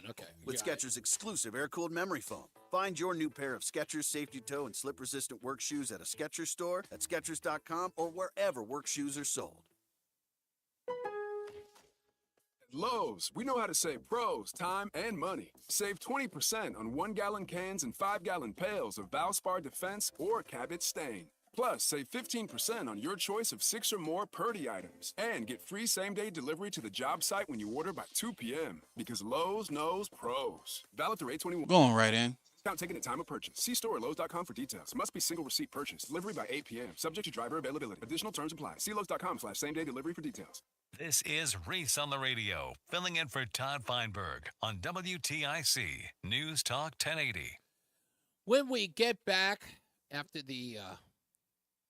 Okay. With Skechers' exclusive air-cooled memory foam. Find your new pair of Skechers safety toe and slip-resistant work shoes at a Skechers store, at Skechers.com, or wherever work shoes are sold. Lowe's, we know how to save pros time and money. Save 20% on 1-gallon cans and 5-gallon pails of Valspar Defense or Cabot Stain. Plus, save 15% on your choice of 6 or more Purdy items. And get free same-day delivery to the job site when you order by 2 p.m. Because Lowe's knows pros. Valid through 8/21. Going right in. Discount taken at time of purchase. See store or Lowe's.com for details. Must be single receipt purchase. Delivery by 8 p.m. Subject to driver availability. Additional terms apply. See Lowe's.com/same-day delivery for details. This is Reese on the Radio, filling in for Todd Feinberg on WTIC News Talk 1080. When we get back after the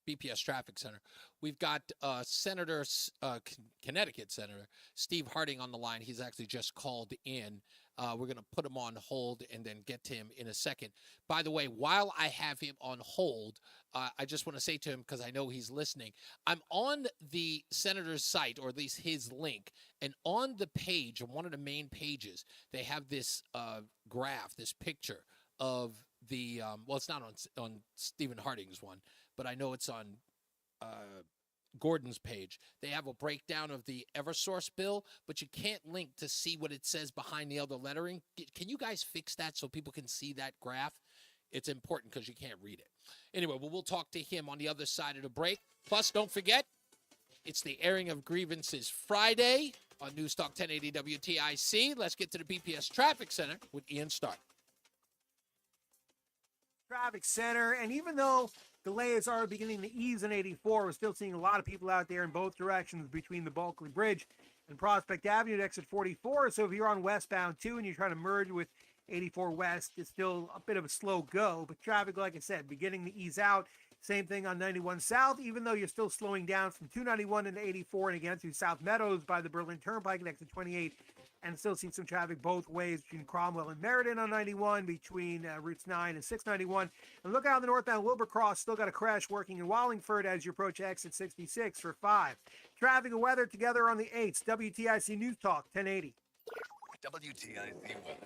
BPS Traffic Center, we've got Connecticut Senator Steve Harding on the line. He's actually just called in. We're going to put him on hold and then get to him in a second. By the way, while I have him on hold, I just want to say to him, because I know he's listening, I'm on the senator's site, or at least his link, and on the page, on one of the main pages, they have this graph, this picture of the, well, it's not on Stephen Harding's one, but I know it's on Gordon's page. They have a breakdown of the Eversource bill, but you can't link to see what it says behind the other lettering. Can you guys fix that so people can see that graph? It's important because you can't read it. Anyway, we'll talk to him on the other side of the break. Plus, don't forget, it's the airing of grievances Friday on NewsTalk 1080 WTIC. Let's get to the BPS Traffic Center with Ian Stark. Traffic Center, and even though delays are beginning to ease in 84, we're still seeing a lot of people out there in both directions between the Bulkley Bridge and Prospect Avenue at exit 44. So if you're on westbound too and you're trying to merge with 84 West, it's still a bit of a slow go, but traffic, like I said, beginning to ease out. Same thing on 91 South, even though you're still slowing down from 291 into 84 and again through South Meadows by the Berlin Turnpike at exit 28, and still seeing some traffic both ways between Cromwell and Meriden on 91, between routes 9 and 691. And look out on the northbound Wilbur Cross, still got a crash working in Wallingford as you approach exit 66 for 5. Traffic and weather together on the 8th. WTIC News Talk 1080. WTIC weather.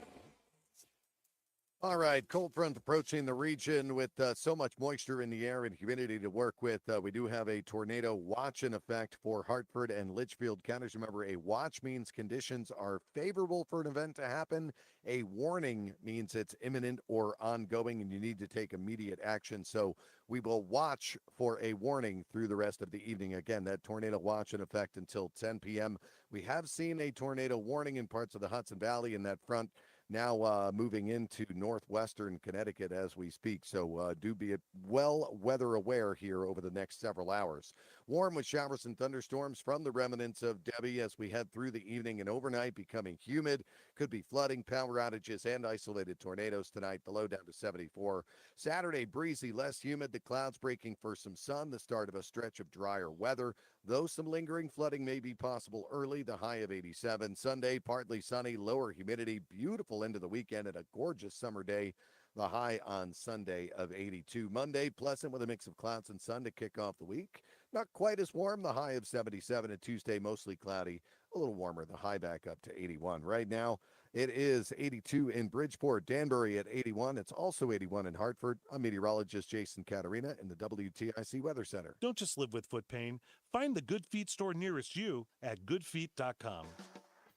All right, cold front approaching the region with so much moisture in the air and humidity to work with. We do have a tornado watch in effect for Hartford and Litchfield counties. Remember, a watch means conditions are favorable for an event to happen. A warning means it's imminent or ongoing and you need to take immediate action. So we will watch for a warning through the rest of the evening. Again, that tornado watch in effect until 10 p.m. We have seen a tornado warning in parts of the Hudson Valley in that front. Now moving into northwestern Connecticut as we speak. So do be well weather aware here over the next several hours. Warm with showers and thunderstorms from the remnants of Debbie as we head through the evening and overnight, becoming humid. Could be flooding, power outages, and isolated tornadoes tonight. The low down to 74. Saturday, breezy, less humid. The clouds breaking for some sun. The start of a stretch of drier weather. Though some lingering flooding may be possible early, the high of 87. Sunday, partly sunny, lower humidity. Beautiful into the weekend and a gorgeous summer day. The high on Sunday of 82. Monday, pleasant with a mix of clouds and sun to kick off the week. Not quite as warm, the high of 77. And Tuesday, mostly cloudy, a little warmer, the high back up to 81. Right now, it is 82 in Bridgeport, Danbury at 81. It's also 81 in Hartford. I'm meteorologist Jason Caterina in the WTIC Weather Center. Don't just live with foot pain. Find the Good Feet store nearest you at goodfeet.com.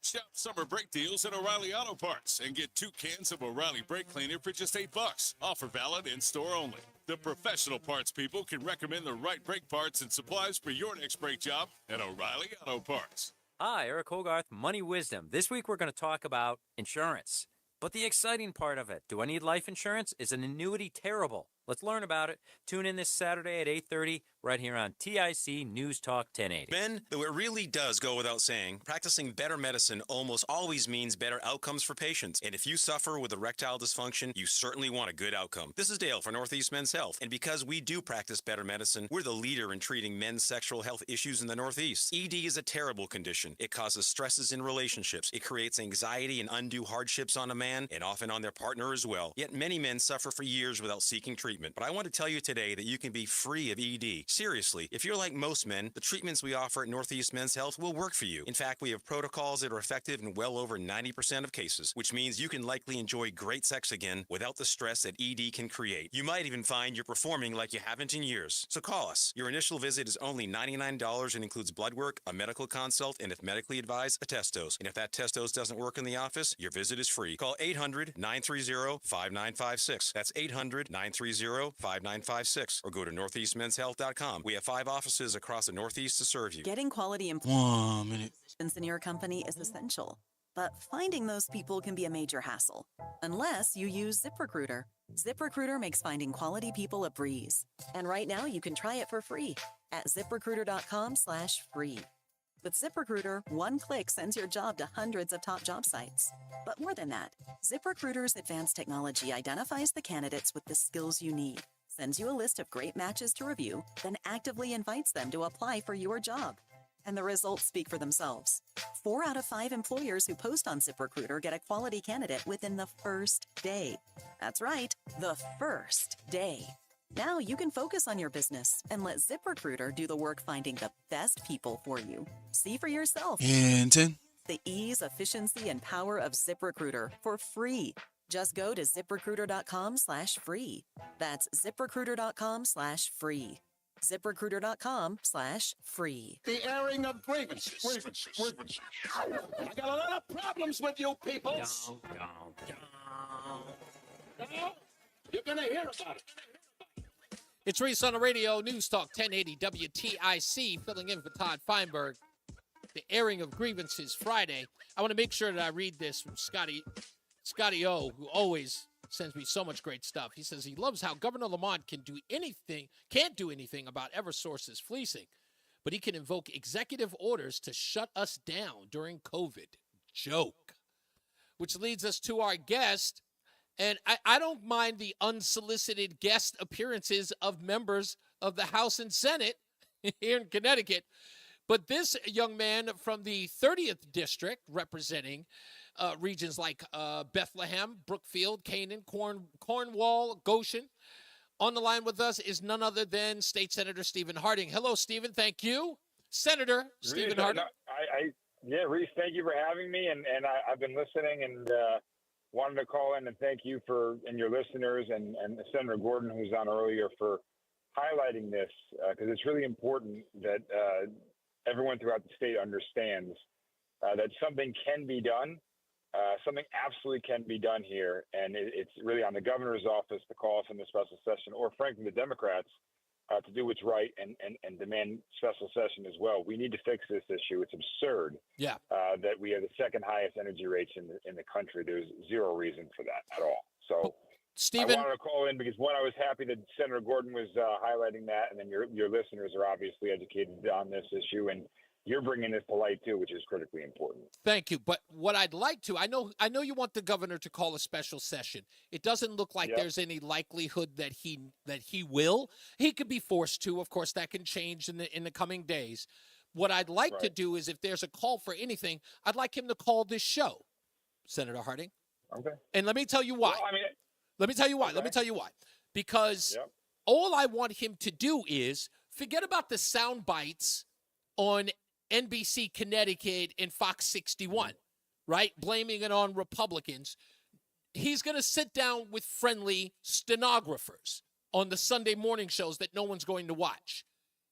Shop summer brake deals at O'Reilly Auto Parts and get 2 cans of O'Reilly brake cleaner for just $8. Offer valid in store only. The professional parts people can recommend the right brake parts and supplies for your next brake job at O'Reilly Auto Parts. Hi, Eric Hogarth, Money Wisdom. This week we're going to talk about insurance. But the exciting part of it, do I need life insurance? Is an annuity terrible? Let's learn about it. Tune in this Saturday at 8:30 right here on TIC News Talk 1080. Ben, though it really does go without saying, practicing better medicine almost always means better outcomes for patients. And if you suffer with erectile dysfunction, you certainly want a good outcome. This is Dale for Northeast Men's Health. And because we do practice better medicine, we're the leader in treating men's sexual health issues in the Northeast. ED is a terrible condition. It causes stresses in relationships. It creates anxiety and undue hardships on a man and often on their partner as well. Yet many men suffer for years without seeking treatment. But I want to tell you today that you can be free of ED. Seriously, if you're like most men, the treatments we offer at Northeast Men's Health will work for you. In fact, we have protocols that are effective in well over 90% of cases, which means you can likely enjoy great sex again without the stress that ED can create. You might even find you're performing like you haven't in years. So call us. Your initial visit is only $99 and includes blood work, a medical consult, and if medically advised, a test dose. And if that test dose doesn't work in the office, your visit is free. Call 800-930-5956. That's 800-930-5956 or go to northeastmenshealth.com. We have 5 offices across the Northeast to serve you. Getting quality 1 minute. employees in your company is essential, but finding those people can be a major hassle unless you use ZipRecruiter. ZipRecruiter makes finding quality people a breeze. And right now you can try it for free at ziprecruiter.com/free. With ZipRecruiter, one click sends your job to hundreds of top job sites. But more than that, ZipRecruiter's advanced technology identifies the candidates with the skills you need, sends you a list of great matches to review, then actively invites them to apply for your job. And the results speak for themselves. 4 out of 5 employers who post on ZipRecruiter get a quality candidate within the first day. That's right, the first day. Now you can focus on your business and let ZipRecruiter do the work finding the best people for you. See for yourself. And 10. The ease, efficiency, and power of ZipRecruiter for free. Just go to ziprecruiter.com/free. That's ziprecruiter.com/free. ZipRecruiter.com/free. The airing of grievances. I got a lot of problems with you people. You're going to hear about it. It's Reese on the Radio, News Talk 1080 WTIC, filling in for Todd Feinberg. The airing of grievances Friday. I want to make sure that I read this from Scotty O, who always sends me so much great stuff. He says he loves how Governor Lamont can't do anything about Eversource's fleecing, but he can invoke executive orders to shut us down during COVID. Joke. Which leads us to our guest. And I don't mind the unsolicited guest appearances of members of the House and Senate here in Connecticut. But this young man from the 30th District, representing regions like Bethlehem, Brookfield, Canaan, Cornwall, Goshen, on the line with us is none other than State Senator Stephen Harding. Hello, Stephen. Thank you. Senator Stephen Harding. Reese, thank you for having me. And I've been listening and wanted to call in and thank you and your listeners and Senator Gordon, who's on earlier, for highlighting this, because it's really important that everyone throughout the state understands that something can be done. Something absolutely can be done here. And it's really on the governor's office to call us in the special session, or frankly, the Democrats, to do what's right and demand special session as well. We need to fix this issue. It's absurd that we have the second highest energy rates in the country. There's zero reason for that at all. So Stephen, I wanted to call in because, one, I was happy that Senator Gordon was highlighting that, and then your listeners are obviously educated on this issue, and you're bringing this to light too, which is critically important. Thank you. But what I'd like to, I know you want the governor to call a special session. It doesn't look like there's any likelihood that he will. He could be forced to. Of course, that can change in the coming days. What I'd like to do is, if there's a call for anything, I'd like him to call this show, Senator Harding. Okay. And let me tell you why. Well, let me tell you why. Let me tell you why. Because all I want him to do is forget about the sound bites on NBC Connecticut and Fox 61, right? Blaming it on Republicans. He's going to sit down with friendly stenographers on the Sunday morning shows that no one's going to watch.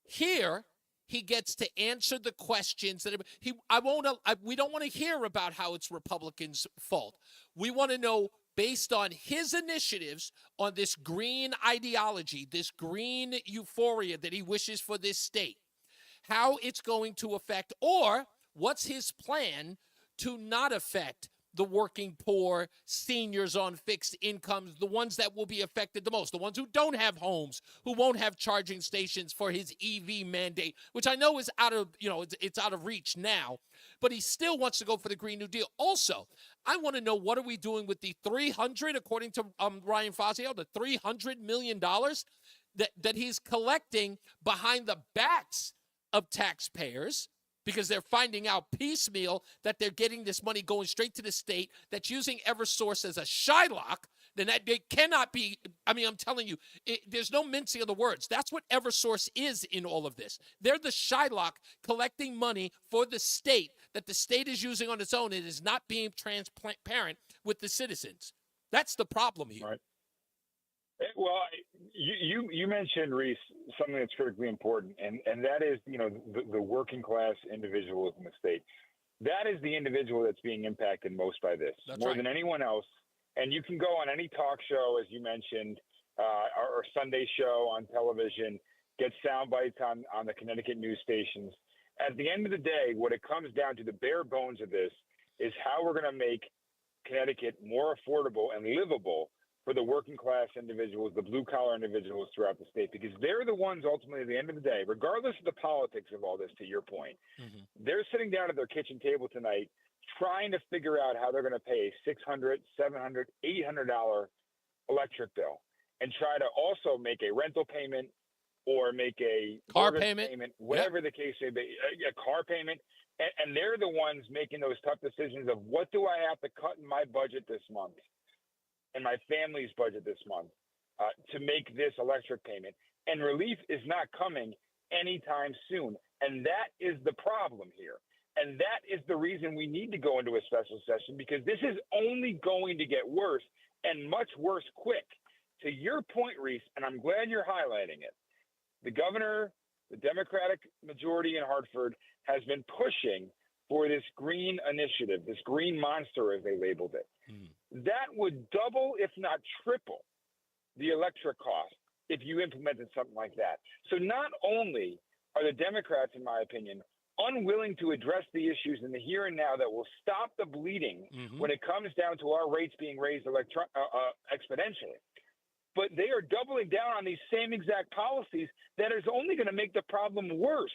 Here, he gets to answer the questions that we don't want to hear about how it's Republicans' fault. We want to know, based on his initiatives on this green ideology, this green euphoria that he wishes for this state, how it's going to affect, or what's his plan to not affect the working poor, seniors on fixed incomes, the ones that will be affected the most, the ones who don't have homes, who won't have charging stations for his EV mandate, which I know is out of, it's out of reach now, but he still wants to go for the Green New Deal. Also, I want to know, what are we doing with the according to Ryan Fazio, the $300 million that he's collecting behind the backs of taxpayers, because they're finding out piecemeal that they're getting this money going straight to the state that's using Eversource as a Shylock. Then that they cannot be, I'm telling you, there's no mincing of the words. That's what Eversource is in all of this. They're the Shylock collecting money for the state that the state is using on its own and is not being transparent with the citizens. That's the problem here. Right. Well, you mentioned, Reese, something that's critically important, and that is, the working class individuals in the state. That is the individual that's being impacted most by this, more than anyone else. And you can go on any talk show, as you mentioned, or Sunday show on television, get sound bites on the Connecticut news stations. At the end of the day, what it comes down to, the bare bones of this, is how we're going to make Connecticut more affordable and livable for the working class individuals, the blue collar individuals throughout the state, because they're the ones ultimately at the end of the day, regardless of the politics of all this, to your point, they're sitting down at their kitchen table tonight trying to figure out how they're going to pay $600, $700, $800 electric bill, and try to also make a rental payment or make a car payment, whatever the case may be, a car payment. And they're the ones making those tough decisions of, what do I have to cut in my budget this month and my family's budget this month to make this electric payment. And relief is not coming anytime soon. And that is the problem here. And that is the reason we need to go into a special session, because this is only going to get worse, and much worse quick. To your point, Reese, and I'm glad you're highlighting it, the governor, the Democratic majority in Hartford, has been pushing for this green initiative, this green monster, as they labeled it. That would double, if not triple, the electric cost if you implemented something like that. So not only are the Democrats, in my opinion, unwilling to address the issues in the here and now that will stop the bleeding when it comes down to our rates being raised exponentially, but they are doubling down on these same exact policies that is only going to make the problem worse.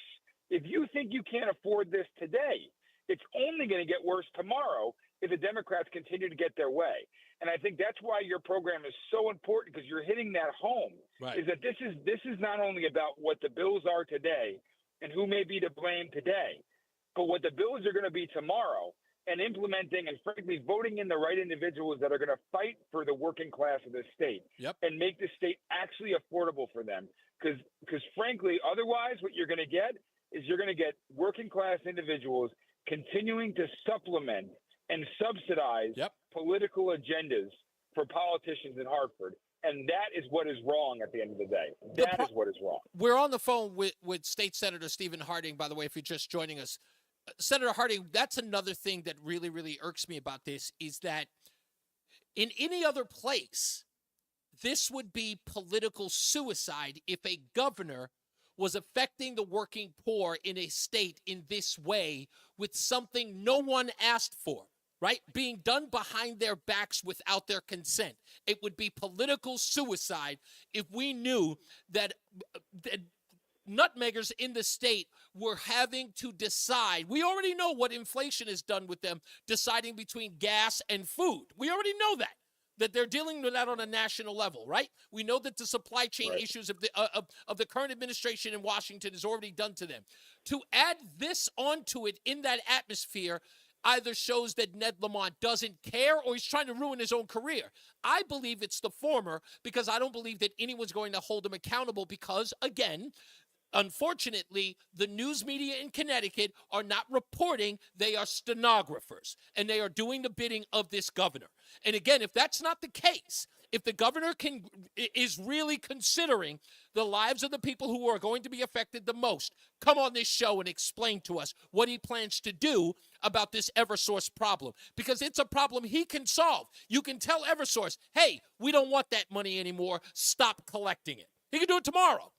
If you think you can't afford this today, it's only going to get worse tomorrow if the Democrats continue to get their way. And I think that's why your program is so important, because you're hitting that home, is that this is not only about what the bills are today and who may be to blame today, but what the bills are going to be tomorrow, and implementing and frankly voting in the right individuals that are going to fight for the working class of this state and make the state actually affordable for them. Because frankly, otherwise what you're going to get is you're going to get working class individuals continuing to supplement and subsidize political agendas for politicians in Hartford. And that is what is wrong at the end of the day. That is what is wrong. We're on the phone with State Senator Stephen Harding, by the way, if you're just joining us. Senator Harding, that's another thing that really, really irks me about this, is that in any other place, this would be political suicide if a governor was affecting the working poor in a state in this way with something no one asked for, right? Being done behind their backs without their consent. It would be political suicide if we knew that nutmeggers in the state were having to decide. We already know what inflation has done with them, deciding between gas and food. We already know that they're dealing with that on a national level, right? We know that the supply chain issues of the current administration in Washington is already done to them. To add this onto it in that atmosphere either shows that Ned Lamont doesn't care or he's trying to ruin his own career. I believe it's the former, because I don't believe that anyone's going to hold him accountable, because, again, Unfortunately, the news media in Connecticut are not reporting. They are stenographers, and they are doing the bidding of this governor. And again, if that's not the case, if the governor is really considering the lives of the people who are going to be affected the most, come on this show and explain to us what he plans to do about this Eversource problem, because it's a problem he can solve. You can tell Eversource, hey, we don't want that money anymore. Stop collecting it. He can do it tomorrow.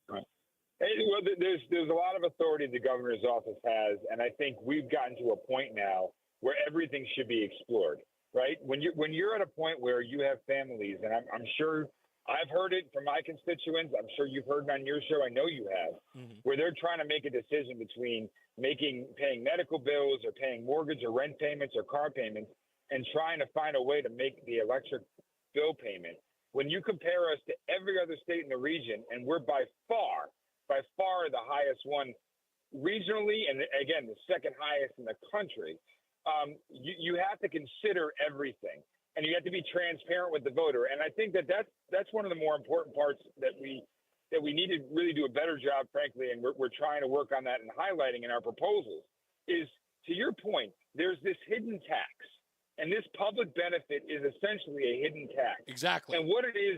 Right. Hey, well, there's a lot of authority the governor's office has, and I think we've gotten to a point now where everything should be explored. Right? When you're at a point where you have families, and I'm sure I've heard it from my constituents, I'm sure you've heard it on your show, I know you have, where they're trying to make a decision between paying medical bills or paying mortgage or rent payments or car payments and trying to find a way to make the electric bill payment. When you compare us to every other state in the region, and we're by far the highest one regionally, and again, the second highest in the country, you have to consider everything, and you have to be transparent with the voter. And I think that's one of the more important parts that we need to really do a better job, frankly, and we're trying to work on that and highlighting in our proposals, is, to your point, there's this hidden tax, and this public benefit is essentially a hidden tax. Exactly. And what it is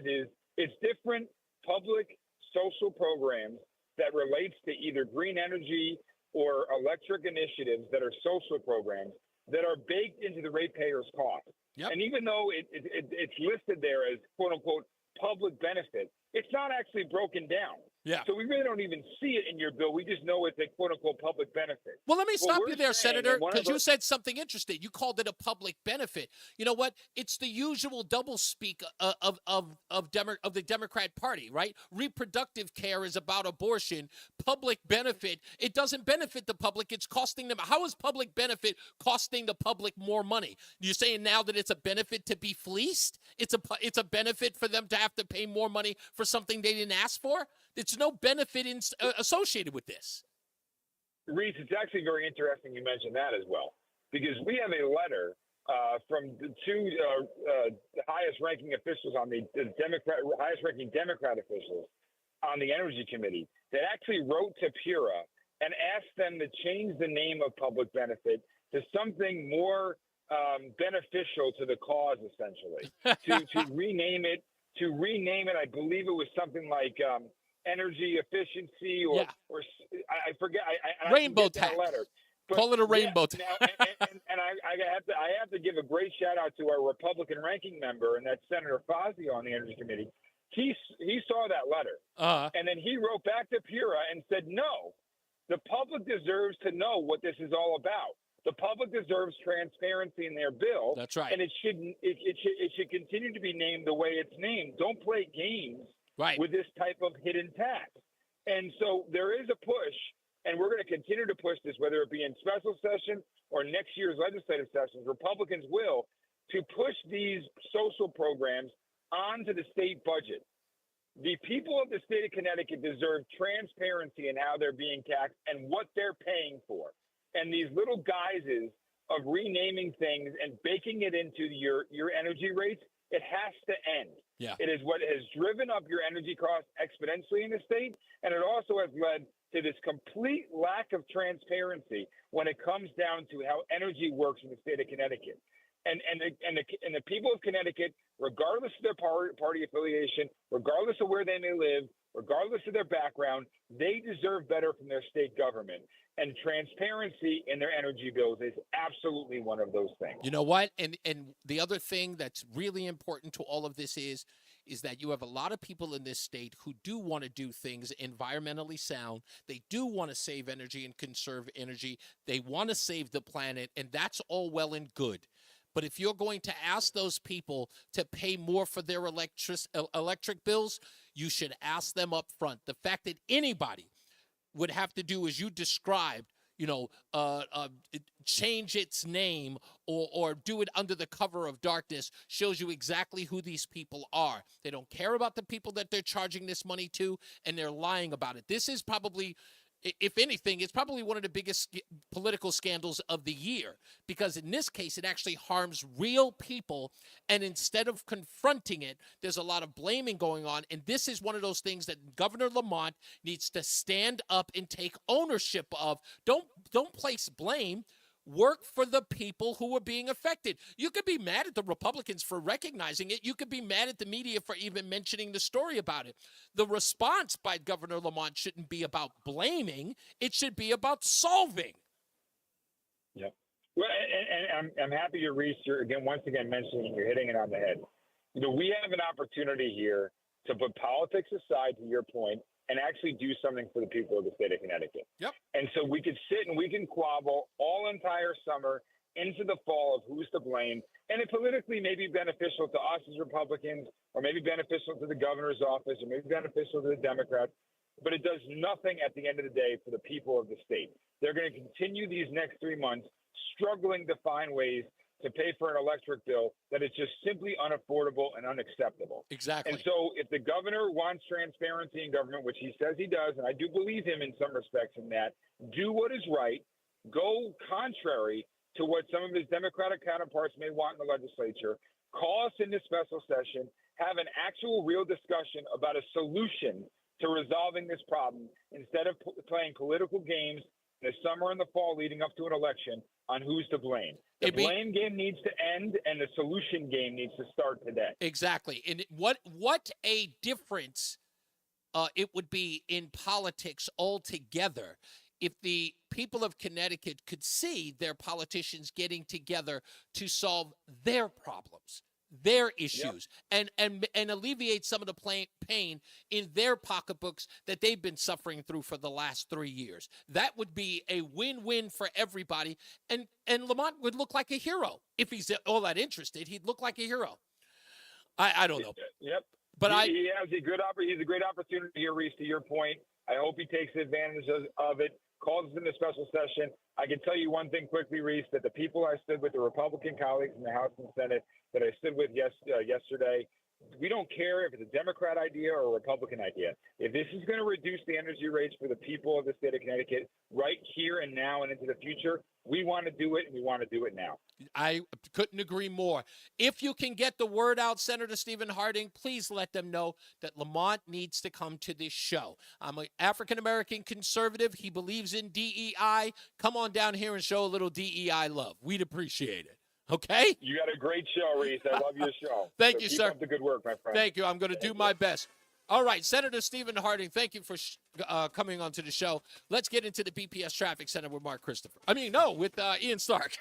it's different public social programs that relates to either green energy or electric initiatives that are social programs that are baked into the ratepayer's cost. Yep. And even though it's listed there as quote unquote public benefit, it's not actually broken down. Yeah. So we really don't even see it in your bill. We just know it's a quote unquote public benefit. Well, let me stop you there, Senator, because you said said something interesting. You called it a public benefit. You know what? It's the usual doublespeak of the Democrat Party, right? Reproductive care is about abortion. Public benefit, it doesn't benefit the public. It's costing them. How is public benefit costing the public more money? You're saying now that it's a benefit to be fleeced? It's a benefit for them to have to pay more money for something they didn't ask for? There's no benefit associated with this. Reese, it's actually very interesting you mentioned that as well, because we have a letter from the two highest-ranking officials on the highest-ranking Democrat officials on the Energy Committee that actually wrote to PURA and asked them to change the name of public benefit to something more beneficial to the cause, essentially, to rename it. I believe it was something like energy efficiency or I forget. Rainbow tax. Letter. But call it a rainbow tax. And I have to give a great shout out to our Republican ranking member, and that's Senator Fazio on the Energy Committee. He saw that letter, and then he wrote back to PURA and said, no, the public deserves to know what this is all about. The public deserves transparency in their bill. That's right. And it should continue to be named the way it's named. Don't play games with this type of hidden tax. And so there is a push, and we're going to continue to push this, whether it be in special session or next year's legislative sessions. Republicans will, to push these social programs onto the state budget. The people of the state of Connecticut deserve transparency in how they're being taxed and what they're paying for. And these little guises of renaming things and baking it into your energy rates, it has to end. Yeah. It is what has driven up your energy costs exponentially in the state, and it also has led to this complete lack of transparency when it comes down to how energy works in the state of Connecticut. And the people of Connecticut, regardless of their party affiliation, regardless of where they may live, regardless of their background, they deserve better from their state government. And transparency in their energy bills is absolutely one of those things. You know what? And the other thing that's really important to all of this is that you have a lot of people in this state who do want to do things environmentally sound. They do want to save energy and conserve energy. They want to save the planet, and that's all well and good. But if you're going to ask those people to pay more for their electric bills, you should ask them up front. The fact that anybody would have to do as you described, change its name or do it under the cover of darkness shows you exactly who these people are. They don't care about the people that they're charging this money to, and they're lying about it. This is probably If anything, it's probably one of the biggest political scandals of the year, because in this case, it actually harms real people. And instead of confronting it, there's a lot of blaming going on. And this is one of those things that Governor Lamont needs to stand up and take ownership of. Don't place blame. Work for the people who are being affected. You could be mad at the Republicans for recognizing it. You could be mad at the media for even mentioning the story about it. The response by Governor Lamont shouldn't be about blaming. It should be about solving. Yep. Well, and I'm happy you're once again mentioning, you're hitting it on the head. We have an opportunity here to put politics aside, to your point, and actually do something for the people of the state of Connecticut. Yep. And so we could sit and we can quabble all entire summer into the fall of who's to blame. And it politically may be beneficial to us as Republicans, or maybe beneficial to the governor's office, or maybe beneficial to the Democrats. But it does nothing at the end of the day for the people of the state. They're going to continue these next 3 months struggling to find ways to pay for an electric bill that is just simply unaffordable and unacceptable. Exactly. And so if the governor wants transparency in government, which he says he does, and I do believe him in some respects in that, do what is right, go contrary to what some of his Democratic counterparts may want in the legislature, call us into special session, have an actual real discussion about a solution to resolving this problem instead of playing political games in the summer and the fall leading up to an election on who's to blame. The blame game needs to end, and the solution game needs to start today. Exactly. And what a difference it would be in politics altogether if the people of Connecticut could see their politicians getting together to solve their problems, their issues, and alleviate some of the pain in their pocketbooks that they've been suffering through for the last 3 years. That would be a win-win for everybody. And Lamont would look like a hero. If he's all that interested, he'd look like a hero. I don't know. Yep. But he has a good he's a great opportunity here, Reese, to your point. I hope he takes advantage of it, calls us into special session. I can tell you one thing quickly, Reese, that the people I stood with, the Republican colleagues in the House and Senate that I stood with yesterday, we don't care if it's a Democrat idea or a Republican idea. If this is going to reduce the energy rates for the people of the state of Connecticut right here and now and into the future, we want to do it, and we want to do it now. I couldn't agree more. If you can get the word out, Senator Stephen Harding, please let them know that Lamont needs to come to this show. I'm an African-American conservative. He believes in DEI. Come on down here and show a little DEI love. We'd appreciate it. Okay? You got a great show, Reese. I love your show. Thank you, keep sir. Up the good work, my friend. Thank you. I'm going to do my best. All right, Senator Stephen Harding, thank you for coming onto the show. Let's get into the BPS Traffic Center with with Ian Stark.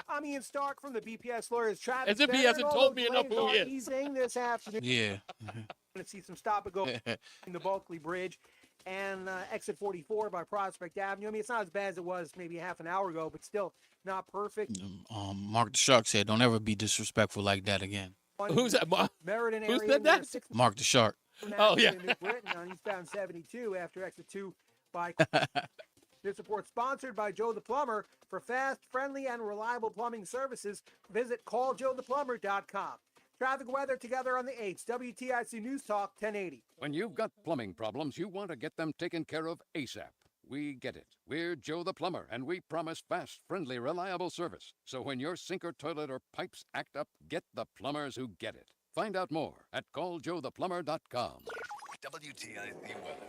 I'm Ian Stark from the BPS Lawyers Traffic As if he Center, hasn't and told although me enough delays who he are is. Easing this afternoon. Yeah. Going to see some stop and go in the Bulkley Bridge and exit 44 by Prospect Avenue. I mean, it's not as bad as it was maybe half an hour ago, but still not perfect. Mark the Shark said, "Don't ever be disrespectful like that again." Who's that? Meriden Who area said that? Mark the Shark. Oh, yeah. In New Britain on eastbound 72 after exit 2 by. This report sponsored by Joe the Plumber. For fast, friendly, and reliable plumbing services, visit calljoetheplumber.com. Traffic weather together on the 8th. WTIC News Talk 1080. When you've got plumbing problems, you want to get them taken care of ASAP. We get it. We're Joe the Plumber, and we promise fast, friendly, reliable service. So when your sink or toilet or pipes act up, get the plumbers who get it. Find out more at calljoetheplumber.com. WTIC weather.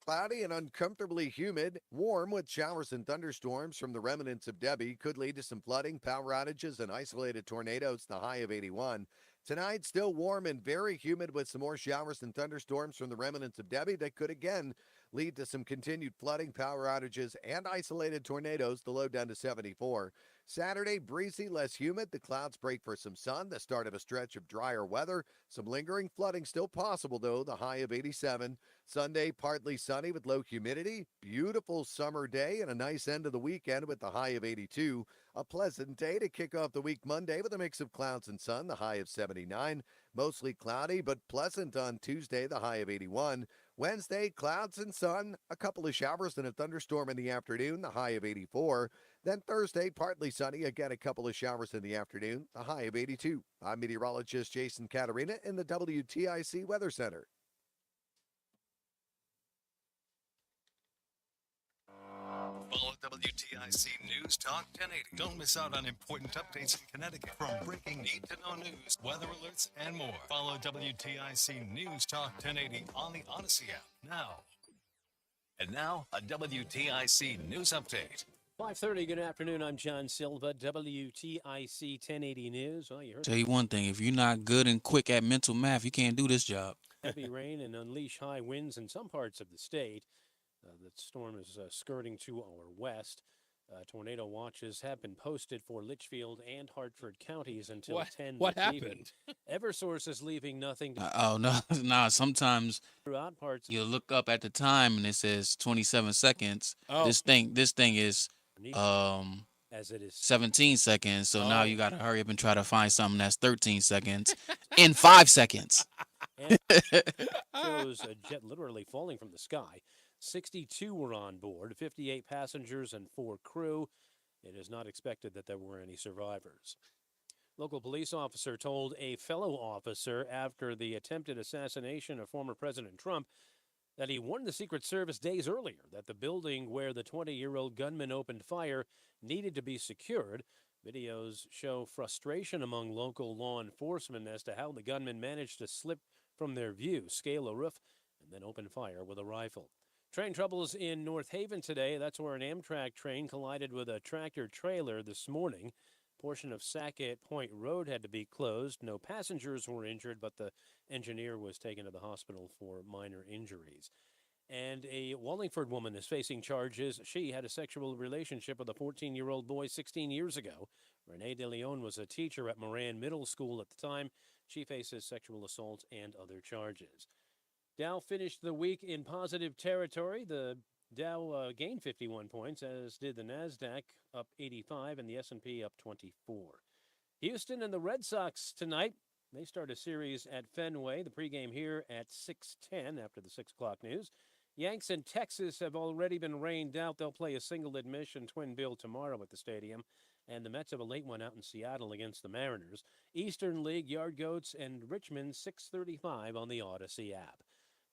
Cloudy and uncomfortably humid, warm with showers and thunderstorms from the remnants of Debbie could lead to some flooding, power outages, and isolated tornadoes, the high of 81. Tonight, still warm and very humid with some more showers and thunderstorms from the remnants of Debbie that could again lead to some continued flooding, power outages, and isolated tornadoes, the low down to 74. Saturday, breezy, less humid. The clouds break for some sun, the start of a stretch of drier weather. Some lingering flooding still possible, though, the high of 87. Sunday, partly sunny with low humidity. Beautiful summer day and a nice end of the weekend with the high of 82. A pleasant day to kick off the week Monday with a mix of clouds and sun, the high of 79. Mostly cloudy, but pleasant on Tuesday, the high of 81. Wednesday, clouds and sun, a couple of showers and a thunderstorm in the afternoon, the high of 84. Then Thursday, partly sunny, again a couple of showers in the afternoon, the high of 82. I'm meteorologist Jason Caterina in the WTIC Weather Center. Follow WTIC News Talk 1080. Don't miss out on important updates in Connecticut from breaking need-to-know news, weather alerts, and more. Follow WTIC News Talk 1080 on the Odyssey app now. And now, a WTIC News Update. 5:30. Good afternoon. I'm John Silva, WTIC 1080 News. Well, you heard Tell you one thing, if you're not good and quick at mental math, you can't do this job. heavy rain and unleash high winds in some parts of the state. The storm is skirting to our west. Tornado watches have been posted for Litchfield and Hartford counties until 10 What this evening. happened? Eversource is leaving nothing to Oh, no, nah, sometimes throughout parts. you look up at the time and it says 27 seconds. Oh. This thing is as it is 17 seconds, so now Oh. you got to hurry up and try to find something that's 13 seconds in 5 seconds. And shows a jet literally falling from the sky. 62 were on board, 58 passengers and 4 crew. It is not expected that there were any survivors. Local police officer told a fellow officer after the attempted assassination of former President Trump that he warned the Secret Service days earlier that the building where the 20-year-old gunman opened fire needed to be secured. Videos show frustration among local law enforcement as to how the gunman managed to slip from their view, scale a roof, and then open fire with a rifle. Train troubles in North Haven today. That's where an Amtrak train collided with a tractor trailer this morning. Portion of Sackett Point Road had to be closed. No passengers were injured, but the engineer was taken to the hospital for minor injuries. And a Wallingford woman is facing charges. She had a sexual relationship with a 14-year-old boy 16 years ago. Renee De Leon was a teacher at Moran Middle School at the time. She faces sexual assault and other charges. Dow finished the week in positive territory. The Dow gained 51 points, as did the NASDAQ, up 85, and the S&P up 24. Houston and the Red Sox tonight. They start a series at Fenway. The pregame here at 6:10 after the 6 o'clock news. Yanks and Texas have already been rained out. They'll play a single admission twin bill tomorrow at the stadium. And the Mets have a late one out in Seattle against the Mariners. Eastern League, Yard Goats, and Richmond, 6:35 on the Odyssey app.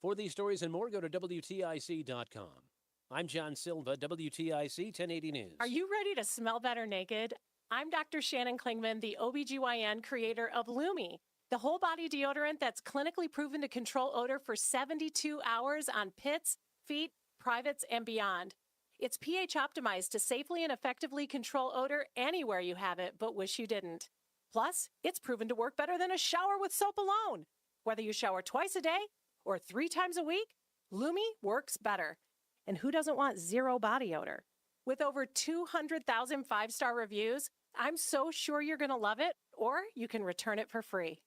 For these stories and more, go to WTIC.com. I'm John Silva, WTIC 1080 News. Are you ready to smell better naked? I'm Dr. Shannon Klingman, the OBGYN creator of Lumi, the whole body deodorant that's clinically proven to control odor for 72 hours on pits, feet, privates, and beyond. It's pH optimized to safely and effectively control odor anywhere you have it, but wish you didn't. Plus, it's proven to work better than a shower with soap alone. Whether you shower twice a day or 3 times a week, Lumi works better. And who doesn't want zero body odor? With over 200,000 5-star reviews, I'm so sure you're going to love it, or you can return it for free.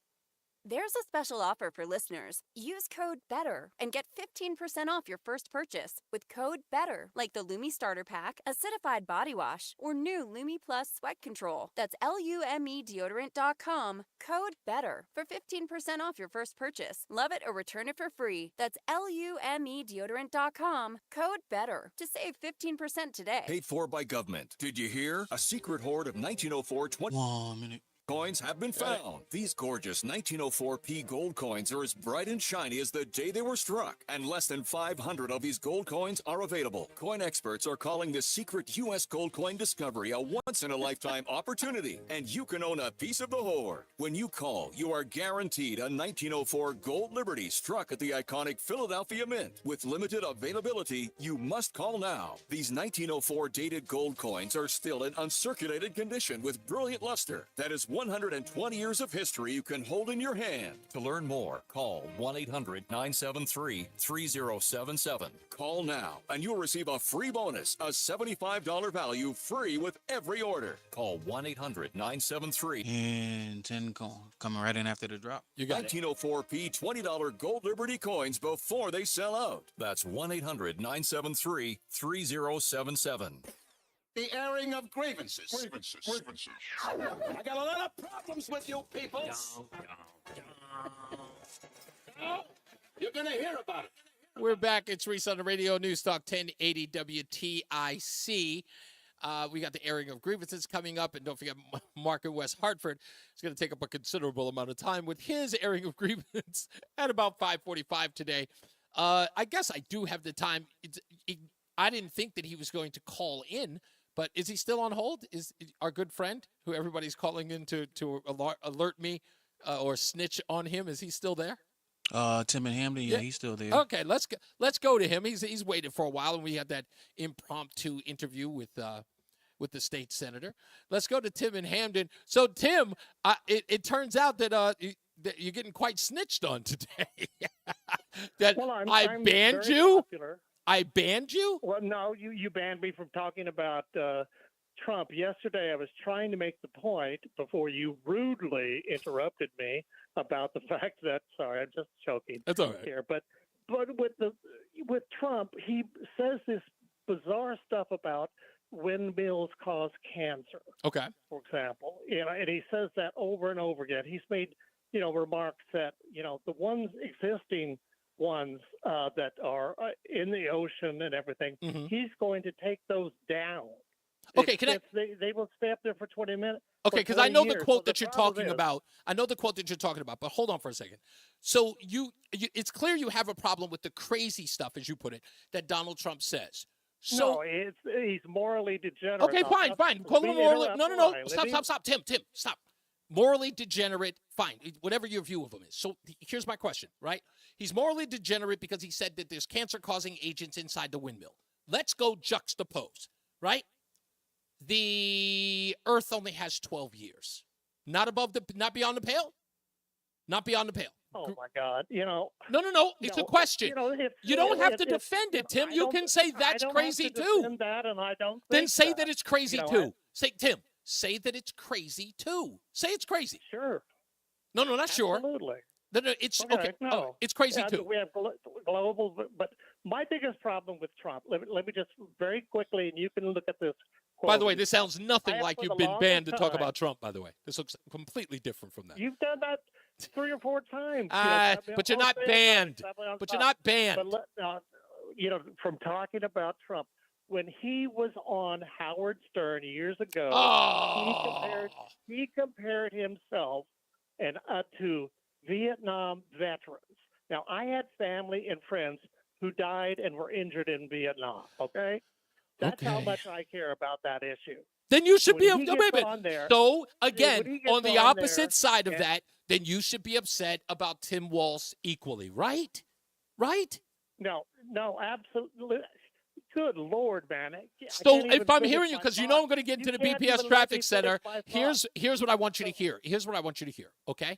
There's a special offer for listeners. Use code BETTER and get 15% off your first purchase with code BETTER, like the Lumi Starter Pack, Acidified Body Wash, or new Lumi Plus Sweat Control. That's LUME deodorant.com, code BETTER for 15% off your first purchase. Love it or return it for free. That's LUME deodorant.com, code BETTER to save 15% today. Paid for by government. Did you hear? A secret hoard of 1904 1 minute. Coins have been found. These gorgeous 1904p gold coins are as bright and shiny as the day they were struck, and less than 500 of these gold coins are available. Coin experts are calling this secret U.S. gold coin discovery a once-in-a-lifetime opportunity, and you can own a piece of the hoard. When you call, you are guaranteed a 1904 gold Liberty struck at the iconic Philadelphia Mint. With limited availability, you must call now. These 1904 dated gold coins are still in uncirculated condition with brilliant luster. That is 120 years of history you can hold in your hand. To learn more, call 1-800-973-3077. Call now, and you'll receive a free bonus, a $75 value free with every order. Call 1-800-973. And 10 coming right in after the drop. You got 1904p $20 Gold Liberty coins before they sell out. That's 1-800-973-3077. The airing of grievances. I got a lot of problems with you people. You're going to hear about it. We're back. It's Reese on the Radio, NewsTalk 1080 WTIC. We got the airing of grievances coming up, and don't forget Mark in West Hartford is going to take up a considerable amount of time with his airing of grievance at about 5:45 today. I guess I do have the time. I didn't think that he was going to call in, but is he still on hold? Is our good friend, who everybody's calling in to alert me or snitch on him, is he still there? Tim and Hamden, yeah, he's still there. Okay, let's go to him. He's waited for a while, and we had that impromptu interview with the state senator. Let's go to Tim and Hamden. So, Tim, it turns out that you're getting quite snitched on today. That I'm banned you? Popular. I banned you? Well, no, you banned me from talking about Trump. Yesterday, I was trying to make the point before you rudely interrupted me about the fact that, sorry, I'm just joking. That's all right. Here, but with Trump, he says this bizarre stuff about windmills cause cancer. Okay. For example, and he says that over and over again. He's made, remarks that, the ones existing ones that are in the ocean and everything, he's going to take those down. Okay, they will stay up there for 20 minutes. Okay, because I know the quote that you're talking about. I know the quote that you're talking about, but hold on for a second. So it's clear you have a problem with the crazy stuff, as you put it, that Donald Trump says. So, no, he's morally degenerate. Okay, fine. Call him morally. No. Stop. Tim, stop. Morally degenerate, fine, whatever your view of him is. So here's my question, right? He's morally degenerate because he said that there's cancer-causing agents inside the windmill. Let's go juxtapose, right? The Earth only has 12 years. Not beyond the pale? Not beyond the pale. Oh, my God. No. It's a question. You don't have to defend it, Tim. You can say that's crazy, too. That, and I don't then say that it's crazy, too. Tim, say that it's crazy, too. Say it's crazy. Sure. No, not sure. Absolutely. No, it's okay. No. It's crazy, too. We have global, but my biggest problem with Trump, let me just very quickly, and you can look at this. By the way, this sounds nothing like you've been banned to talk about Trump, by the way. This looks completely different from that. You've done that 3 or 4 times. But you're not banned. But you're not banned. But, from talking about Trump, when he was on Howard Stern years ago, he compared himself to Vietnam veterans. Now, I had family and friends who died and were injured in Vietnam, okay? That's how much I care about that issue. Then you should be on there. So, again, on the opposite side of that, then you should be upset about Tim Walz equally, right? Right? No, absolutely. Good Lord, man. So if I'm hearing you, because I'm going to get into the BPS traffic center, here's what I want you to hear. Okay?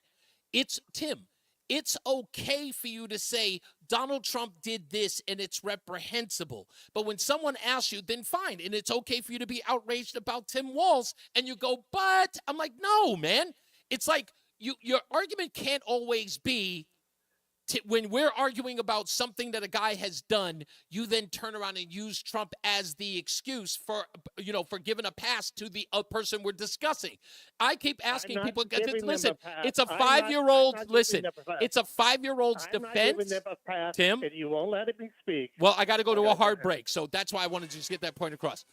Tim, it's okay for you to say Donald Trump did this and it's reprehensible. But when someone asks you, then fine. And it's okay for you to be outraged about Tim Walz. And you go, but I'm like, no, man. It's like your argument can't always be when we're arguing about something that a guy has done, you then turn around and use Trump as the excuse for giving a pass to the person we're discussing. I keep asking people, listen, it's a 5-year-old, it's a 5-year-old's defense. Tim? And you won't let me speak. Well, I got to go to a hard break, so that's why I wanted to just get that point across.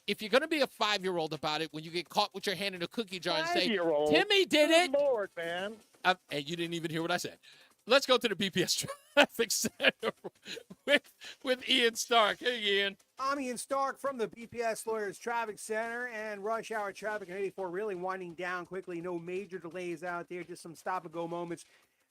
If you're going to be a 5-year-old about it, when you get caught with your hand in a cookie jar and say, Timmy did it. Good Lord, man. And you didn't even hear what I said. Let's go to the BPS Traffic Center with Ian Stark. Hey, Ian. I'm Ian Stark from the BPS Lawyers Traffic Center, and rush hour traffic on 84 really winding down quickly. No major delays out there, just some stop-and-go moments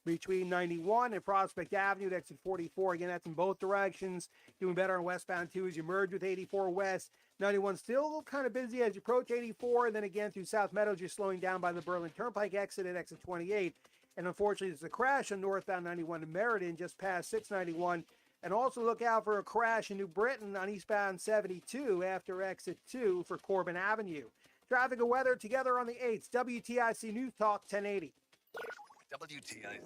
between 91 and Prospect Avenue, exit 44. Again, that's in both directions. Doing better on westbound, too, as you merge with 84 West. 91 still a little kind of busy as you approach 84, and then again through South Meadows, you're slowing down by the Berlin Turnpike exit at exit 28. And unfortunately, there's a crash on northbound 91 in Meriden just past 691. And also look out for a crash in New Britain on eastbound 72 after exit 2 for Corbin Avenue. Traffic and weather together on the 8th. WTIC News Talk 1080. WTIC.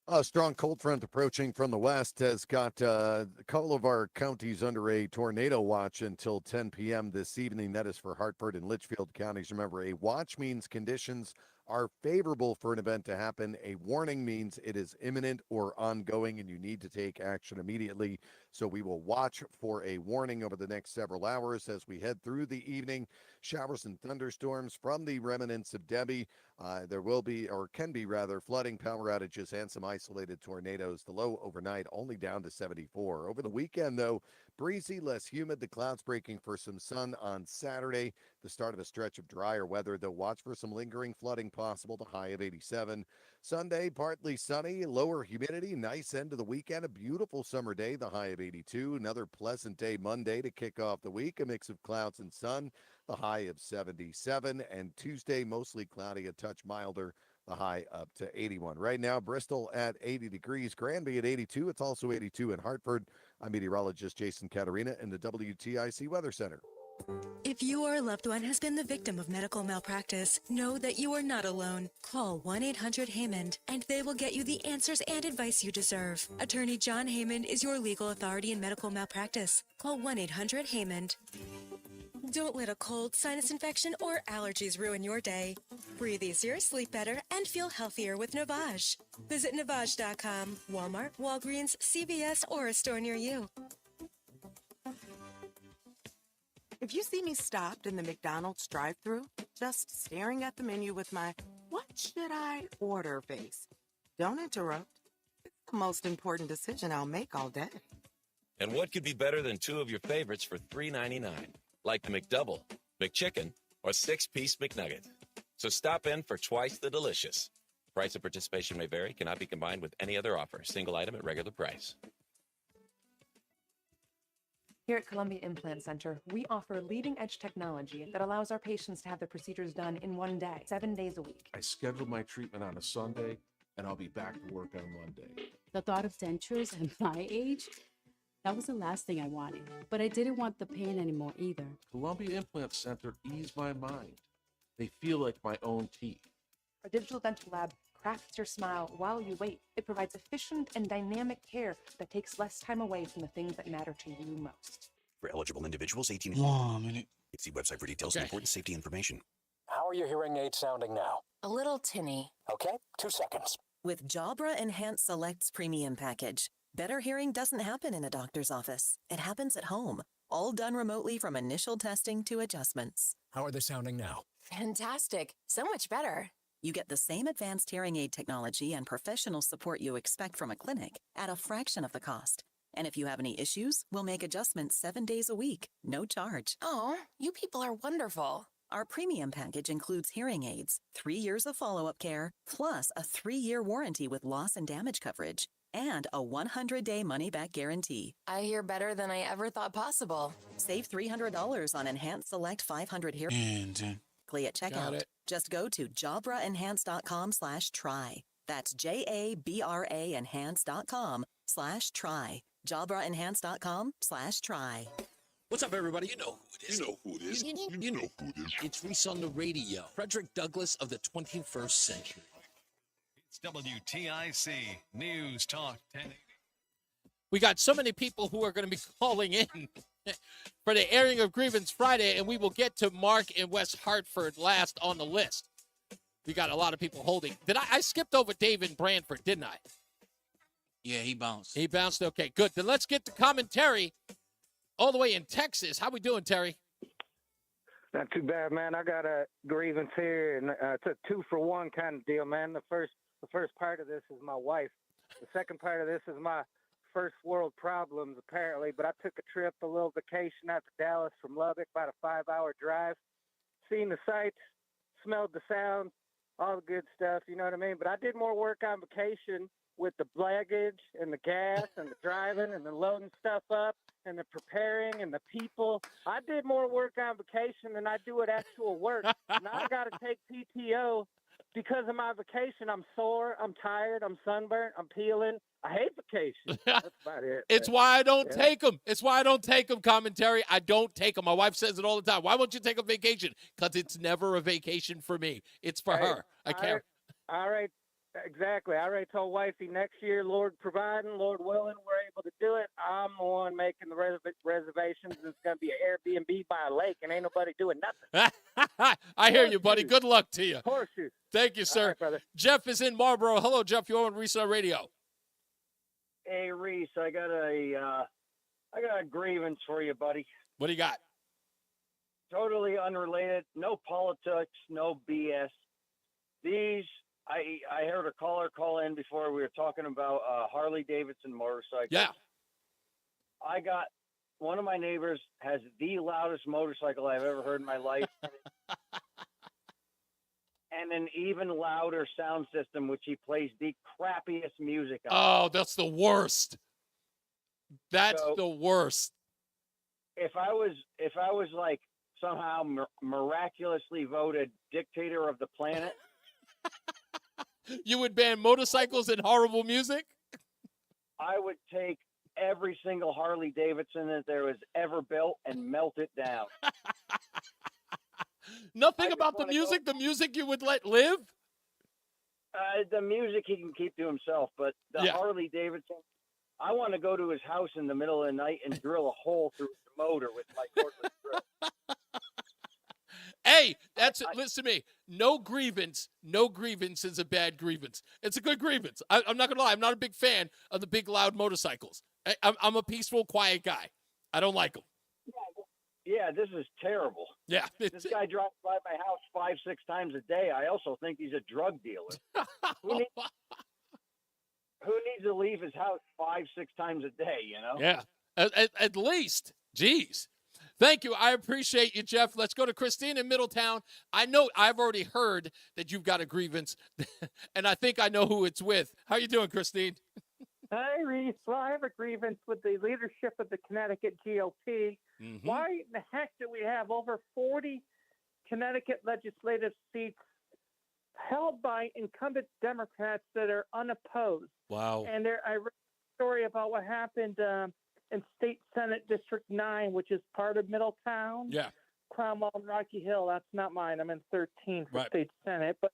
A strong cold front approaching from the west has got a couple of our counties under a tornado watch until 10 p.m. this evening. That is for Hartford and Litchfield counties. Remember, a watch means conditions are favorable for an event to happen. A warning means it is imminent or ongoing and you need to take action immediately. So we will watch for a warning over the next several hours as we head through the evening. Showers and thunderstorms from the remnants of Debbie. There will be, or can be rather, flooding, power outages, and some isolated tornadoes. The low overnight only down to 74. Over the weekend, though, breezy, less humid. The clouds breaking for some sun on Saturday. The start of a stretch of drier weather, though watch for some lingering flooding possible. The high of 87. Sunday, partly sunny, lower humidity. Nice end of the weekend. A beautiful summer day. The high of 82. Another pleasant day Monday to kick off the week. A mix of clouds and sun. The high of 77. And Tuesday, mostly cloudy, a touch milder. The high up to 81. Right now, Bristol at 80 degrees. Granby at 82. It's also 82 in Hartford. I'm meteorologist Jason Caterina in the WTIC Weather Center. If your loved one has been the victim of medical malpractice, know that you are not alone. Call 1-800-HAYMOND, and they will get you the answers and advice you deserve. Attorney John Haymond is your legal authority in medical malpractice. Call 1-800-HAYMOND. Don't let a cold, sinus infection, or allergies ruin your day. Breathe easier, sleep better, and feel healthier with Navage. Visit Navage.com, Walmart, Walgreens, CVS, or a store near you. If you see me stopped in the McDonald's drive-thru, just staring at the menu with my "what should I order" face, don't interrupt. It's the most important decision I'll make all day. And what could be better than two of your favorites for $3.99? Like the McDouble, McChicken, or 6-piece McNugget. So stop in for twice the delicious. Price of participation may vary, cannot be combined with any other offer. Single item at regular price. Here at Columbia Implant Center, we offer leading-edge technology that allows our patients to have their procedures done in one day, 7 days a week. I scheduled my treatment on a Sunday, and I'll be back to work on Monday. The thought of dentures at my age, that was the last thing I wanted. But I didn't want the pain anymore either. Columbia Implant Center eased my mind. They feel like my own teeth. Our digital dental lab crafts your smile while you wait. It provides efficient and dynamic care that takes less time away from the things that matter to you most. For eligible individuals 18 Whoa, a minute. See website for details and important safety information. How are your hearing aids sounding now? A little tinny. Okay, 2 seconds. With Jabra Enhanced Select's premium package, better hearing doesn't happen in a doctor's office. It happens at home, all done remotely from initial testing to adjustments. How are they sounding now? Fantastic. So much better. You get the same advanced hearing aid technology and professional support you expect from a clinic at a fraction of the cost. And if you have any issues, we'll make adjustments 7 days a week, no charge. Oh, you people are wonderful. Our premium package includes hearing aids, 3 years of follow-up care, plus a 3-year warranty with loss and damage coverage, and a 100-day money-back guarantee. I hear better than I ever thought possible. Save $300 on Enhanced Select 500 hearing at checkout. Just go to jabraenhance.com/try. That's JABRA enhance.com/try. jabraenhance.com/try. What's up, everybody? You know who it is. You know who it is. You know who it is. It's Reese on the Radio. Frederick Douglass of the 21st century. It's WTIC News Talk 1080. We got so many people who are going to be calling in for the airing of Grievance Friday, and we will get to Mark in West Hartford last on the list. We got a lot of people holding. I skipped over Dave in Brantford, didn't I? Yeah, he bounced. He bounced. Okay, good. Then let's get to commentary all the way in Texas. How we doing, Terry? Not too bad, man. I got a grievance here, and it's a 2-for-1 kind of deal, man. The first part of this is my wife. The second part of this is my first world problems, apparently. But I took a trip, a little vacation out to Dallas from Lubbock, about a 5-hour drive. Seen the sights, smelled the sound, all the good stuff, you know what I mean? But I did more work on vacation with the luggage and the gas and the driving and the loading stuff up and the preparing and the people. I did more work on vacation than I do at actual work. Now I got to take PTO because of my vacation. I'm sore, I'm tired, I'm sunburnt, I'm peeling. I hate vacation. That's about it. It's why I don't take them. It's why I don't take them, commentary. I don't take them. My wife says it all the time. Why won't you take a vacation? Because it's never a vacation for me. It's for her. I care. All right. Exactly. I already told wifey next year, Lord providing, Lord willing, we're able to do it. I'm the one making the reservations. It's going to be an Airbnb by a lake, and ain't nobody doing nothing. I hear you, buddy. Good luck to you. Horseshoe. Thank you, sir. All right, brother. Jeff is in Marlboro. Hello, Jeff. You're on Reese on Radio. Hey, Reese, I got a I got a grievance for you, buddy. What do you got? Totally unrelated. No politics, no BS. I heard a caller call in before. We were talking about Harley Davidson motorcycles. Yeah. I got one of my neighbors has the loudest motorcycle I've ever heard in my life. And an even louder sound system, which he plays the crappiest music on. Oh, that's the worst. That's the worst. If I was like somehow miraculously voted dictator of the planet, you would ban motorcycles and horrible music? I would take every single Harley Davidson that there was ever built and melt it down. Nothing about the music? The music you would let live? The music he can keep to himself, but the Harley Davidson, I want to go to his house in the middle of the night and drill a hole through his motor with my cordless drill. Hey, listen to me. No grievance is a bad grievance. It's a good grievance. I'm not going to lie. I'm not a big fan of the big, loud motorcycles. I'm a peaceful, quiet guy. I don't like them. Yeah, this is terrible. Yeah. This guy drives by my house 5-6 times a day. I also think he's a drug dealer. Who needs to leave his house 5-6 times a day, you know? Yeah, at least. Jeez. Thank you. I appreciate you, Jeff. Let's go to Christine in Middletown. I know I've already heard that you've got a grievance, and I think I know who it's with. How you doing, Christine? Hi, Reese. Well, I have a grievance with the leadership of the Connecticut GOP. Mm-hmm. Why in the heck do we have over 40 Connecticut legislative seats held by incumbent Democrats that are unopposed? Wow. And I read a story about what happened in State Senate District 9, which is part of Middletown. Yeah. Cromwell and Rocky Hill. That's not mine. I'm in 13 for Right. State Senate. But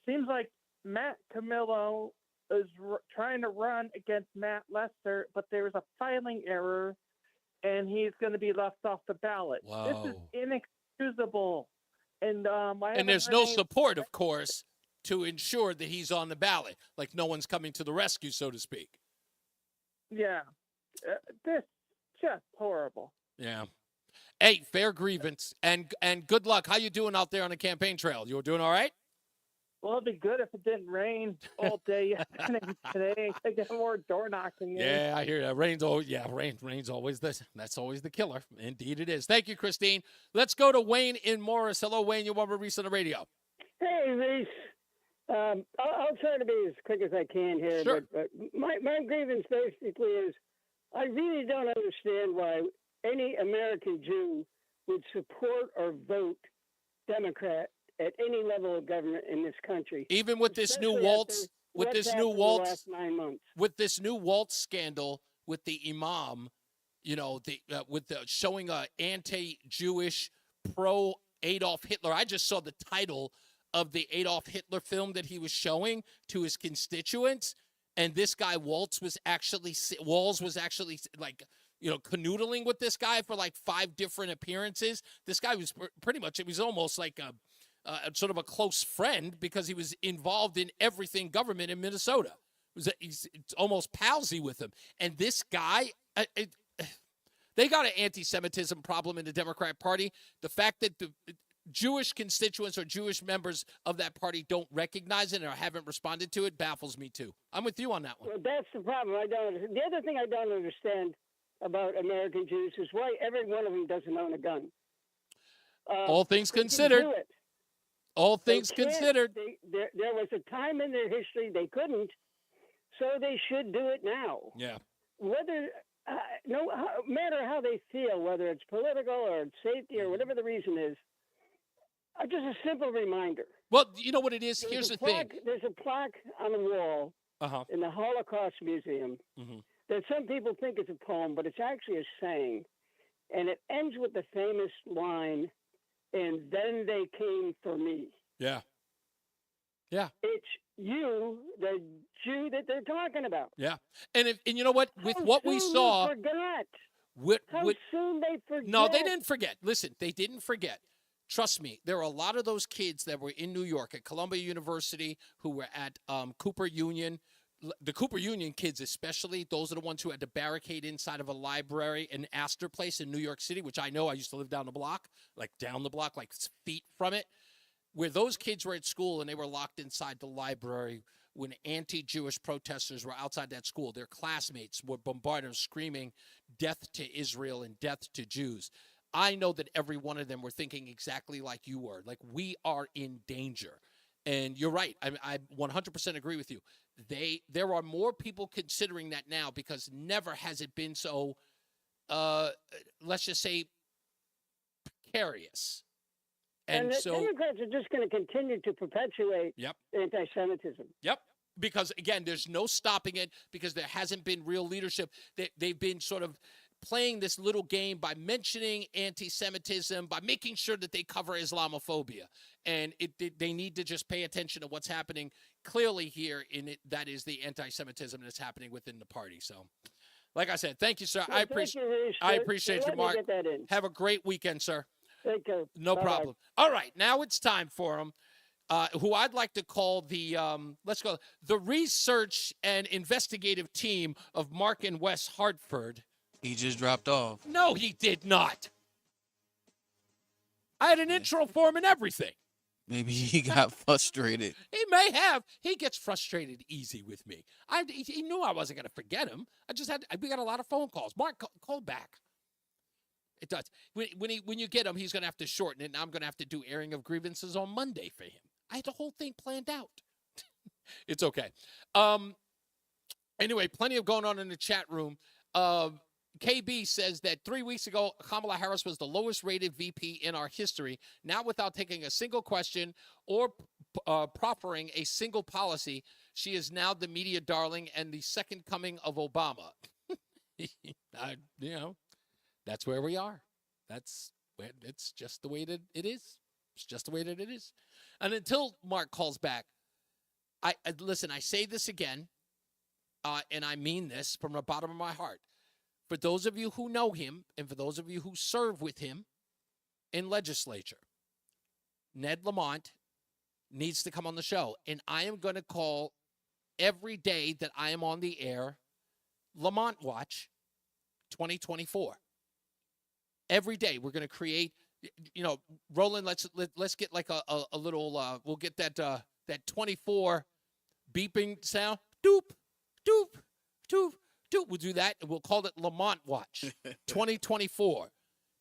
seems like Matt Camillo is trying to run against Matt Lester, but there was a filing error, and he's going to be left off the ballot. Wow. This is inexcusable. And there's no support, of course, to ensure that he's on the ballot. Like no one's coming to the rescue, so to speak. Yeah. This just horrible. Yeah. Hey, fair grievance, and good luck. How you doing out there on the campaign trail? You doing all right? Well, it'd be good if it didn't rain all day yesterday and today. I get more door knocking. Yeah, I hear that. Rain's always that's always the killer. Indeed it is. Thank you, Christine. Let's go to Wayne in Morris. Hello, Wayne. You're on Reese on the Radio. Hey, Reese. I'll try to be as quick as I can here. Sure. But my grievance basically is I really don't understand why any American Jew would support or vote Democrat at any level of government in this country. Even with this new waltz, with this new waltz scandal with the imam, you know, with the showing a anti-Jewish pro Adolf Hitler. I just saw the title of the Adolf Hitler film that he was showing to his constituents, and this guy Walls was actually like, you know, canoodling with this guy for like 5 different appearances. This guy was pretty much, it was almost like a sort of a close friend because he was involved in everything government in Minnesota. He's almost palsy with him. And this guy, they got an anti-Semitism problem in the Democrat Party. The fact that the Jewish constituents or Jewish members of that party don't recognize it or haven't responded to it baffles me too. I'm with you on that one. Well, that's the problem. The other thing I don't understand about American Jews is why every one of them doesn't own a gun. All things considered. All things considered. There was a time in their history they couldn't, so they should do it now. Yeah. Whether, no matter how they feel, whether it's political or it's safety or whatever the reason is, just a simple reminder. Well, you know what it is? Here's the thing. There's a plaque on the wall in the Holocaust Museum that some people think is a poem, but it's actually a saying. And it ends with the famous line, "And then they came for me." Yeah. Yeah. It's you, the Jew that they're talking about. Yeah. And you know what? With what we saw. How soon they forget. No, they didn't forget. Listen, they didn't forget. Trust me, there are a lot of those kids that were in New York at Columbia University who were at Cooper Union. the Cooper Union kids especially, those are the ones who had to barricade inside of a library in Astor Place in New York City, which I know. I used to live down the block, like feet from it, where those kids were at school and they were locked inside the library when anti-Jewish protesters were outside that school. Their classmates were bombarded, screaming, "Death to Israel and death to Jews." I know that every one of them were thinking exactly like you were, like we are in danger. And you're right. I 100% agree with you. There are more people considering that now because never has it been so, let's just say, precarious. And the Democrats are just going to continue to perpetuate anti-Semitism. Yep. Because, again, there's no stopping it because there hasn't been real leadership. They've been sort of playing this little game by mentioning anti-Semitism, by making sure that they cover Islamophobia. And they need to just pay attention to what's happening clearly here in it. That is the anti-Semitism that's happening within the party. So, like I said, thank you, sir. Well, I appreciate you, Mark. Have a great weekend, sir. Thank you. No problem. All right, now it's time for him, who I'd like to call the, the research and investigative team of Mark and Wes Hartford. He just dropped off. No, he did not. I had an intro for him and everything. Maybe he got frustrated. He may have. He gets frustrated easy with me. He knew I wasn't going to forget him. We got a lot of phone calls. Mark, call back. It does. When you get him, he's going to have to shorten it, and I'm going to have to do airing of grievances on Monday for him. I had the whole thing planned out. It's okay. Anyway, plenty of going on in the chat room. KB says that 3 weeks ago, Kamala Harris was the lowest rated VP in our history. Now, without taking a single question or proffering a single policy, she is now the media darling and the second coming of Obama. That's where we are. It's just the way that it is. It's just the way that it is. And until Mark calls back, listen, I say this again, and I mean this from the bottom of my heart. For those of you who know him, and for those of you who serve with him in legislature, Ned Lamont needs to come on the show. And I am going to call every day that I am on the air Lamont Watch 2024. Every day we're going to create, Roland, let's get like a little, we'll get that 24 beeping sound. Doop, doop, doop. We'll do that, and we'll call it Lamont Watch 2024,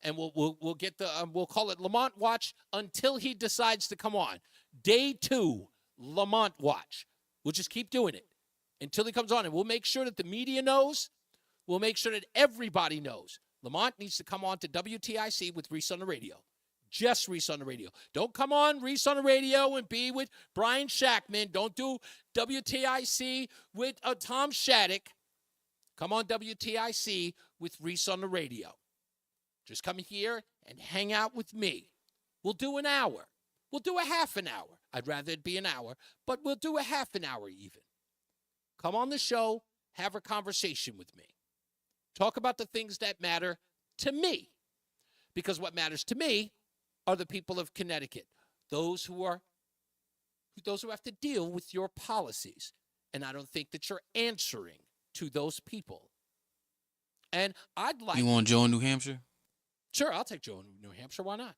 and we'll get we'll call it Lamont Watch until he decides to come on. Day 2, Lamont Watch. We'll just keep doing it until he comes on, and we'll make sure that the media knows. We'll make sure that everybody knows. Lamont needs to come on to WTIC with Reese on the Radio. Just Reese on the Radio. Don't come on Reese on the Radio and be with Brian Shackman. Don't do WTIC with Tom Shattuck. Come on WTIC with Reese on the Radio. Just come here and hang out with me. We'll do an hour. We'll do a half an hour. I'd rather it be an hour, but we'll do a half an hour even. Come on the show, have a conversation with me. Talk about the things that matter to me. Because what matters to me are the people of Connecticut, those who have to deal with your policies. And I don't think that you're answering to those people. And I'd like... You want Joe in New Hampshire? Sure, I'll take Joe in New Hampshire. Why not?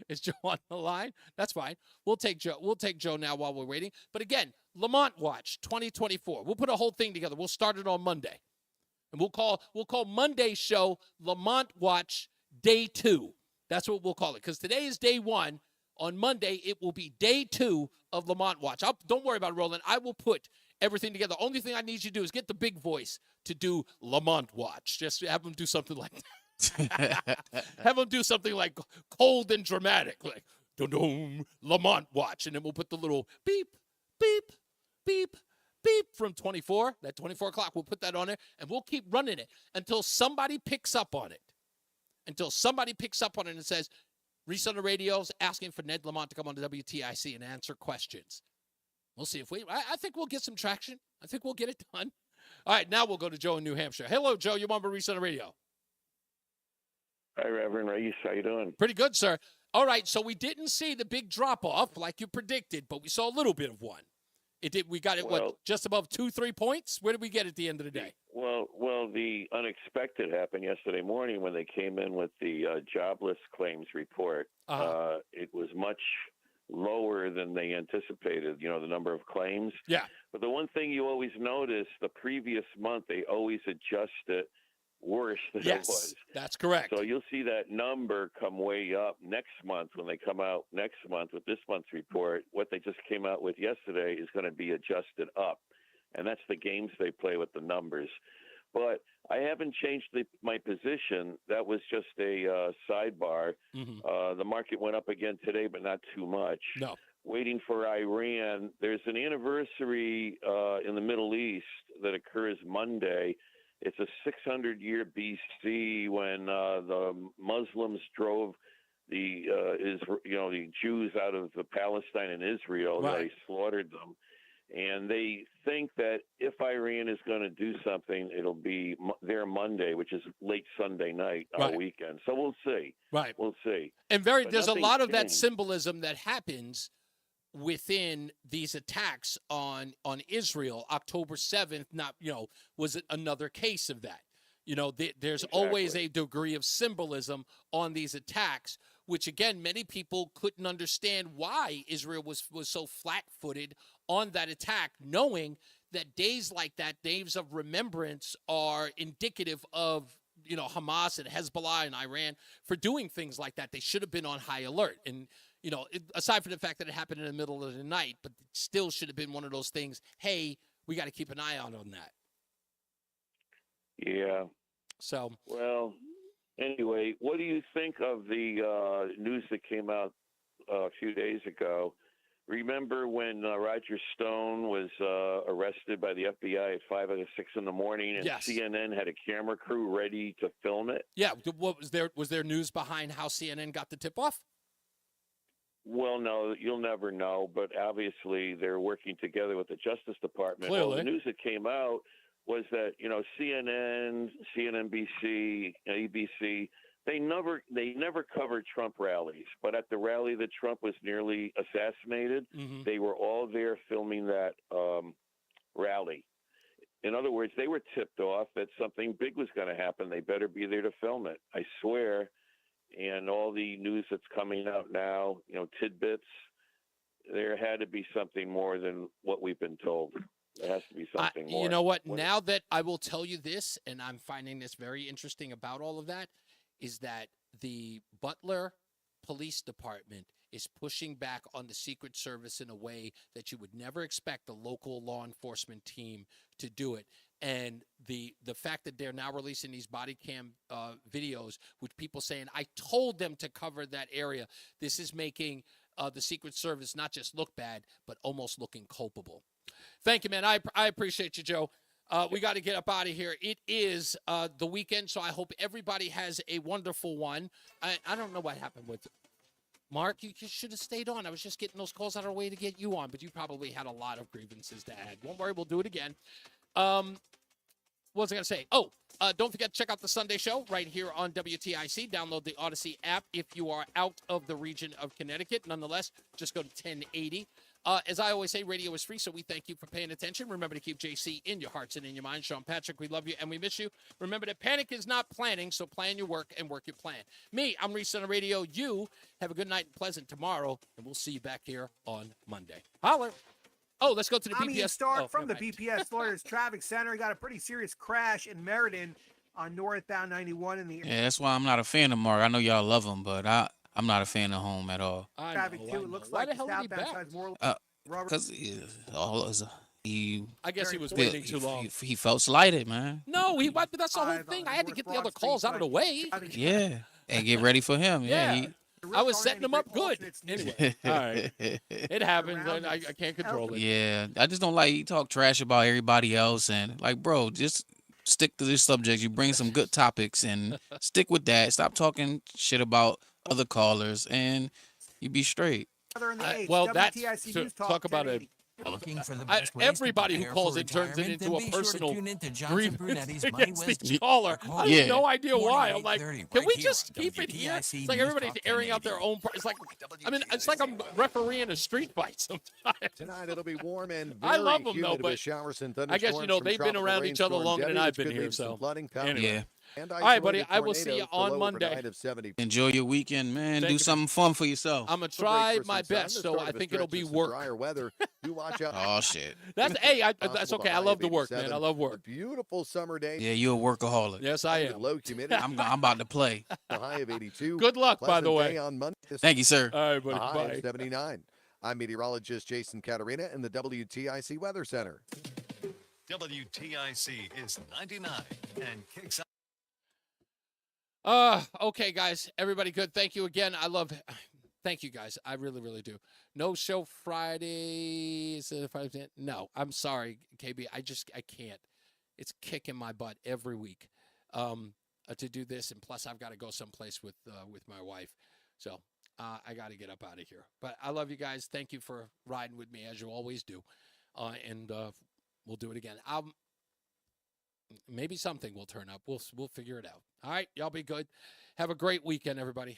Is Joe on the line? That's fine. We'll take Joe. We'll take Joe now while we're waiting. But again, Lamont Watch 2024. We'll put a whole thing together. We'll start it on Monday. And we'll call Monday's show Lamont Watch Day 2. That's what we'll call it. Because today is Day 1. On Monday, it will be Day 2 of Lamont Watch. Don't worry about it, Roland. I will put everything together. The only thing I need you to do is get the big voice to do Lamont Watch. Just have him do something like that. Have him do something like cold and dramatic, like dum Lamont Watch, and then we'll put the little beep, beep, beep, beep from 24. That 24 o'clock, we'll put that on there, and we'll keep running it until somebody picks up on it. Until somebody picks up on it and says, Reese on the Radio's asking for Ned Lamont to come on to WTIC and answer questions. We'll see if I think we'll get some traction. I think we'll get it done. All right, now we'll go to Joe in New Hampshire. Hello, Joe. You're on Reese on the Radio. Hi, Reverend Reese. How you doing? Pretty good, sir. All right, so we didn't see the big drop-off like you predicted, but we saw a little bit of one. It did. We got it, just above 2-3 points? Where did we get at the end of the day? Well, the unexpected happened yesterday morning when they came in with the jobless claims report. It was much lower than they anticipated, the number of claims. Yeah. But the one thing you always notice, the previous month, they always adjust it worse than it was. That's correct. So you'll see that number come way up next month when they come out next month with this month's report. What they just came out with yesterday is going to be adjusted up. And that's the games they play with the numbers. But I haven't changed my position. That was just a sidebar. The market went up again today, but not too much. No. Waiting for Iran. There's an anniversary in the Middle East that occurs Monday. It's a 600-year BC when the Muslims drove the Jews out of Palestine and Israel. Right. They slaughtered them. And they think that if Iran is going to do something, it'll be their Monday, which is late Sunday night, our weekend. So we'll see. Right. We'll see. And But there's a nothing's lot of that changed. symbolism that happens within these attacks on Israel. October 7th, was another case of that. There's always a degree of symbolism on these attacks, which again, many people couldn't understand why Israel was so flat-footed on that attack, knowing that days like that, days of remembrance, are indicative of Hamas and Hezbollah and Iran for doing things like that. They should have been on high alert. And aside from the fact that it happened in the middle of the night, but it still should have been one of those things. Hey, we got to keep an eye out on that. Yeah. So. Well, anyway, what do you think of the news that came out a few days ago? Remember when Roger Stone was arrested by the FBI at 5 or 6 in the morning, and Yes. CNN had a camera crew ready to film it? Yeah. What was there? Was there news behind how CNN got the tip-off? Well, no, you'll never know, but obviously they're working together with the Justice Department. Clearly. Well, the news that came out was that, CNN, CNNBC, ABC, they never covered Trump rallies. But at the rally that Trump was nearly assassinated, they were all there filming that rally. In other words, they were tipped off that something big was going to happen. They better be there to film it. I swear. And all the news that's coming out now, tidbits, there had to be something more than what we've been told. There has to be something more. You know what? Now that I will tell you this, and I'm finding this very interesting about all of that, is that the Butler Police Department is pushing back on the Secret Service in a way that you would never expect a local law enforcement team to do it. And the fact that they're now releasing these body cam videos with people saying, I told them to cover that area, this is making the Secret Service not just look bad, but almost looking culpable. Thank you, man. I appreciate you, Joe. We got to get up out of here. It is the weekend, so I hope everybody has a wonderful one. I don't know what happened with Mark. You should have stayed on. I was just getting those calls out of our way to get you on, but you probably had a lot of grievances to add. Don't worry, we'll do it again. What was I going to say? Don't forget to check out the Sunday show right here on WTIC. Download the Odyssey app if you are out of the region of Connecticut. Nonetheless, just go to 1080. As I always say, radio is free, so we thank you for paying attention. Remember to keep JC in your hearts and in your minds. Sean Patrick, we love you and we miss you. Remember that panic is not planning, so plan your work and work your plan. Me, I'm Reese on the Radio. You have a good night and pleasant tomorrow, and we'll see you back here on Monday. Holler. Oh, let's go to the I'm BPS. Ian Stark from the BPS Lawyers Traffic Center. Got a pretty serious crash in Meriden on northbound 91 in the Yeah, that's why I'm not a fan of Mark. I know y'all love him, but I'm not a fan of home at all. traffic too. It looks like the southbound side's more rubber. Because I guess he was waiting too long. He felt slighted, man. No, that's the whole thing. I had to get the other calls out of the way. Yeah, and get ready for him. Yeah, I was setting him up good. Anyway, all right. It happens. I can't control it. Yeah, I just don't like he talk trash about everybody else and like, bro, just stick to this subject. You bring some good topics and stick with that. Stop talking shit about other callers and you be straight. Well, that's talk about Looking for the best ways everybody to who prepare calls for it turns it retirement? into Then a be sure to personal tune into Johnson grievance Brunetti's Money against the Wisdom. caller. I have no idea why. I'm like, 8:30, can right we here just on keep it here? WTIC It's like everybody's NewsTalk airing out their own. It's like, I mean, it's like I'm refereeing a street fight sometimes. Tonight it'll be warm and very I love them humid though, with but showers and I guess thunderstorms from they've been tropical around each other rainstorm longer than Debbie, I've which been could here. lead to some So flooding, power anyway. and All right, buddy. isolated I will see you tornadoes, the on low Monday. overnight of 70. Enjoy your weekend, man. Thank Do you. something fun for yourself. I'm gonna For try some my sun, best, the so start I of a think it'll stretch be of some work. drier weather. Do watch out. Oh shit. That's that's okay. I love the work, man. I love A work. beautiful summer day. Yeah, you're a workaholic. Yes, I With am. low humidity. I'm about to play. A high of 82. Good luck, by the Pleasant way. day on Monday. Thank you, sir. All right, buddy. A high Bye. of 79. I'm meteorologist Jason Caterina in the WTIC Weather Center. WTIC is 99 and kicks off. Okay, guys. Everybody good. Thank you again. Thank you, guys. I really, really do. No show Friday. Is it Friday? No, I'm sorry, KB. I can't. It's kicking my butt every week to do this, and plus I've got to go someplace with my wife. So I got to get up out of here. But I love you guys. Thank you for riding with me as you always do, and we'll do it again. Maybe something will turn up. We'll figure it out. All right, y'all be good. Have a great weekend, everybody.